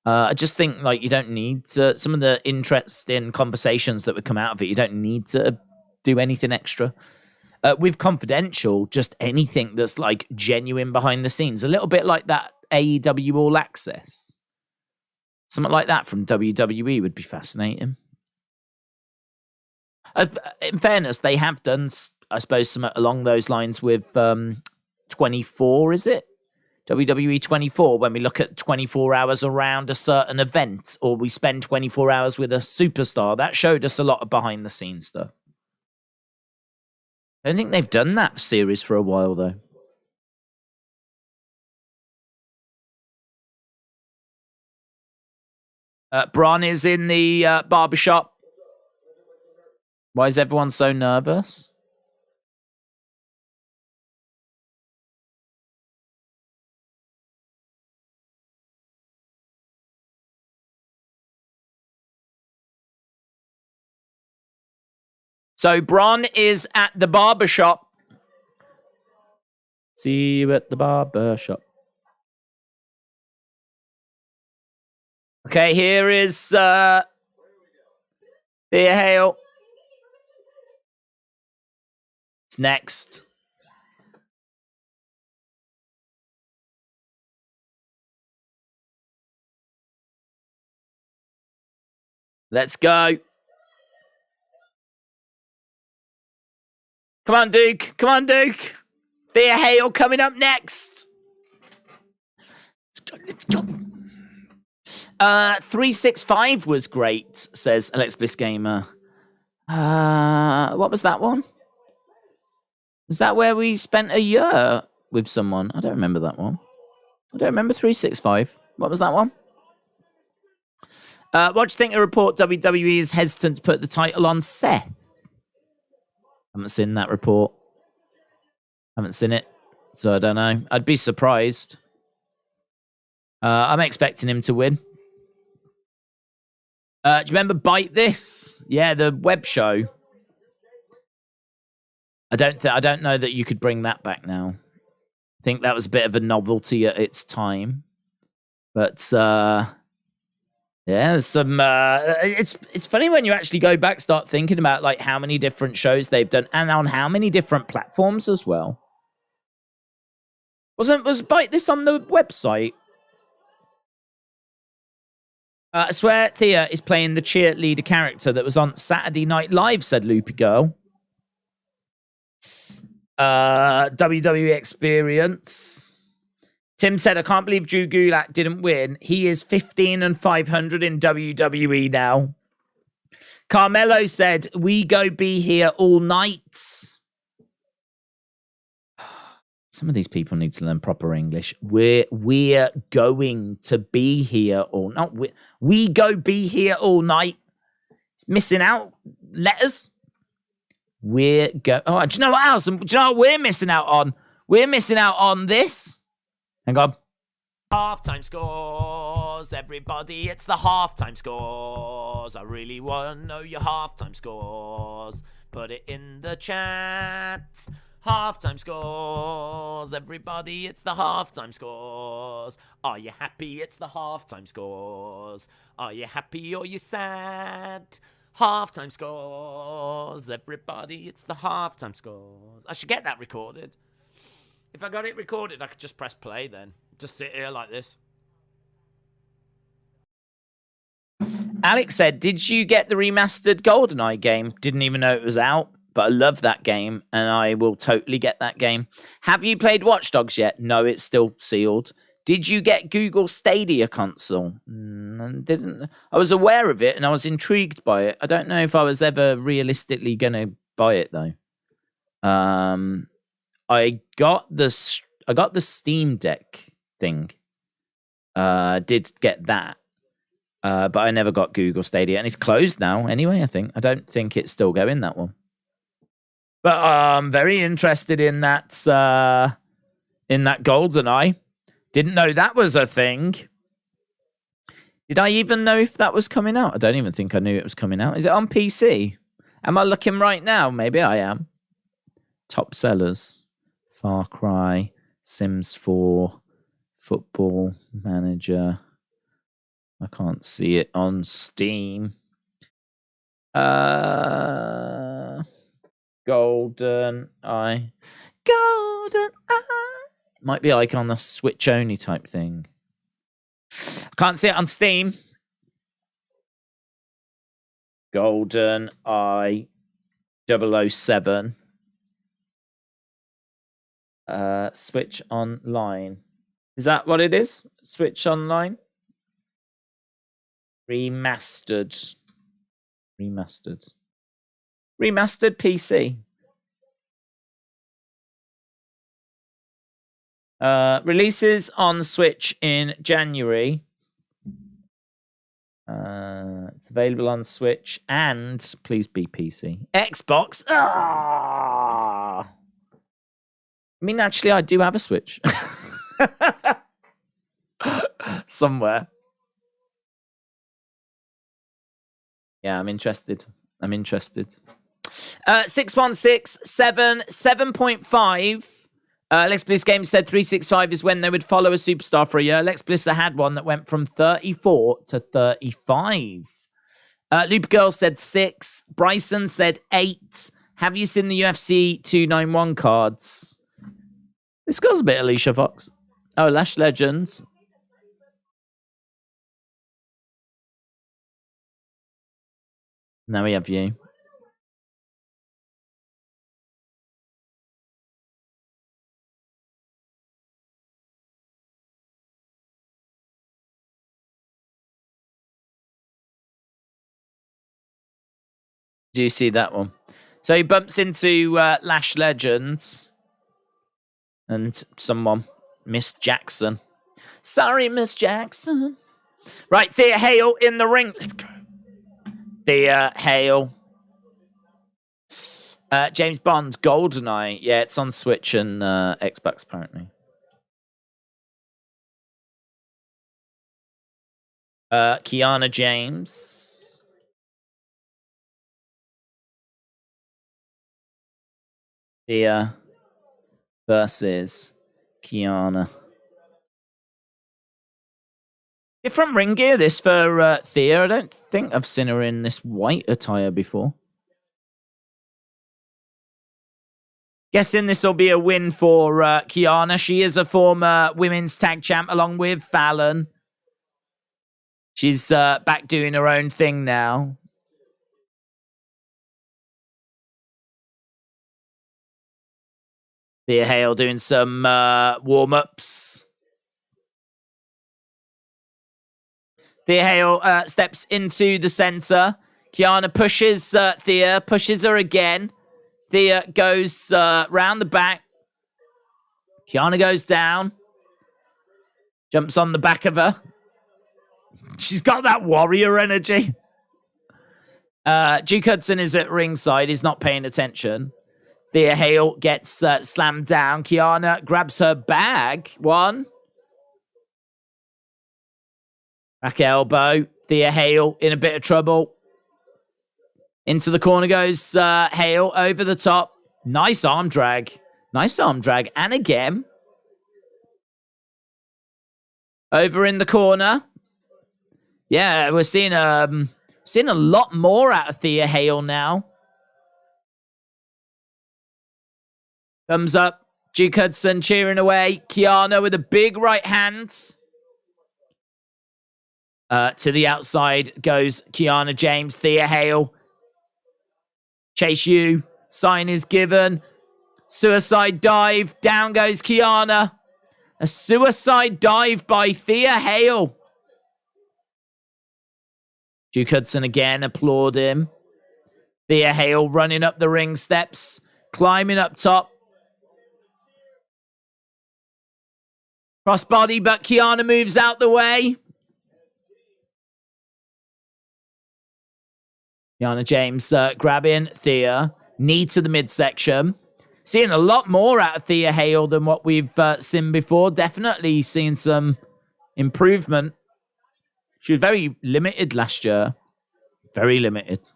I just think like you don't need to, some of the interesting conversations that would come out of it, you don't need to do anything extra. With Confidential, just anything that's like genuine behind the scenes, a little bit like that AEW All Access. Something like that from WWE would be fascinating. In fairness, they have done, I suppose, something along those lines with 24, is it? WWE 24, when we look at 24 hours around a certain event, or we spend 24 hours with a superstar. That showed us a lot of behind the scenes stuff. I don't think they've done that series for a while, though. Braun is in the barbershop. Why is everyone so nervous? So Braun is at the barbershop. See you at the barbershop. Okay, here is Hale. It's next. Let's go. Come on, Duke. Come on, Duke. Thea Hale coming up next. Let's go. 365 was great, says Alex Bliss Gamer. What was that one? Was that where we spent a year with someone? I don't remember that one. I don't remember 365. What was that one? What do you think of the report WWE is hesitant to put the title on Seth? Haven't seen that report. Haven't seen it. So I don't know. I'd be surprised. I'm expecting him to win. Do you remember Bite This? Yeah, the web show. I don't know that you could bring that back now. I think that was a bit of a novelty at its time. But yeah, there's some it's funny when you actually go back, start thinking about like how many different shows they've done and on how many different platforms as well. Was Bite This on the website? I swear Thea is playing the cheerleader character that was on Saturday Night Live, said Loopy Girl. WWE Experience. Tim said, I can't believe Drew Gulak didn't win. He is 15-500 in WWE now. Carmelo said, we go be here all night. Some of these people need to learn proper English. We're going to be here all night. We go be here all night. It's missing out letters. We're go. Oh, do you know what else? Do you know what we're missing out on? We're missing out on this. Hang on. Halftime scores, everybody. It's the halftime scores. I really want to know your halftime scores. Put it in the chat. Halftime scores, everybody, it's the halftime scores. Are you happy? It's the halftime scores. Are you happy or you sad? Halftime scores, everybody, it's the halftime scores. I should get that recorded. If I got it recorded, I could just press play then. Just sit here like this. Alex said, did you get the remastered GoldenEye game? Didn't even know it was out. But I love that game, and I will totally get that game. Have you played Watch Dogs yet? No, it's still sealed. Did you get Google Stadia console? Didn't. I was aware of it, and I was intrigued by it. I don't know if I was ever realistically going to buy it, though. I got the Steam Deck thing. Did get that. But I never got Google Stadia, and it's closed now anyway, I think. I don't think it's still going, that one. But I'm very interested in that GoldenEye. Didn't know that was a thing. Did I even know if that was coming out? I don't even think I knew it was coming out. Is it on PC? Am I looking right now? Maybe I am. Top sellers. Far Cry, Sims 4, Football Manager. I can't see it on Steam. GoldenEye. Might be like on the Switch only type thing. Can't see it on Steam. GoldenEye 007. Switch Online. Is that what it is? Switch Online? Remastered PC. Releases on Switch in January. It's available on Switch and please be PC. Xbox. I mean, actually, I do have a Switch. Somewhere. Yeah, I'm interested. 6167 Lex Bliss Games said 365 is when they would follow a superstar for a year. Lex Bliss had one that went from 34 to 35. Loop Girl said 6. Bryson said 8. Have you seen the UFC 291 cards? This girl's a bit Alicia Fox. Oh, Lash Legends. Now we have you. Do you see that one? So he bumps into Lash Legends and someone, Miss Jackson. Sorry, Miss Jackson. Right, Thea Hale in the ring. Let's go. Thea Hale. James Bond, GoldenEye. Yeah, it's on Switch and Xbox, apparently. Kiana James. Thea versus Kiana. Different ring gear, this for Thea. I don't think I've seen her in this white attire before. Guessing this will be a win for Kiana. She is a former women's tag champ along with Fallon. She's back doing her own thing now. Thea Hale doing some warm-ups. Thea Hale steps into the center. Kiana pushes Thea, pushes her again. Thea goes round the back. Kiana goes down. Jumps on the back of her. She's got that warrior energy. Duke Hudson is at ringside. He's not paying attention. Thea Hale gets slammed down. Kiana grabs her bag. One. Back elbow. Thea Hale in a bit of trouble. Into the corner goes Hale over the top. Nice arm drag. Nice arm drag. And again. Over in the corner. Yeah, we're seeing a lot more out of Thea Hale now. Thumbs up. Duke Hudson cheering away. Kiana with a big right hand. To the outside goes Kiana James. Thea Hale. Chase you. Sign is given. Suicide dive. Down goes Kiana. A suicide dive by Thea Hale. Duke Hudson again, applaud him. Thea Hale running up the ring steps. Climbing up top. Crossbody, but Kiana moves out the way. Kiana James grabbing Thea. Knee to the midsection. Seeing a lot more out of Thea Hale than what we've seen before. Definitely seeing some improvement. She was very limited last year. Very limited.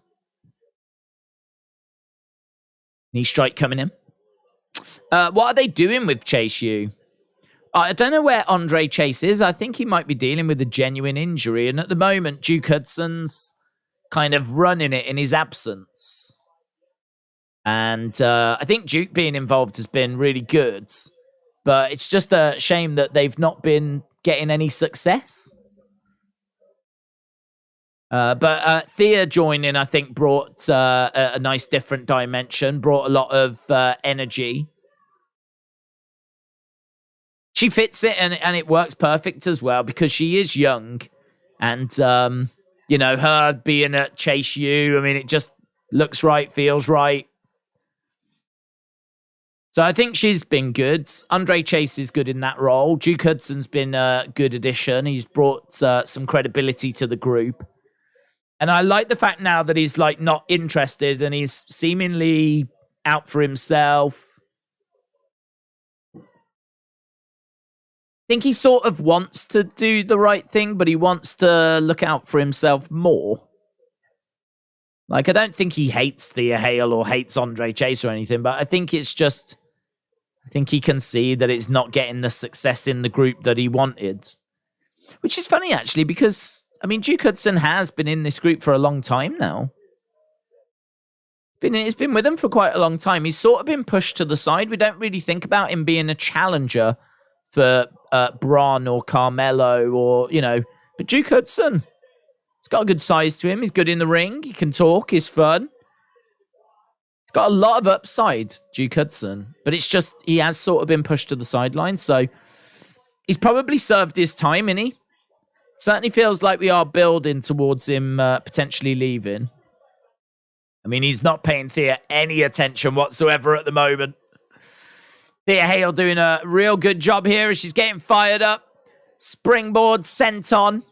Knee strike coming in. What are they doing with Chase U? I don't know where Andre Chase is. I think he might be dealing with a genuine injury. And at the moment, Duke Hudson's kind of running it in his absence. And I think Duke being involved has been really good. But it's just a shame that they've not been getting any success. But Thea joining, I think, brought a nice different dimension. Brought a lot of energy. She fits it and it works perfect as well because she is young. And, you know, her being at Chase U, I mean, it just looks right, feels right. So I think she's been good. Andre Chase is good in that role. Duke Hudson's been a good addition. He's brought some credibility to the group. And I like the fact now that he's like not interested and he's seemingly out for himself. I think he sort of wants to do the right thing, but he wants to look out for himself more. Like, I don't think he hates Thea Hale or hates Andre Chase or anything, but I think it's just, I think he can see that it's not getting the success in the group that he wanted. Which is funny, actually, because, I mean, Duke Hudson has been in this group for a long time now. He's been with them for quite a long time. He's sort of been pushed to the side. We don't really think about him being a challenger for Braun or Carmelo or, you know. But Duke Hudson, he's got a good size to him. He's good in the ring. He can talk. He's fun. He's got a lot of upside, Duke Hudson. But it's just, he has sort of been pushed to the sideline. So he's probably served his time, innit? Certainly feels like we are building towards him potentially leaving. I mean, he's not paying Thea any attention whatsoever at the moment. Thea Hale doing a real good job here as she's getting fired up. Springboard sent on.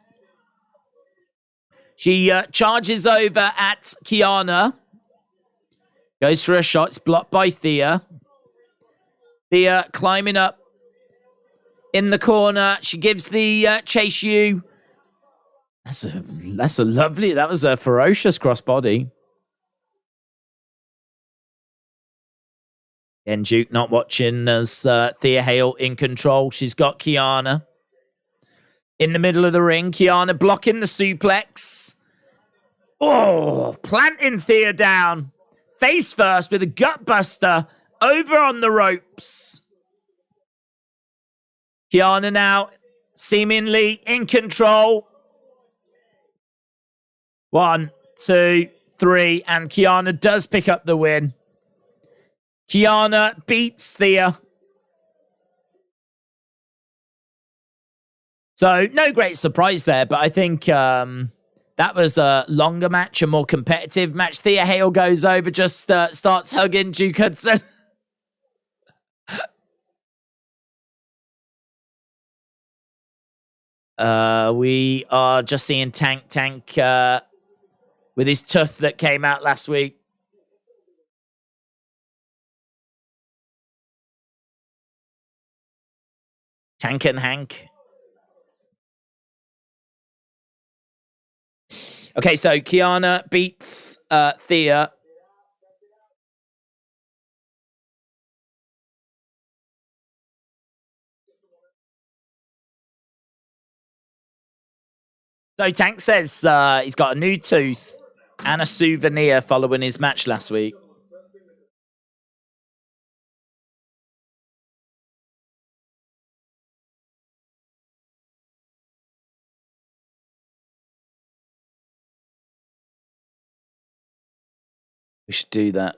She charges over at Kiana. Goes for a shot. It's blocked by Thea. Thea climbing up in the corner. She gives the Chase U. That's a lovely, that was a ferocious crossbody. And Duke not watching as Thea Hale in control. She's got Kiana in the middle of the ring. Kiana blocking the suplex. Oh, planting Thea down. Face first with a gut buster over on the ropes. Kiana now seemingly in control. 1, 2, 3, and Kiana does pick up the win. Kiana beats Thea. So, no great surprise there, but I think that was a longer match, a more competitive match. Thea Hale goes over, just starts hugging Duke Hudson. We are just seeing Tank with his tooth that came out last week. Tank and Hank. Okay, so Kiana beats Thea. So Tank says he's got a new tooth and a souvenir following his match last week. We should do that.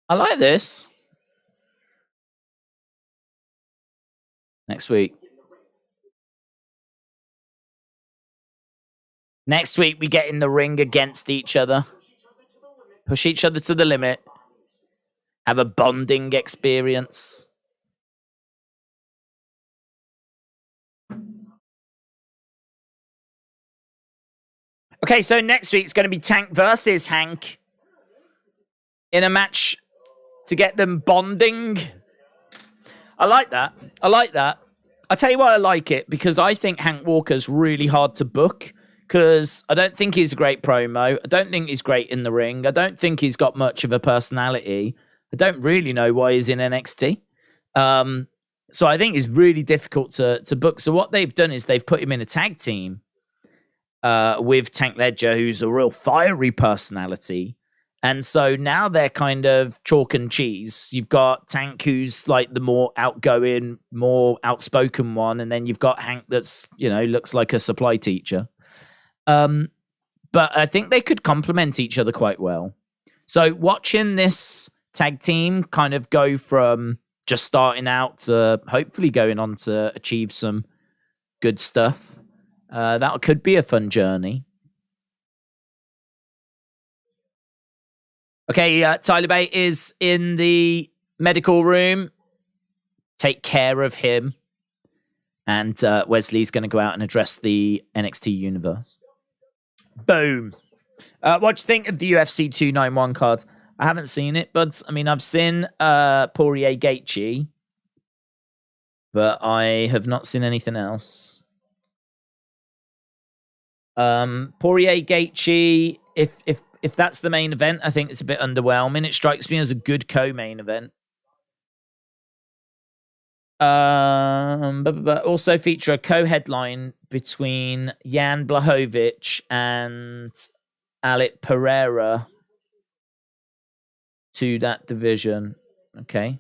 I like this. Next week. Next week, we get in the ring against each other. Push each other to the limit. Have a bonding experience. Okay, so next week's going to be Tank versus Hank in a match to get them bonding. I like that. I like that. I'll tell you why I like it, because I think Hank Walker's really hard to book, because I don't think he's a great promo. I don't think he's great in the ring. I don't think he's got much of a personality. I don't really know why he's in NXT. So I think it's really difficult to book. So what they've done is they've put him in a tag team with Tank Ledger, who's a real fiery personality. And so now they're kind of chalk and cheese. You've got Tank, who's like the more outgoing, more outspoken one. And then you've got Hank that's, looks like a supply teacher. But I think they could complement each other quite well. So watching this tag team kind of go from just starting out to hopefully going on to achieve some good stuff, that could be a fun journey. Okay, Tyler Bate is in the medical room. Take care of him. And Wesley's going to go out and address the NXT universe. Boom. What do you think of the UFC 291 card? I haven't seen it, but I've seen Poirier Gaethje, but I have not seen anything else. Poirier Gaethje, if that's the main event, I think it's a bit underwhelming. It strikes me as a good co-main event. But also feature a co-headline between Jan Blachowicz and Alec Pereira to that division. Okay.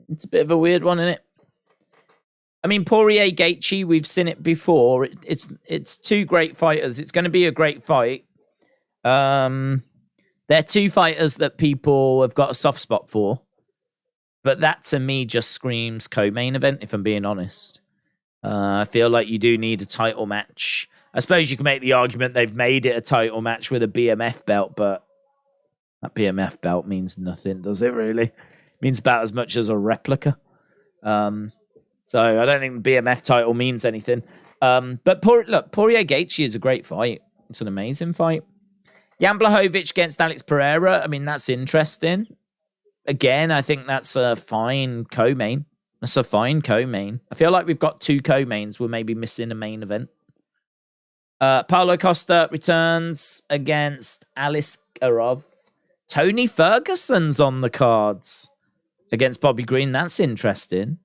It's a bit of a weird one, isn't it? Poirier Gaethje, we've seen it before. It's two great fighters. It's going to be a great fight. They're two fighters that people have got a soft spot for. But that, to me, just screams co-main event, if I'm being honest. I feel like you do need a title match. I suppose you can make the argument they've made it a title match with a BMF belt, but that BMF belt means nothing, does it really? It means about as much as a replica. So I don't think the BMF title means anything. But Poirier Gaethje is a great fight. It's an amazing fight. Jan Blachowicz against Alex Pereira. That's interesting. Again, I think that's a fine co-main. That's a fine co-main. I feel like we've got 2 co-mains. We're maybe missing a main event. Paulo Costa returns against Alice Karov. Tony Ferguson's on the cards against Bobby Green. That's interesting.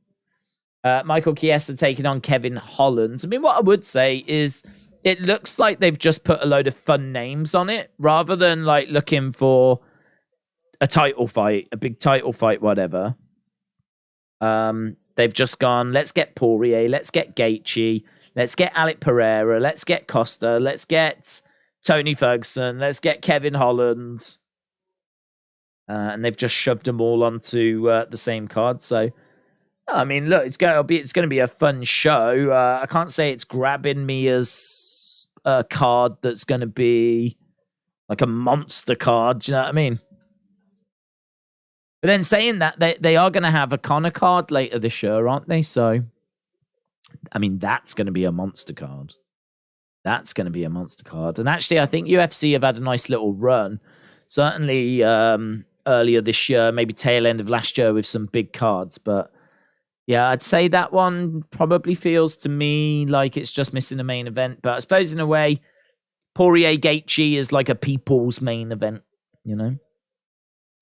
Michael Chiesa taking on Kevin Holland. I mean, what I would say is it looks like they've just put a load of fun names on it rather than like looking for a title fight, a big title fight, whatever. They've just gone, let's get Poirier, let's get Gaethje, let's get Alec Pereira, let's get Costa, let's get Tony Ferguson, let's get Kevin Holland. And they've just shoved them all onto the same card. So, I mean, look, it's going to be a fun show. I can't say it's grabbing me as a card that's going to be like a monster card. Do you know what I mean? But then saying that, they are going to have a Conor card later this year, aren't they? So, I mean, that's going to be a monster card. That's going to be a monster card. And actually, I think UFC have had a nice little run. Certainly earlier this year, maybe tail end of last year with some big cards. But yeah, I'd say that one probably feels to me like it's just missing a main event. But I suppose in a way, Poirier Gaethje is like a people's main event, you know?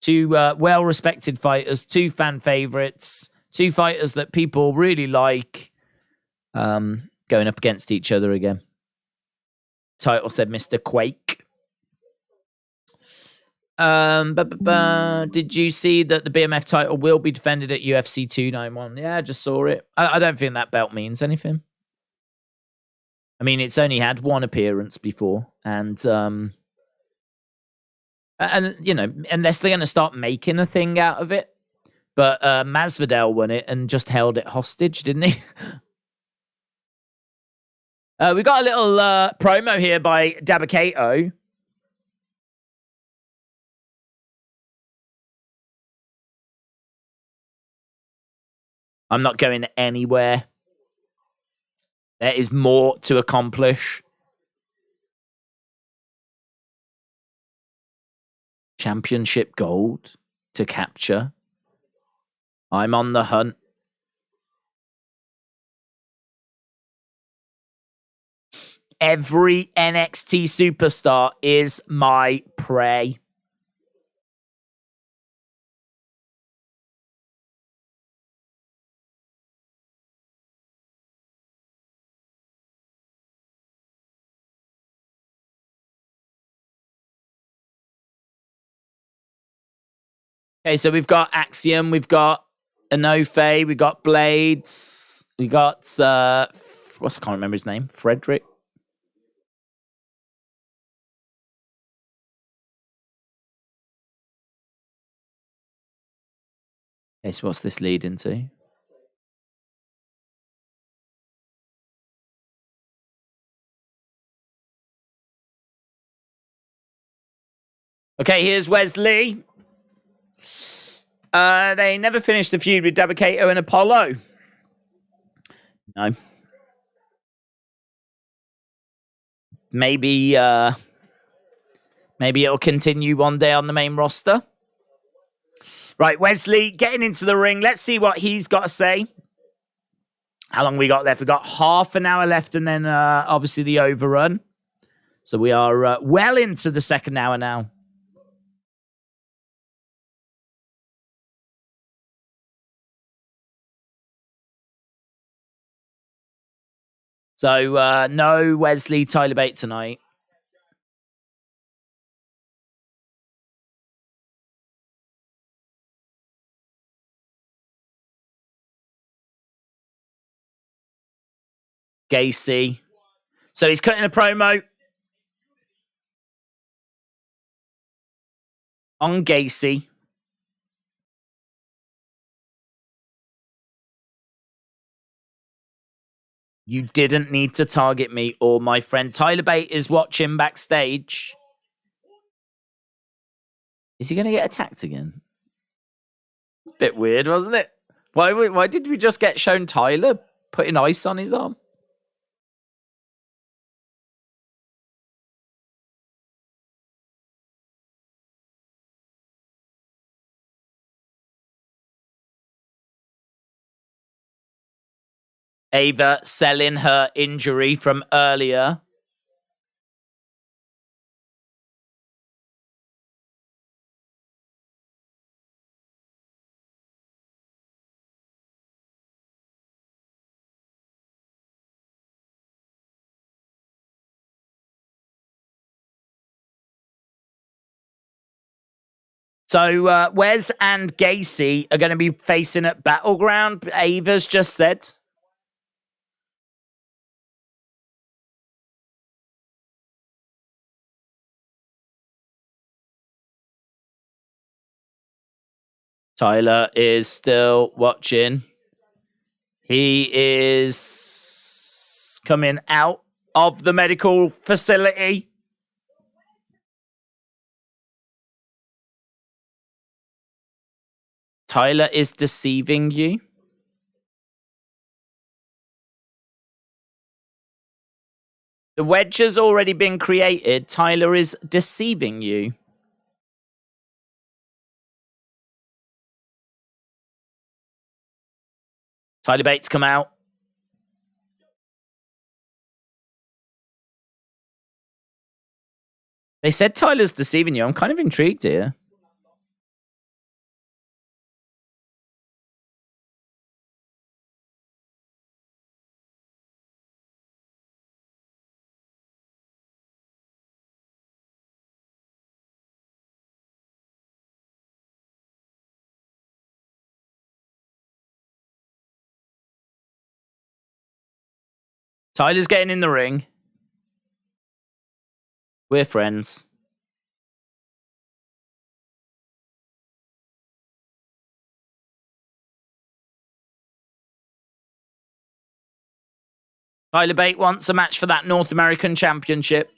2 well-respected fighters, 2 fan favorites, 2 fighters that people really like going up against each other again. Title said Mr. Quake. Did you see that the BMF title will be defended at UFC 291? Yeah, I just saw it. I don't think that belt means anything. I mean, it's only had 1 appearance before, and you know, unless they're going to start making a thing out of it. But Masvidal won it and just held it hostage, didn't he? We got a little promo here by Dabba-Kato. I'm not going anywhere. There is more to accomplish. Championship gold to capture. I'm on the hunt. Every NXT superstar is my prey. Okay, so we've got Axiom, we've got Enofe, we've got Blades, we got I can't remember his name. Frederick. Okay, so what's this lead into? Okay, here's Wesley. They never finished the feud with Dabba-Kato and Apollo. No. Maybe it'll continue one day on the main roster. Right, Wesley getting into the ring. Let's see what he's got to say. How long we got left? We got half an hour left, and then obviously the overrun. So we are well into the second hour now. So no Wesley Tyler Bate tonight. Jacy. So he's cutting a promo on Jacy. You didn't need to target me or my friend. Tyler Bate is watching backstage. Is he going to get attacked again? It's a bit weird, wasn't it? Why did we just get shown Tyler putting ice on his arm? Ava selling her injury from earlier. So Wes and Jacy are going to be facing at Battleground, Ava's just said. Tyler is still watching. He is coming out of the medical facility. Tyler is deceiving you. The wedge has already been created. Tyler is deceiving you. Tyler Bates come out. They said Tyler's deceiving you. I'm kind of intrigued here. Tyler's getting in the ring. We're friends. Tyler Bate wants a match for that North American Championship.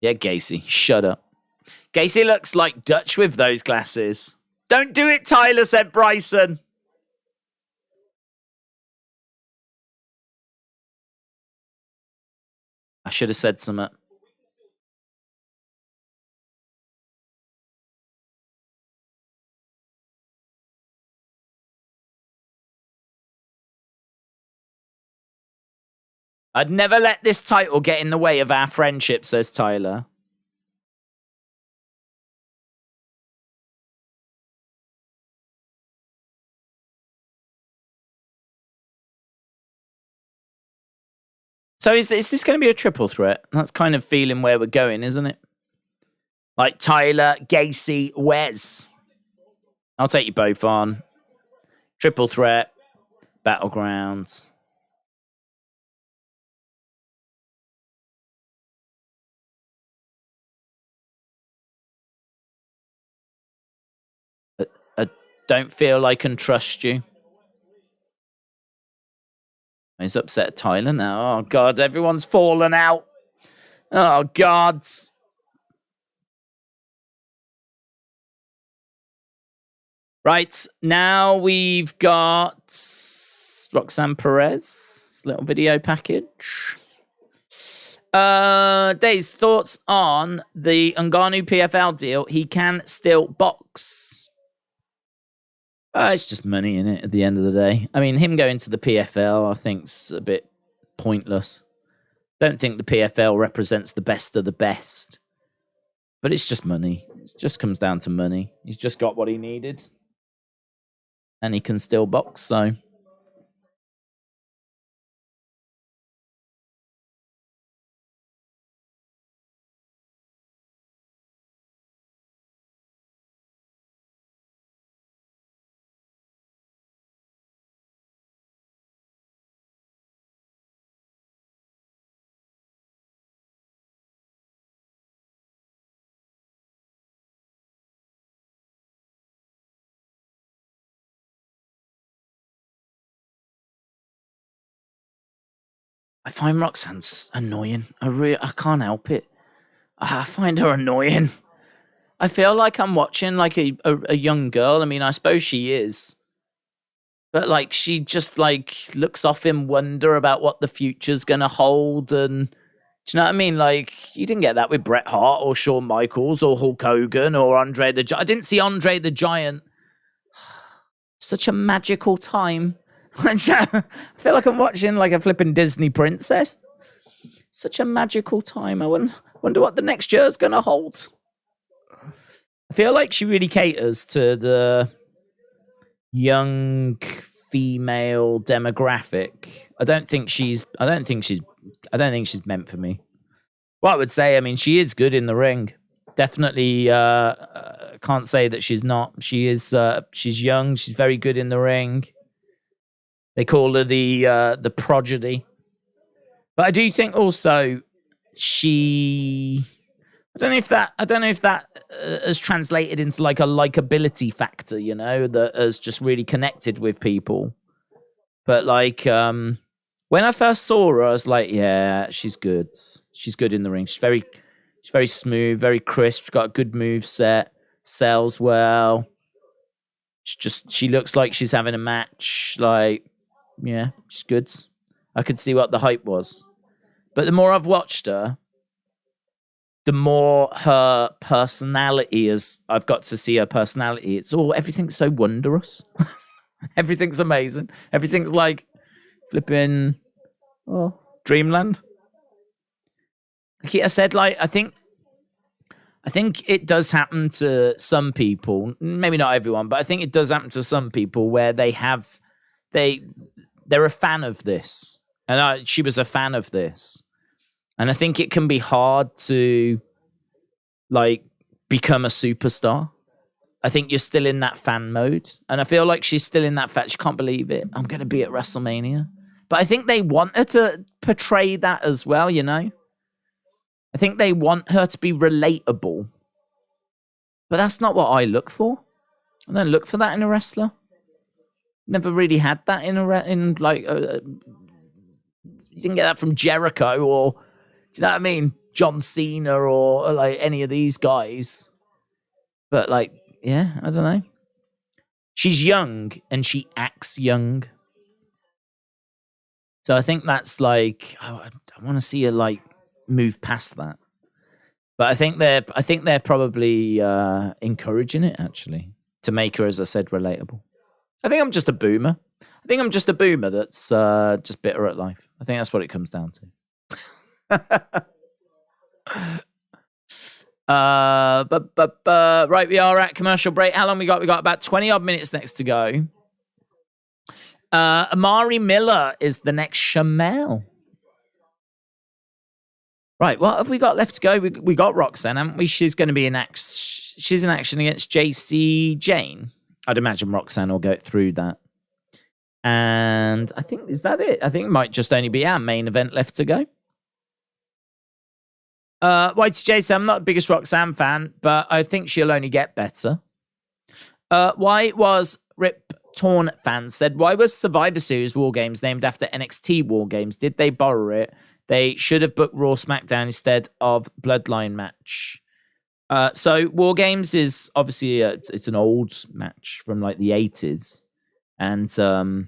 Yeah, Jacy, shut up. Jacy looks like Dutch with those glasses. Don't do it, Tyler, said Bryson. I should have said something. I'd never let this title get in the way of our friendship, says Tyler. So is this going to be a triple threat? That's kind of feeling where we're going, isn't it? Like Tyler, Jacy, Wes. I'll take you both on. Triple threat, Battlegrounds. I don't feel I can trust you. He's upset at Tyler now. Oh, God, everyone's fallen out. Oh, God. Right, now we've got Roxanne Perez. Little video package. Daze, thoughts on the Ngannou PFL deal? He can still box. It's just money in it at the end of the day. I mean, him going to the PFL, I think, is a bit pointless. Don't think the PFL represents the best of the best. But it's just money. It just comes down to money. He's just got what he needed. And he can still box, so... I find Roxanne annoying. I can't help it. I find her annoying. I feel like I'm watching like a young girl. I mean, I suppose she is. But like she just like looks off in wonder about what the future's gonna hold. And do you know what I mean? Like you didn't get that with Bret Hart or Shawn Michaels or Hulk Hogan or Andre the Giant. I didn't see Andre the Giant. Such a magical time. I feel like I'm watching like a flipping Disney princess. Such a magical time. I wonder what the next year's going to hold. I feel like she really caters to the young female demographic. I don't think she's meant for me. Well, I would say, I mean, she is good in the ring. Definitely can't say that she's not. She is. She's young. She's very good in the ring. They call her the prodigy. But I do think also she. I don't know if that has translated into like a likability factor. You know, that has just really connected with people. But like when I first saw her, I was like, yeah, she's good. She's good in the ring. She's very smooth, very crisp. She's got a good move set. Sells well. She looks like she's having a match. Like, yeah, she's good. I could see what the hype was. But the more I've watched her, the more her personality is. I've got to see her personality. Everything's so wondrous. Everything's amazing. Everything's like flipping dreamland. Like I said, like I think it does happen to some people, maybe not everyone, but I think it does happen to some people where they're a fan of this. And she was a fan of this. And I think it can be hard to like become a superstar. I think you're still in that fan mode. And I feel like she's still in that fact. She can't believe it. I'm going to be at WrestleMania. But I think they want her to portray that as well, you know? I think they want her to be relatable. But that's not what I look for. I don't look for that in a wrestler. Never really had that you didn't get that from Jericho or, do you know what I mean? John Cena or like any of these guys. But like, yeah, I don't know. She's young and she acts young. So I think that's like, I want to see her like move past that. But I think they're probably encouraging it actually to make her, as I said, relatable. I think I'm just a boomer. I think I'm just a boomer that's just bitter at life. I think that's what it comes down to. Right, we are at commercial break. How long we got? We got about 20 odd minutes next to go. Amari Miller is the next Shamel. Right, what have we got left to go? We got Roxanne, haven't we? She's going to be in action. She's in action against Jacy, Jayne. I'd imagine Roxanne will go through that. And I think, is that it? I think it might just only be our main event left to go. Whitey Jacy, I'm not the biggest Roxanne fan, but I think she'll only get better. Why was Rip Torn fans said, why was Survivor Series War Games named after NXT War Games? Did they borrow it? They should have booked Raw SmackDown instead of Bloodline match. So War Games is obviously it's an old match from like the 80s. And so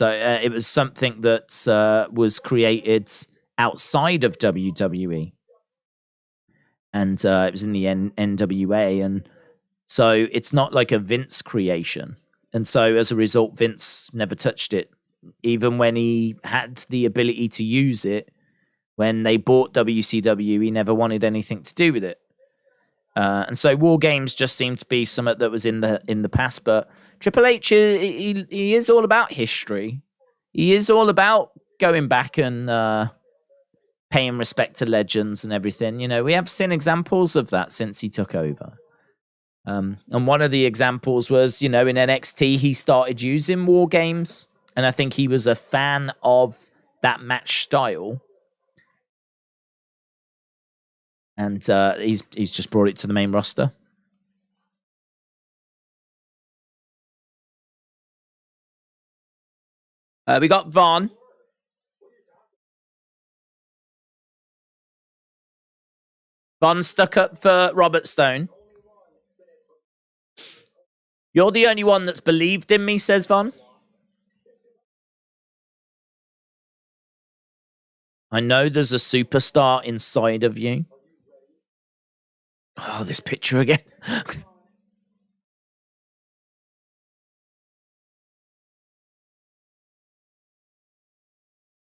it was something that was created outside of WWE. And it was in the NWA. And so it's not like a Vince creation. And so as a result, Vince never touched it. Even when he had the ability to use it, when they bought WCW, he never wanted anything to do with it. And so War Games just seemed to be something that was in the past. But Triple H, he is all about history. He is all about going back and paying respect to legends and everything. You know, we have seen examples of that since he took over. And one of the examples was, you know, in NXT, he started using War Games. And I think he was a fan of that match style. And he's just brought it to the main roster. We got Vaughn. Vaughn stuck up for Robert Stone. You're the only one that's believed in me, says Vaughn. I know there's a superstar inside of you. Oh, this picture again.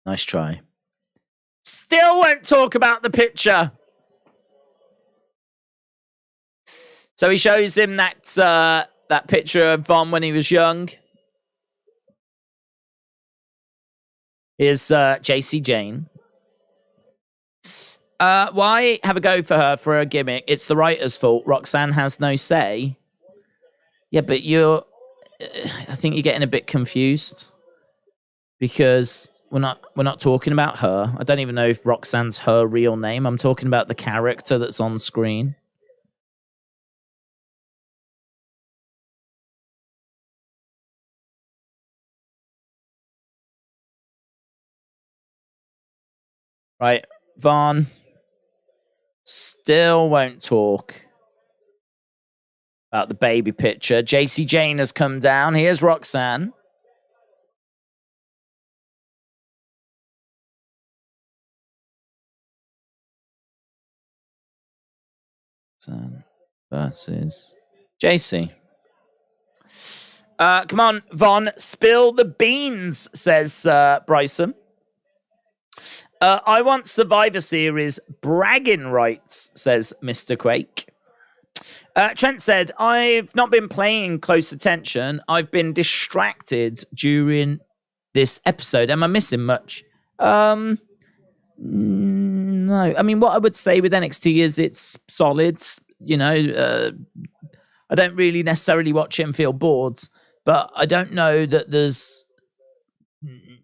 Nice try. Still won't talk about the picture. So he shows him that picture of Von when he was young. Here's Jacy Jayne. Why have a go for her for a gimmick? It's the writer's fault. Roxanne has no say. Yeah, but I think you're getting a bit confused because we're not talking about her. I don't even know if Roxanne's her real name. I'm talking about the character that's on screen. Right, Vaughn still won't talk about the baby picture. Jacy Jayne has come down. Here's Roxanne. Versus Jacy. Come on, Von, spill the beans, says Bryson. I want Survivor Series bragging rights, says Mr. Quake. Trent said, I've not been paying close attention. I've been distracted during this episode. Am I missing much? No. I mean, what I would say with NXT is it's solid. You know, I don't really necessarily watch it and feel bored, but I don't know that there's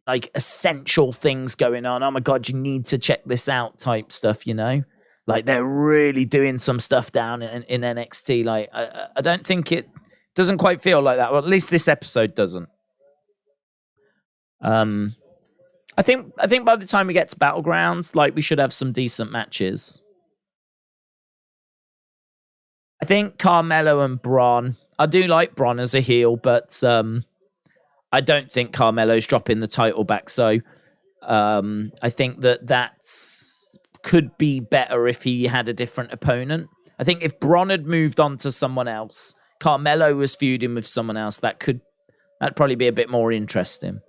like essential things going on. Oh my God, you need to check this out type stuff, you know? Like they're really doing some stuff down in NXT. Like I don't think it doesn't quite feel like that. Well, at least this episode doesn't. I think by the time we get to Battlegrounds, like we should have some decent matches. I think Carmelo and Braun. I do like Braun as a heel, but I don't think Carmelo's dropping the title back. So I think that's could be better if he had a different opponent. I think if Braun had moved on to someone else, Carmelo was feuding with someone else, that'd probably be a bit more interesting.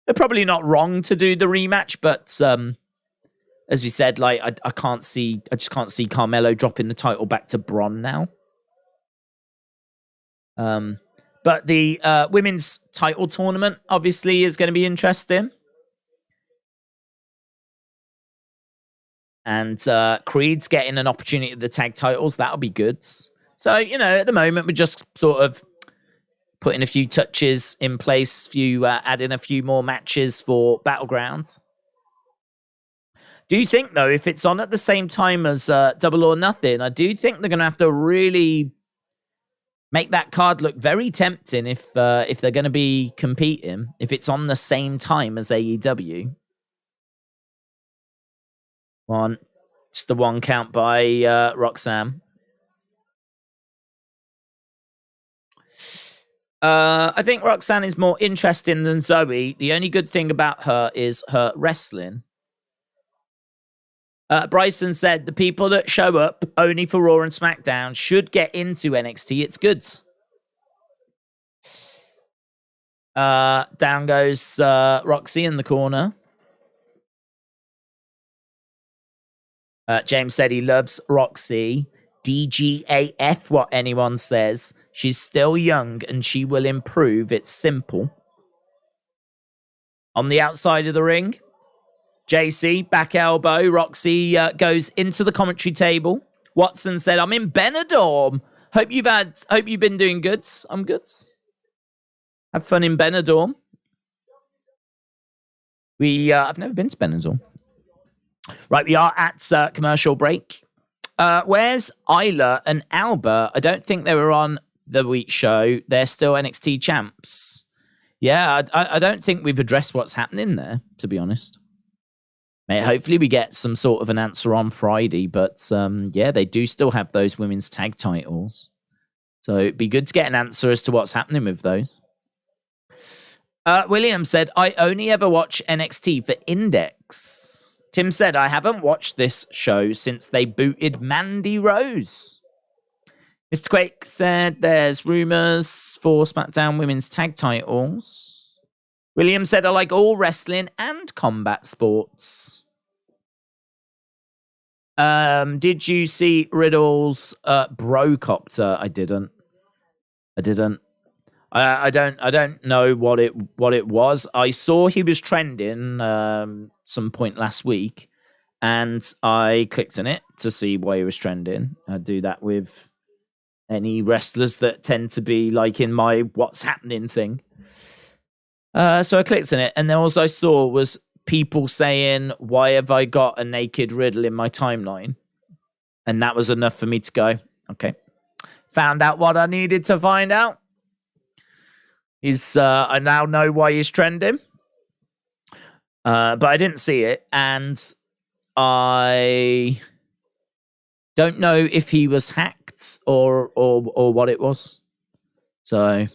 They're probably not wrong to do the rematch, but as we said, like I just can't see Carmelo dropping the title back to Braun now. But the women's title tournament obviously is going to be interesting. And Creed's getting an opportunity at the tag titles. That'll be good. So, you know, at the moment, we're just sort of putting a few touches in place, adding a few more matches for Battlegrounds. Do you think, though, if it's on at the same time as Double or Nothing, I do think they're going to have to really make that card look very tempting if they're going to be competing, if it's on the same time as AEW. Just a one count by Roxanne. I think Roxanne is more interesting than Zoe. The only good thing about her is her wrestling. Bryson said the people that show up only for Raw and SmackDown should get into NXT. It's good. Down goes Roxy in the corner. James said he loves Roxy. DGAF, what anyone says. She's still young and she will improve. It's simple. On the outside of the ring, Jacy, back elbow. Roxy goes into the commentary table. Watson said, I'm in Benidorm. Hope you've been doing good. I'm good. Have fun in Benidorm. I've never been to Benidorm. Right, we are at commercial break. Where's Isla and Alba? I don't think they were on the week show. They're still NXT champs. Yeah, I don't think we've addressed what's happening there, to be honest. Mate, hopefully we get some sort of an answer on Friday, but yeah, they do still have those women's tag titles. So it'd be good to get an answer as to what's happening with those. William said, I only ever watch NXT for Index. Tim said, I haven't watched this show since they booted Mandy Rose. Mr. Quake said, there's rumors for SmackDown women's tag titles. William said, I like all wrestling and combat sports. Did you see Riddle's Brocopter? I didn't. I don't know what it was. I saw he was trending some point last week, and I clicked on it to see why he was trending. I do that with any wrestlers that tend to be like in my what's happening thing. So I clicked on it, and then all I saw was people saying, why have I got a naked Riddle in my timeline? And that was enough for me to go, okay. Found out what I needed to find out. I now know why he's trending. But I didn't see it, and I don't know if he was hacked or what it was. So,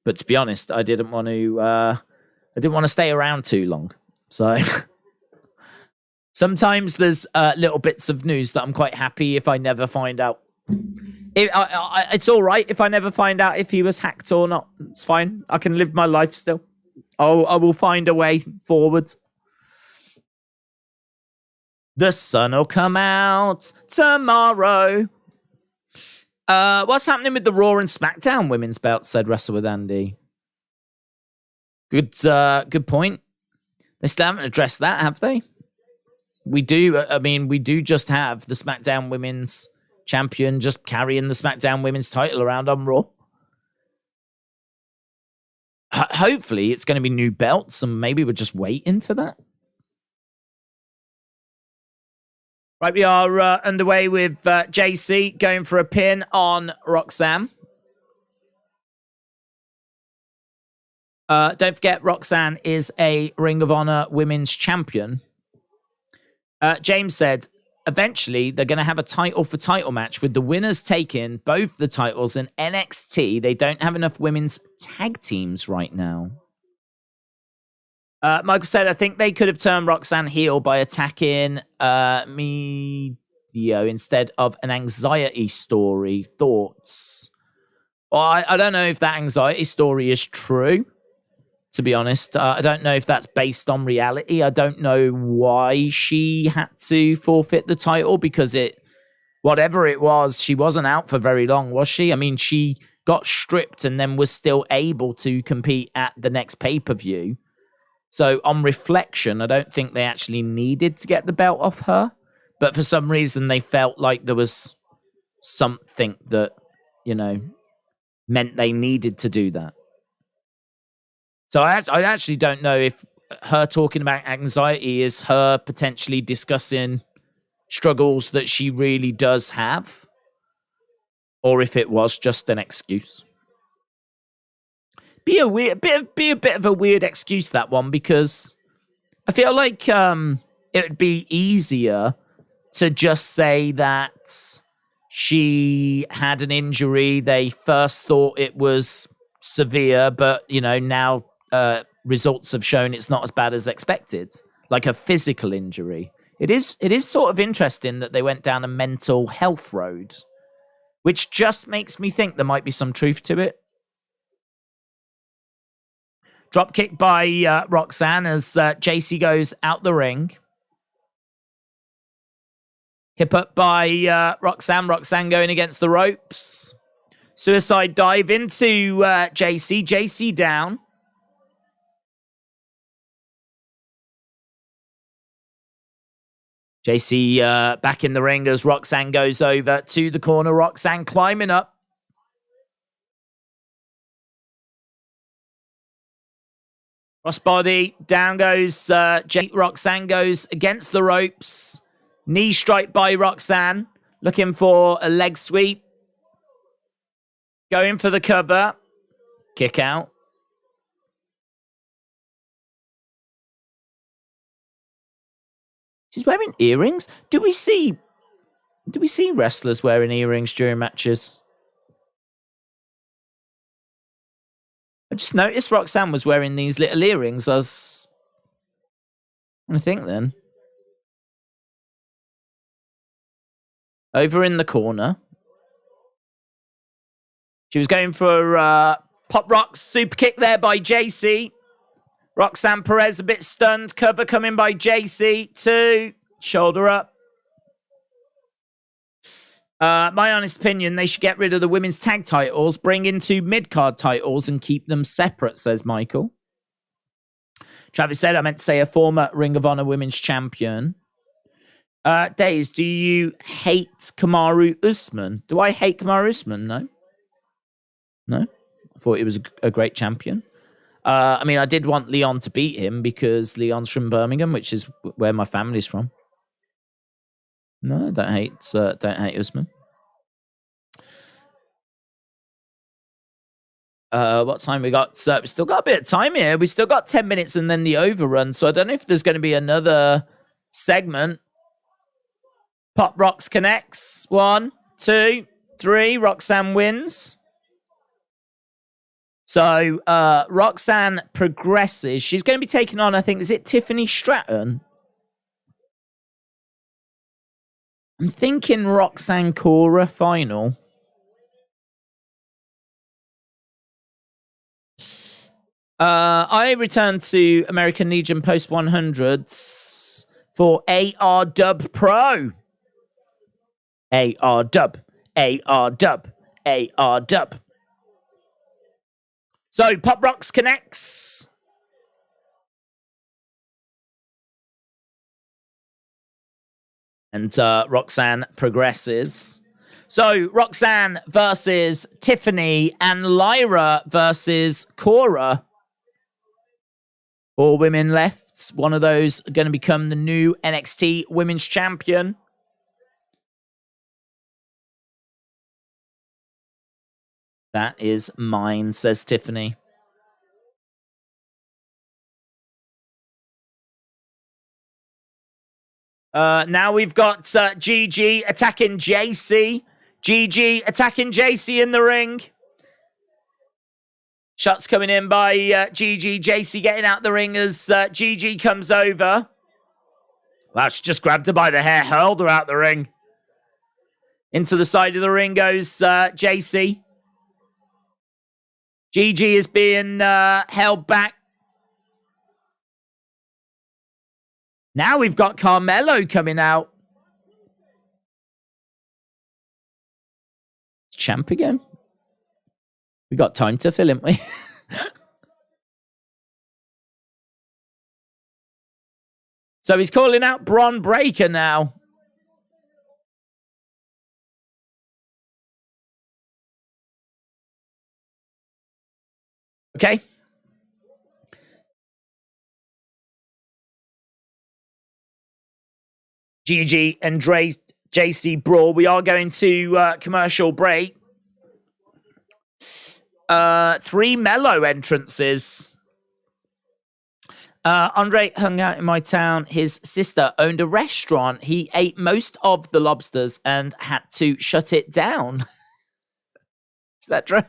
but to be honest, I didn't want to stay around too long. So sometimes there's little bits of news that I'm quite happy if I never find out. It's all right if I never find out if he was hacked or not. It's fine. I can live my life still. I will find a way forward. The sun will come out tomorrow. What's happening with the Raw and SmackDown women's belts, said Wrestle with Andy. Good point. They still haven't addressed that, have they? We do just have the SmackDown women's champion just carrying the SmackDown women's title around on Raw. Hopefully it's going to be new belts, and maybe we're just waiting for that. Right, we are underway with Jacy going for a pin on Roxanne. Don't forget, Roxanne is a Ring of Honor Women's Champion. James said, eventually, they're going to have a title for title match with the winners taking both the titles in NXT. They don't have enough women's tag teams right now. Michael said, I think they could have turned Roxanne heel by attacking Medio instead of an anxiety story. Thoughts? Well, I don't know if that anxiety story is true, to be honest. I don't know if that's based on reality. I don't know why she had to forfeit the title, because whatever it was, she wasn't out for very long, was she? I mean, she got stripped and then was still able to compete at the next pay-per-view. So on reflection, I don't think they actually needed to get the belt off her. But for some reason, they felt like there was something that, meant they needed to do that. So I actually don't know if her talking about anxiety is her potentially discussing struggles that she really does have, or if it was just an excuse. Be a bit of a weird excuse, that one, because I feel like it would be easier to just say that she had an injury. They first thought it was severe, but now results have shown it's not as bad as expected, like a physical injury. It is sort of interesting that they went down a mental health road, which just makes me think there might be some truth to it. Dropkick by Roxanne as Jacy goes out the ring. Hip up by Roxanne. Roxanne going against the ropes. Suicide dive into Jacy. Jacy down. Jacy back in the ring as Roxanne goes over to the corner. Roxanne climbing up. Crossbody, down goes Roxanne goes against the ropes. Knee strike by Roxanne. Looking for a leg sweep. Going for the cover. Kick out. She's wearing earrings? Do we see wrestlers wearing earrings during matches? I just noticed Roxanne was wearing these little earrings. I think then. Over in the corner. She was going for Pop Rocks super kick there by Jacy. Roxanne Perez a bit stunned. Cover coming by Jacy. 2. Shoulder up. My honest opinion, they should get rid of the women's tag titles, bring in 2 mid-card titles, and keep them separate, says Michael. Travis said, I meant to say a former Ring of Honor women's champion. Daze, do you hate Kamaru Usman? Do I hate Kamaru Usman? No. No? I thought he was a great champion. I mean, I did want Leon to beat him because Leon's from Birmingham, which is where my family's from. No, don't hate Usman. What time we got? So we still got a bit of time here. We still got 10 minutes and then the overrun. So I don't know if there's going to be another segment. Pop Rocks connects. 1, 2, 3. Roxanne wins. So Roxanne progresses. She's going to be taking on, I think, is it Tiffany Stratton? I'm thinking Roxanne Cora final. I returned to American Legion Post 100s for AR Dub Pro. AR Dub. AR Dub. AR Dub. So, Pop Rocks connects. And Roxanne progresses. So, Roxanne versus Tiffany and Lyra versus Cora. 4 women left. One of those are going to become the new NXT Women's Champion. That is mine, says Tiffany. Now we've got Gigi attacking Jacy. Gigi attacking Jacy in the ring. Shots coming in by Gigi. Jacy getting out the ring as Gigi comes over. Wow, she just grabbed her by the hair, hurled her out the ring. Into the side of the ring goes Jacy. Gigi is being held back. Now we've got Carmelo coming out. Champ again. We got time to fill, haven't we? So he's calling out Bron Breakker now. Okay. Gigi and Jacy brawl. We are going to commercial break. 3 Mellow entrances. Andre hung out in my town. His sister owned a restaurant. He ate most of the lobsters and had to shut it down. Is that true?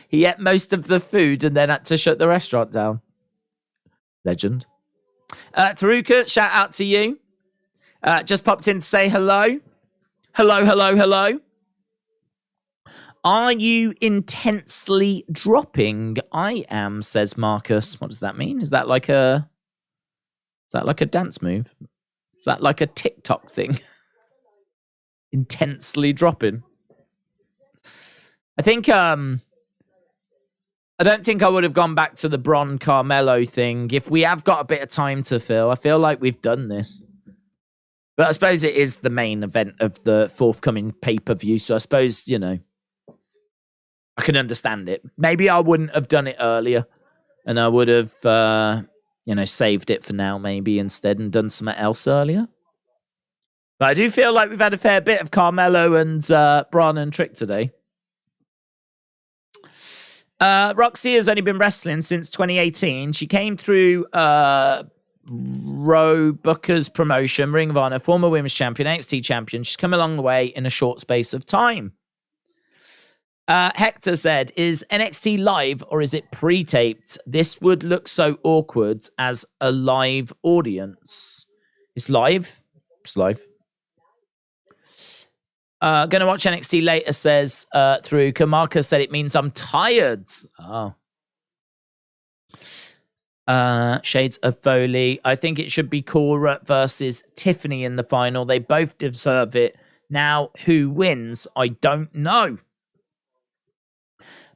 He ate most of the food and then had to shut the restaurant down. Legend. Taruka, shout out to you. Just popped in to say hello. Hello, hello, hello. Are you intensely dropping? I am, says Marcus. What does that mean? Is that like a dance move? Is that like a TikTok thing? Intensely dropping. I think I don't think I would have gone back to the Bron Carmelo thing. If we have got a bit of time to fill, I feel like we've done this. But I suppose it is the main event of the forthcoming pay-per-view, so I suppose, you know, I can understand it. Maybe I wouldn't have done it earlier, and I would have, you know, saved it for now maybe instead and done something else earlier. But I do feel like we've had a fair bit of Carmelo and Bron and Trick today. Roxy has only been wrestling since 2018. She came through Ro Booker's promotion, Ring of Honor, former women's champion, NXT champion. She's come a long way in a short space of time. Hector said, is NXT live or is it pre-taped? This would look so awkward as a live audience. It's live. It's live. Gonna watch NXT later, says through Kamarka said it means I'm tired. Oh. Shades of Foley. I think it should be Cora versus Tiffany in the final. They both deserve it. Now, who wins? I don't know.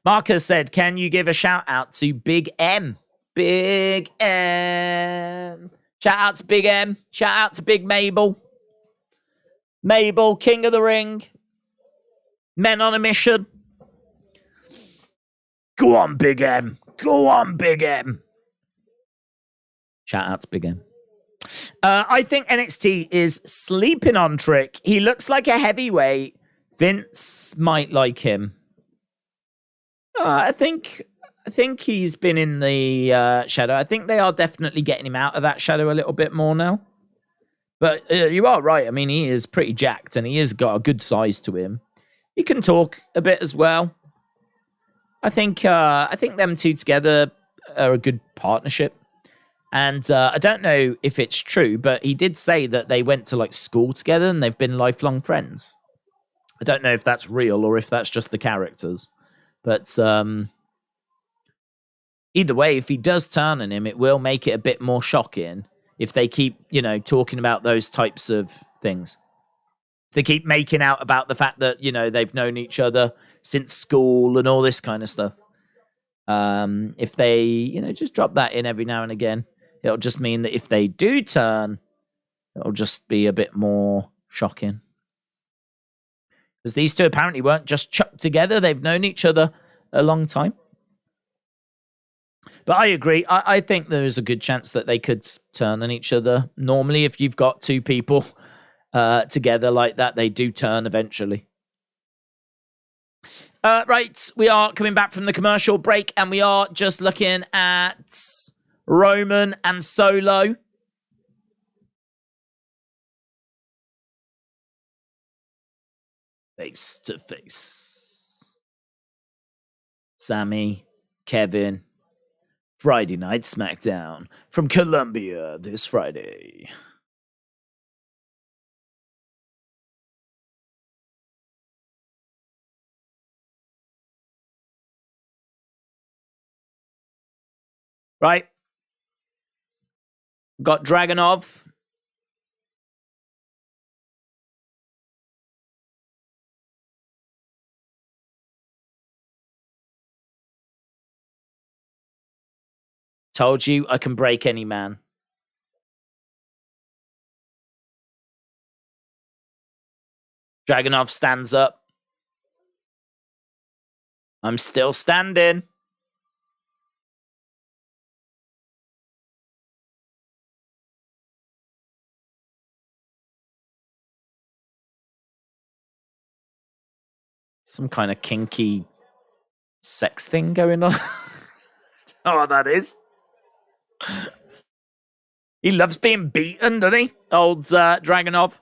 Marcus said, can you give a shout out to Big M? Big M. Shout out to Big M. Shout out to Big Mabel. Mabel, King of the Ring. Men on a mission. Go on, Big M. Go on, Big M. Shout out to Big M. I think NXT is sleeping on Trick. He looks like a heavyweight. Vince might like him. I think he's been in the shadow. I think they are definitely getting him out of that shadow a little bit more now. But you are right. I mean, he is pretty jacked and he has got a good size to him. He can talk a bit as well. I think them two together are a good partnership. And I don't know if it's true, but he did say that they went to like school together and they've been lifelong friends. I don't know if that's real or if that's just the characters. But either way, if he does turn on him, it will make it a bit more shocking if they keep, talking about those types of things. If they keep making out about the fact that, they've known each other since school and all this kind of stuff. If they, just drop that in every now and again, it'll just mean that if they do turn, it'll just be a bit more shocking. Because these two apparently weren't just chucked together. They've known each other a long time. But I agree. I think there is a good chance that they could turn on each other. Normally, if you've got two people together like that, they do turn eventually. Right, we are coming back from the commercial break, and we are just looking at Roman and Solo. Face to face. Sammy, Kevin, Friday Night SmackDown from Columbia this Friday. Right. Got Dragunov. Told you I can break any man. Dragunov stands up. I'm still standing. Some kind of kinky sex thing going on. Oh, what that is. He loves being beaten, doesn't he? Old Dragunov.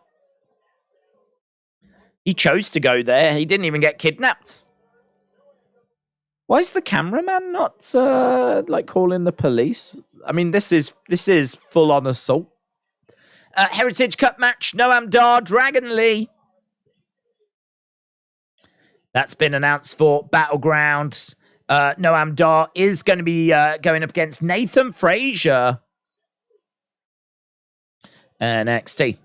He chose to go there. He didn't even get kidnapped. Why is the cameraman not calling the police? I mean, this is full on assault. Heritage Cup match. Noam Dar, Dragon Lee. That's been announced for Battleground. Noam Dar is going to be going up against Nathan Frazier. NXT.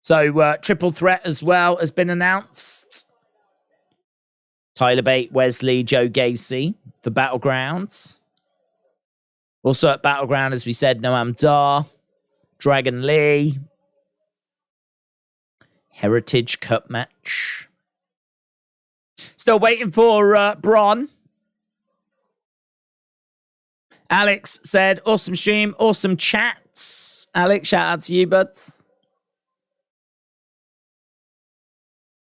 So, Triple Threat as well has been announced. Tyler Bate, Wesley, Joe Gacy for Battlegrounds. Also at Battleground, as we said, Noam Dar, Dragon Lee. Heritage Cup match. Still waiting for Braun. Alex said, awesome stream, awesome chats. Alex, shout out to you, buds.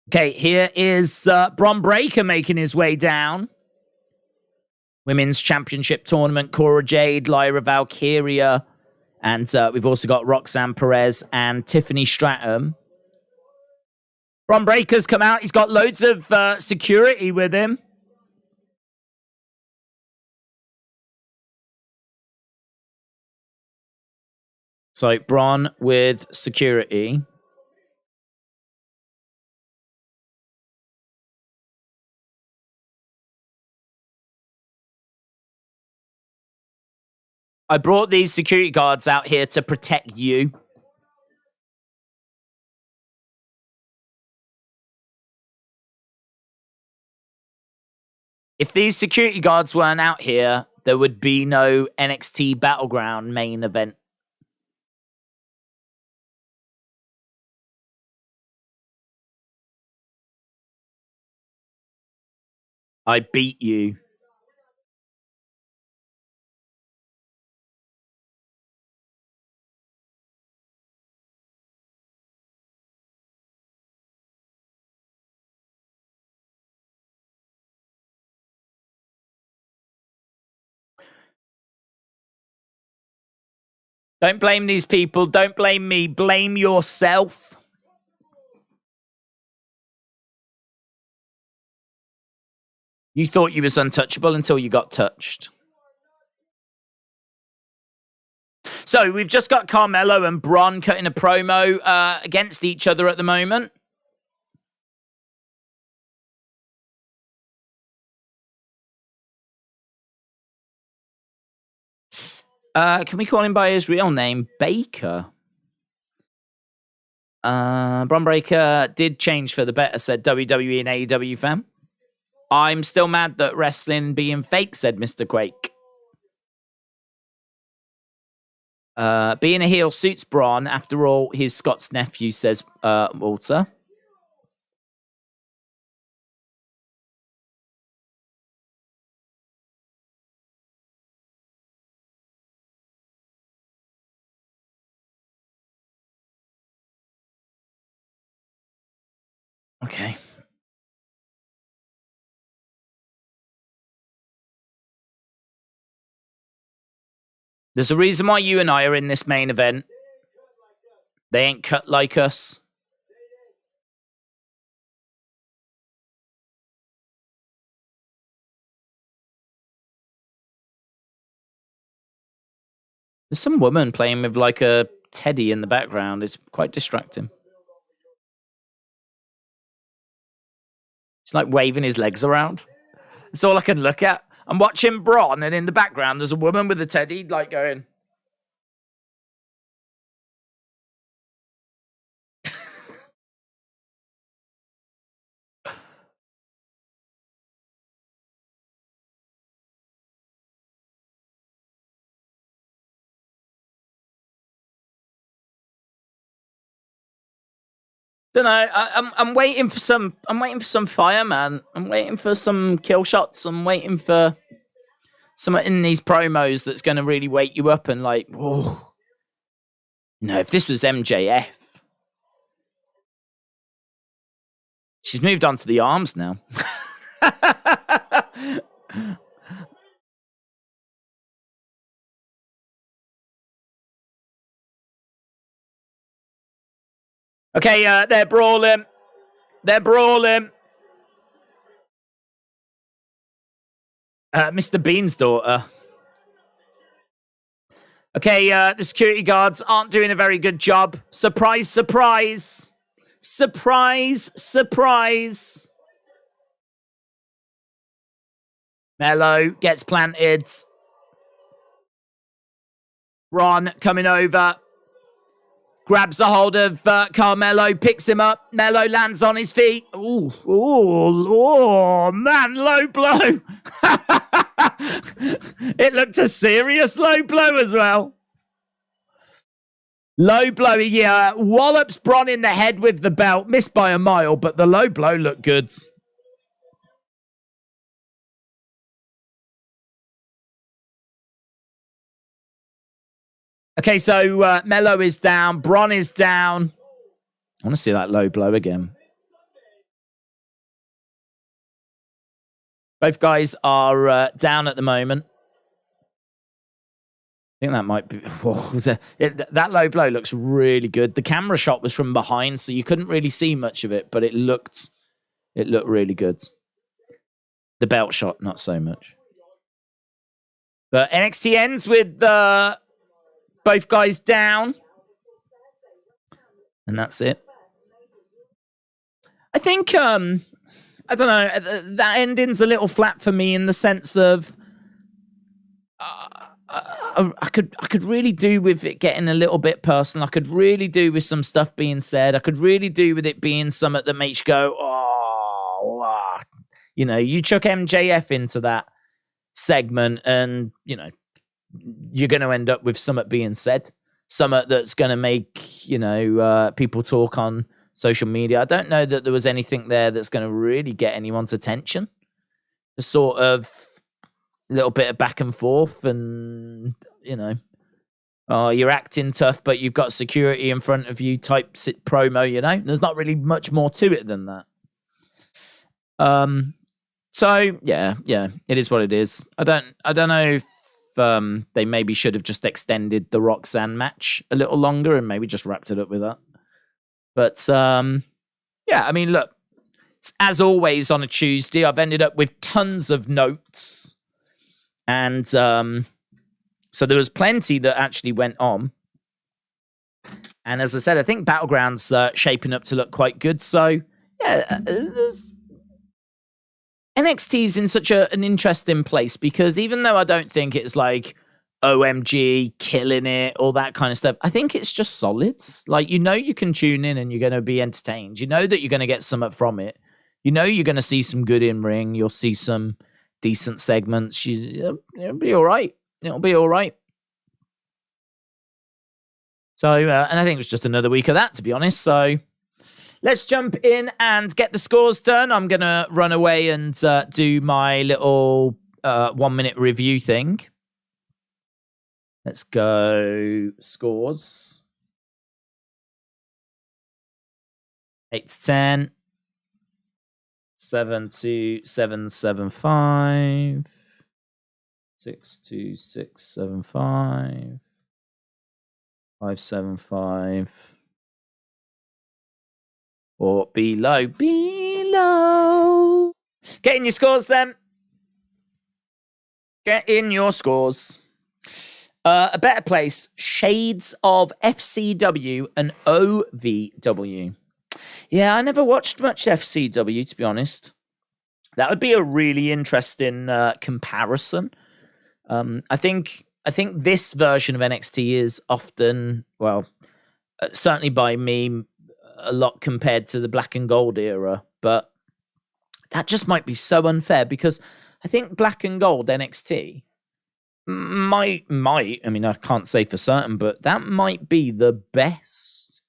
Okay, here is Bron Breakker making his way down. Women's Championship Tournament, Cora, Jade, Lyra Valkyria. And we've also got Roxanne Perez and Tiffany Stratton. Bron Breakker's come out. He's got loads of security with him. So, Bron with security. I brought these security guards out here to protect you. If these security guards weren't out here, there would be no NXT Battleground main event. I beat you. Don't blame these people. Don't blame me. Blame yourself. You thought you was untouchable until you got touched. So we've just got Carmelo and Bron cutting a promo against each other at the moment. Can we call him by his real name? Baker. Bron Breakker did change for the better, said WWE and AEW fan. I'm still mad that wrestling being fake, said Mr. Quake. Being a heel suits Bron. After all, he's Scott's nephew, says Walter. Okay. There's a reason why you and I are in this main event. They ain't cut like us. There's some woman playing with like a teddy in the background. It's quite distracting. He's like waving his legs around. That's all I can look at. I'm watching Bron, and in the background, there's a woman with a teddy, like going. Don't know. I'm waiting for some. I'm waiting for some fire, man. I'm waiting for some kill shots. I'm waiting for something in these promos that's going to really wake you up and like, whoa. You know, if this was MJF, she's moved on to the arms now. Okay, they're brawling. They're brawling. Mr. Bean's daughter. Okay, the security guards aren't doing a very good job. Surprise, surprise. Surprise, surprise. Mello gets planted. Ron coming over. Grabs a hold of Carmelo, picks him up. Mello lands on his feet. Ooh, man, low blow. It looked a serious low blow as well. Low blow, yeah. Wallops Bron in the head with the belt. Missed by a mile, but the low blow looked good. Okay, so Mello is down. Bron is down. I want to see that low blow again. Both guys are down at the moment. I think that might be... that low blow looks really good. The camera shot was from behind, so you couldn't really see much of it, but it looked really good. The belt shot, not so much. But NXT ends with... both guys down. And that's it. I think, I don't know, that ending's a little flat for me in the sense of, I could really do with it getting a little bit personal. I could really do with some stuff being said. I could really do with it being something that makes you go, oh, ah. You know, you chuck MJF into that segment and, you know, you're going to end up with something being said. Something that's going to make, you know, people talk on social media. I don't know that there was anything there that's going to really get anyone's attention. The sort of little bit of back and forth and, you know, oh, you're acting tough, but you've got security in front of you type promo, you know? There's not really much more to it than that. So, yeah, it is what it is. I don't know if they maybe should have just extended the Roxanne match a little longer and maybe just wrapped it up with that. But, yeah, I mean, look, as always on a Tuesday, I've ended up with tons of notes. And so there was plenty that actually went on. And as I said, I think Battleground's shaping up to look quite good. So, yeah, NXT's in such an interesting place because even though I don't think it's like OMG, killing it, all that kind of stuff, I think it's just solid. Like, you know, you can tune in and you're going to be entertained. You know that you're going to get something from it. You know you're going to see some good in-ring. You'll see some decent segments. It'll be all right. It'll be all right. So, and I think it was just another week of that, to be honest. So, let's jump in and get the scores done. I'm going to run away and do my little 1 minute review thing. Let's go scores. 8 to 10. 72775. 62675. 575. Or below. Get in your scores then. Get in your scores. A better place. Shades of FCW and OVW. Yeah, I never watched much FCW, to be honest. That would be a really interesting comparison. I think this version of NXT is often, well, certainly by me, a lot compared to the black and gold era, but that just might be so unfair because I think black and gold NXT might, I mean, I can't say for certain, but that might be the best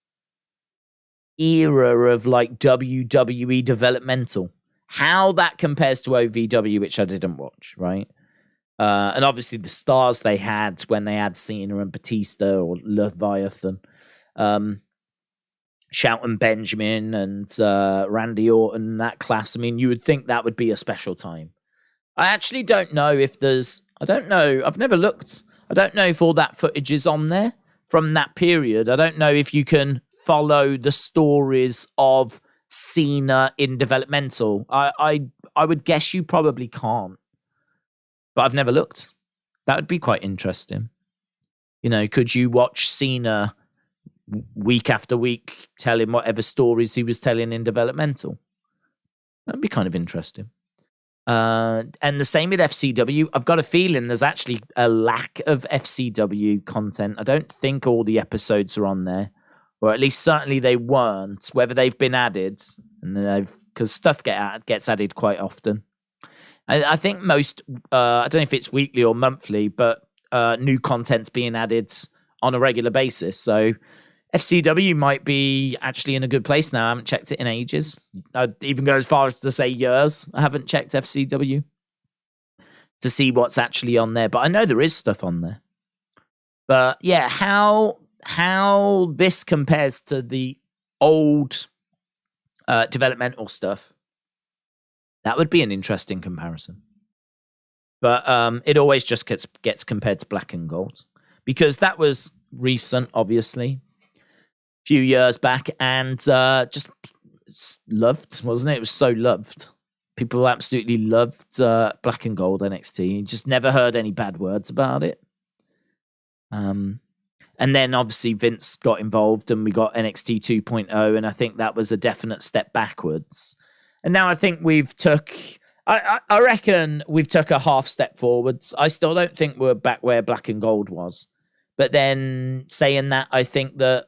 era of like WWE developmental. How that compares to OVW, which I didn't watch, right? And obviously the stars they had when they had Cena and Batista or Leviathan, Shelton Benjamin and Randy Orton, that class. I mean, you would think that would be a special time. I actually don't know if there's... I don't know. I've never looked. I don't know if all that footage is on there from that period. I don't know if you can follow the stories of Cena in developmental. I would guess you probably can't. But I've never looked. That would be quite interesting. You know, could you watch Cena week after week telling whatever stories he was telling in developmental? That'd be kind of interesting. And the same with FCW. I've got a feeling there's actually a lack of FCW content. I don't think all the episodes are on there, or at least certainly they weren't. Whether they've been added, and because stuff gets added quite often. I think most. I don't know if it's weekly or monthly, but new content's being added on a regular basis. So FCW might be actually in a good place now. I haven't checked it in ages. I'd even go as far as to say years. I haven't checked FCW to see what's actually on there, but I know there is stuff on there. But yeah, how this compares to the old developmental stuff, that would be an interesting comparison. But it always just gets compared to black and gold because that was recent, obviously. Few years back, and just loved, wasn't it? It was so loved. People absolutely loved black and gold NXT. Just never heard any bad words about it. And then obviously Vince got involved and we got NXT 2.0, and I think that was a definite step backwards. And now I think we've took I reckon we've took a half step forwards. I still don't think we're back where Black and Gold was. But then saying that, I think that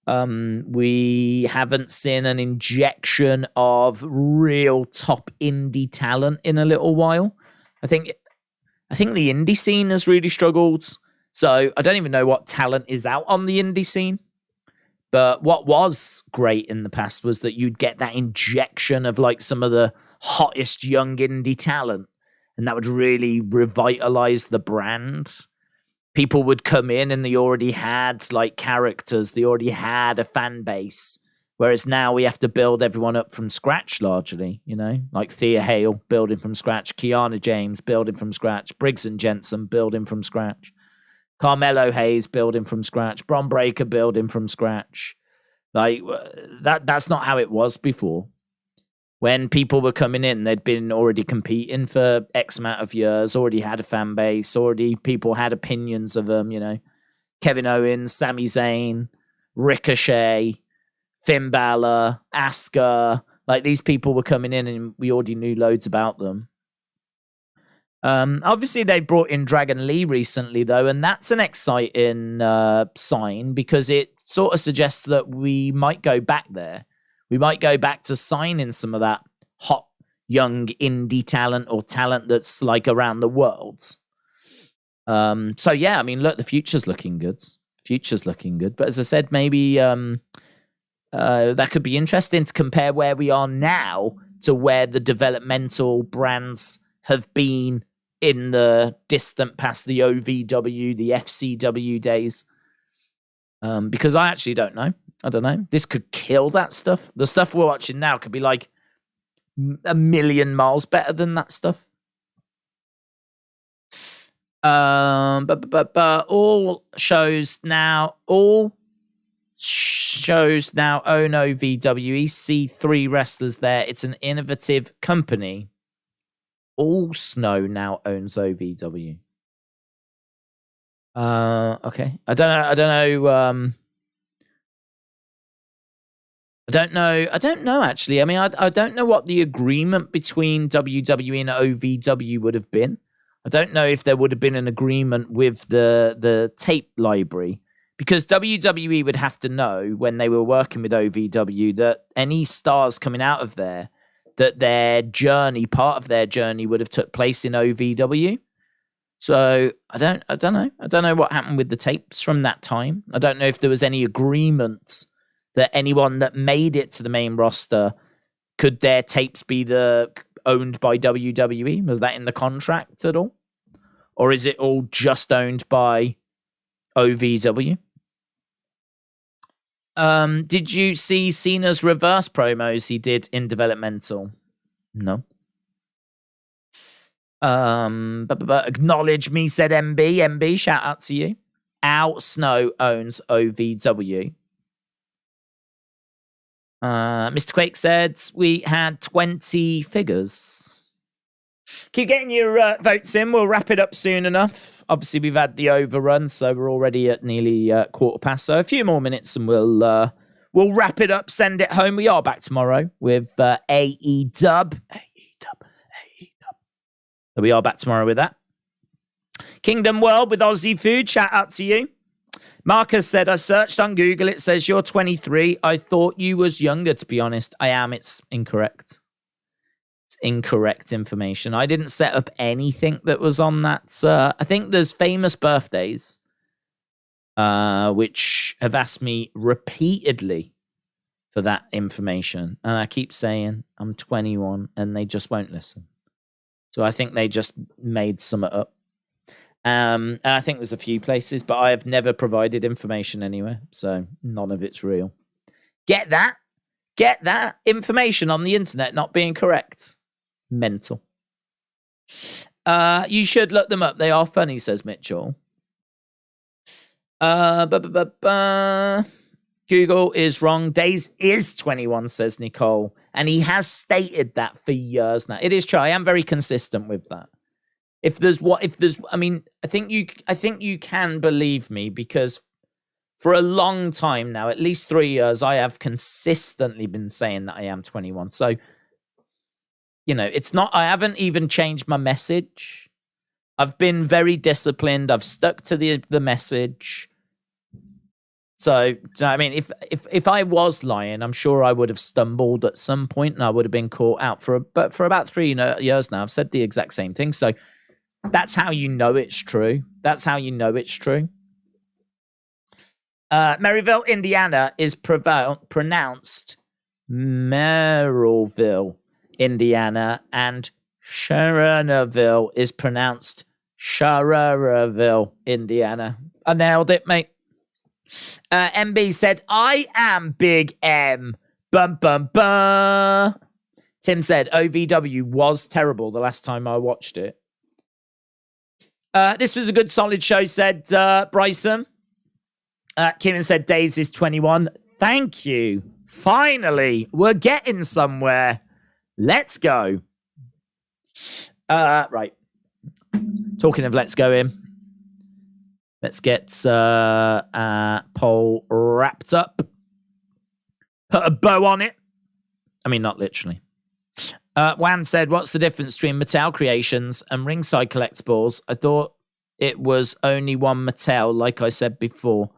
we haven't seen an injection of real top indie talent in a little while. I think the indie scene has really struggled. So I don't even know what talent is out on the indie scene. But what was great in the past was that you'd get that injection of like some of the hottest young indie talent, and that would really revitalize the brand. People would come in and they already had like characters, they already had a fan base, whereas now we have to build everyone up from scratch largely, you know, like Thea Hale building from scratch, Kiana James building from scratch, Briggs and Jensen building from scratch, Carmelo Hayes building from scratch, Bron Breakker building from scratch. Like that's not how it was before. When people were coming in, they'd been already competing for X amount of years, already had a fan base, already people had opinions of them, you know. Kevin Owens, Sami Zayn, Ricochet, Finn Balor, Asuka. Like, these people were coming in and we already knew loads about them. Obviously, they brought in Dragon Lee recently, though, and that's an exciting sign because it sort of suggests that we might go back there. We might go back to signing some of that hot, young indie talent or talent that's like around the world. So, yeah, I mean, look, the future's looking good. But as I said, maybe that could be interesting to compare where we are now to where the developmental brands have been in the distant past, the OVW, the FCW days. Because I actually don't know. I don't know. This could kill that stuff. The stuff we're watching now could be like a million miles better than that stuff. But all shows now own OVW. See 3 wrestlers there. It's an innovative company. All Snow now owns OVW. Okay. I don't know, actually. I mean, I don't know what the agreement between WWE and OVW would have been. I don't know if there would have been an agreement with the tape library, because WWE would have to know when they were working with OVW that any stars coming out of there, that part of their journey would have took place in OVW. So I don't know. I don't know what happened with the tapes from that time. I don't know if there was any agreement that anyone that made it to the main roster, could their tapes be owned by WWE? Was that in the contract at all? Or is it all just owned by OVW? Did you see Cena's reverse promos he did in developmental? No. Acknowledge me, said MB. MB, shout out to you. Al Snow owns OVW. Mr. Quake said we had 20 figures. Keep getting your votes in. We'll wrap it up soon enough. Obviously, we've had the overrun, so we're already at nearly 1:15. So a few more minutes, and we'll wrap it up. Send it home. We are back tomorrow with AEW. So we are back tomorrow with that. Kingdom World with Aussie Food. Shout out to you. Marcus said, I searched on Google. It says you're 23. I thought you was younger, to be honest. I am. It's incorrect. It's incorrect information. I didn't set up anything that was on that. I think there's famous birthdays, which have asked me repeatedly for that information. And I keep saying I'm 21 and they just won't listen. So I think they just made some up. And I think there's a few places, but I have never provided information anywhere. So none of it's real. Get that? Get that? Information on the internet not being correct. Mental. You should look them up. They are funny, says Mitchell. Google is wrong. Daze is 21, says Nicole. And he has stated that for years now. It is true. I am very consistent with that. I think you can believe me, because for a long time now, at least 3 years, I have consistently been saying that I am 21. So it's not, I haven't even changed my message. I've been very disciplined. I've stuck to the message. So, do you know what I mean? If I was lying, I'm sure I would have stumbled at some point and I would have been caught out but for about 3 years now. I've said the exact same thing. So that's how you know it's true. That's how you know it's true. Maryville, Indiana is pronounced Merrillville, Indiana, and Sharonville is pronounced Sharonville, Indiana. I nailed it, mate. MB said, I am Big M. Bum, bum, bum. Tim said, OVW was terrible the last time I watched it. This was a good, solid show, said Bryson. Kieran said, Daze is 21. Thank you. Finally, we're getting somewhere. Let's go. Right. Talking of let's go in. Let's get poll wrapped up. Put a bow on it. I mean, not literally. Wan said, what's the difference between Mattel Creations and Ringside Collectibles? I thought it was only one Mattel, like I said before.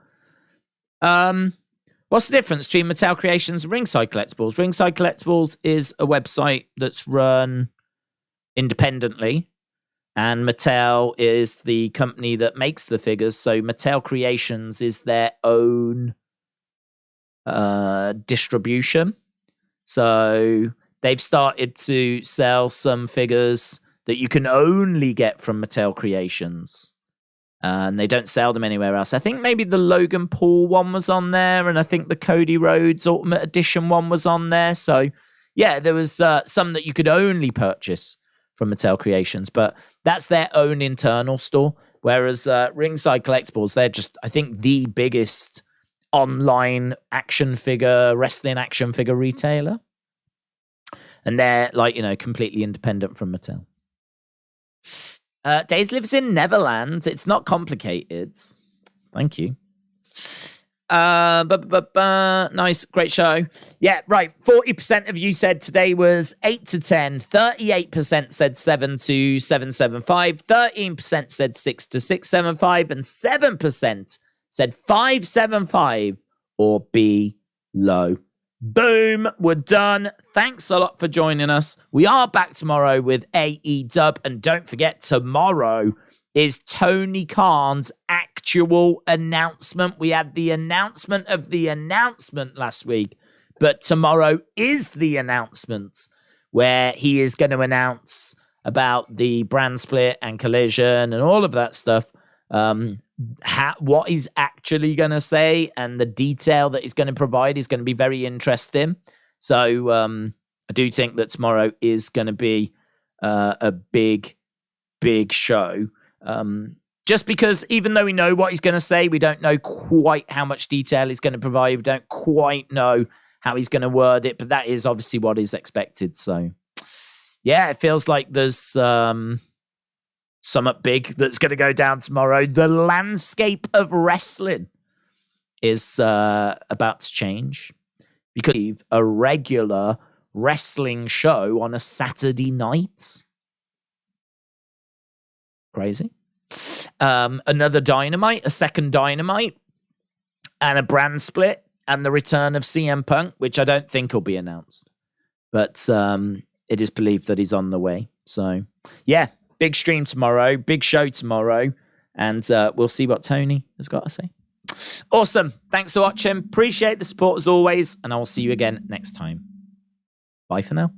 What's the difference between Mattel Creations and Ringside Collectibles? Ringside Collectibles is a website that's run independently, and Mattel is the company that makes the figures. So Mattel Creations is their own distribution. So they've started to sell some figures that you can only get from Mattel Creations. And they don't sell them anywhere else. I think maybe the Logan Paul one was on there, and I think the Cody Rhodes Ultimate Edition one was on there. So, yeah, there was some that you could only purchase from Mattel Creations, but that's their own internal store. Whereas Ringside Collectibles, they're just, I think, the biggest online wrestling action figure retailer. And they're, completely independent from Mattel. Daze lives in Neverland. It's not complicated. Thank you. Nice, great show. Yeah, right. 40% of you said today was 8 to 10. 38% said 7 to 775. 13% said 6 to 675. And 7% said 575 or below. Boom, we're done. Thanks a lot for joining us. We are back tomorrow with AEW. And don't forget, tomorrow is Tony Khan's actual announcement. We had the announcement of the announcement last week, but tomorrow is the announcement where he is going to announce about the brand split and Collision and all of that stuff. What he's actually going to say and the detail that he's going to provide is going to be very interesting. So I do think that tomorrow is going to be a big show. Just because even though we know what he's going to say, we don't know quite how much detail he's going to provide. We don't quite know how he's going to word it, but that is obviously what is expected. So yeah, it feels like there's something big that's going to go down tomorrow. The landscape of wrestling is about to change because a regular wrestling show on a Saturday night. Crazy. Another Dynamite, a second Dynamite, and a brand split, and the return of CM Punk, which I don't think will be announced. But it is believed that he's on the way. So, yeah. Big stream tomorrow, big show tomorrow, and we'll see what Tony has got to say. Awesome. Thanks for watching. Appreciate the support as always, and I will see you again next time. Bye for now.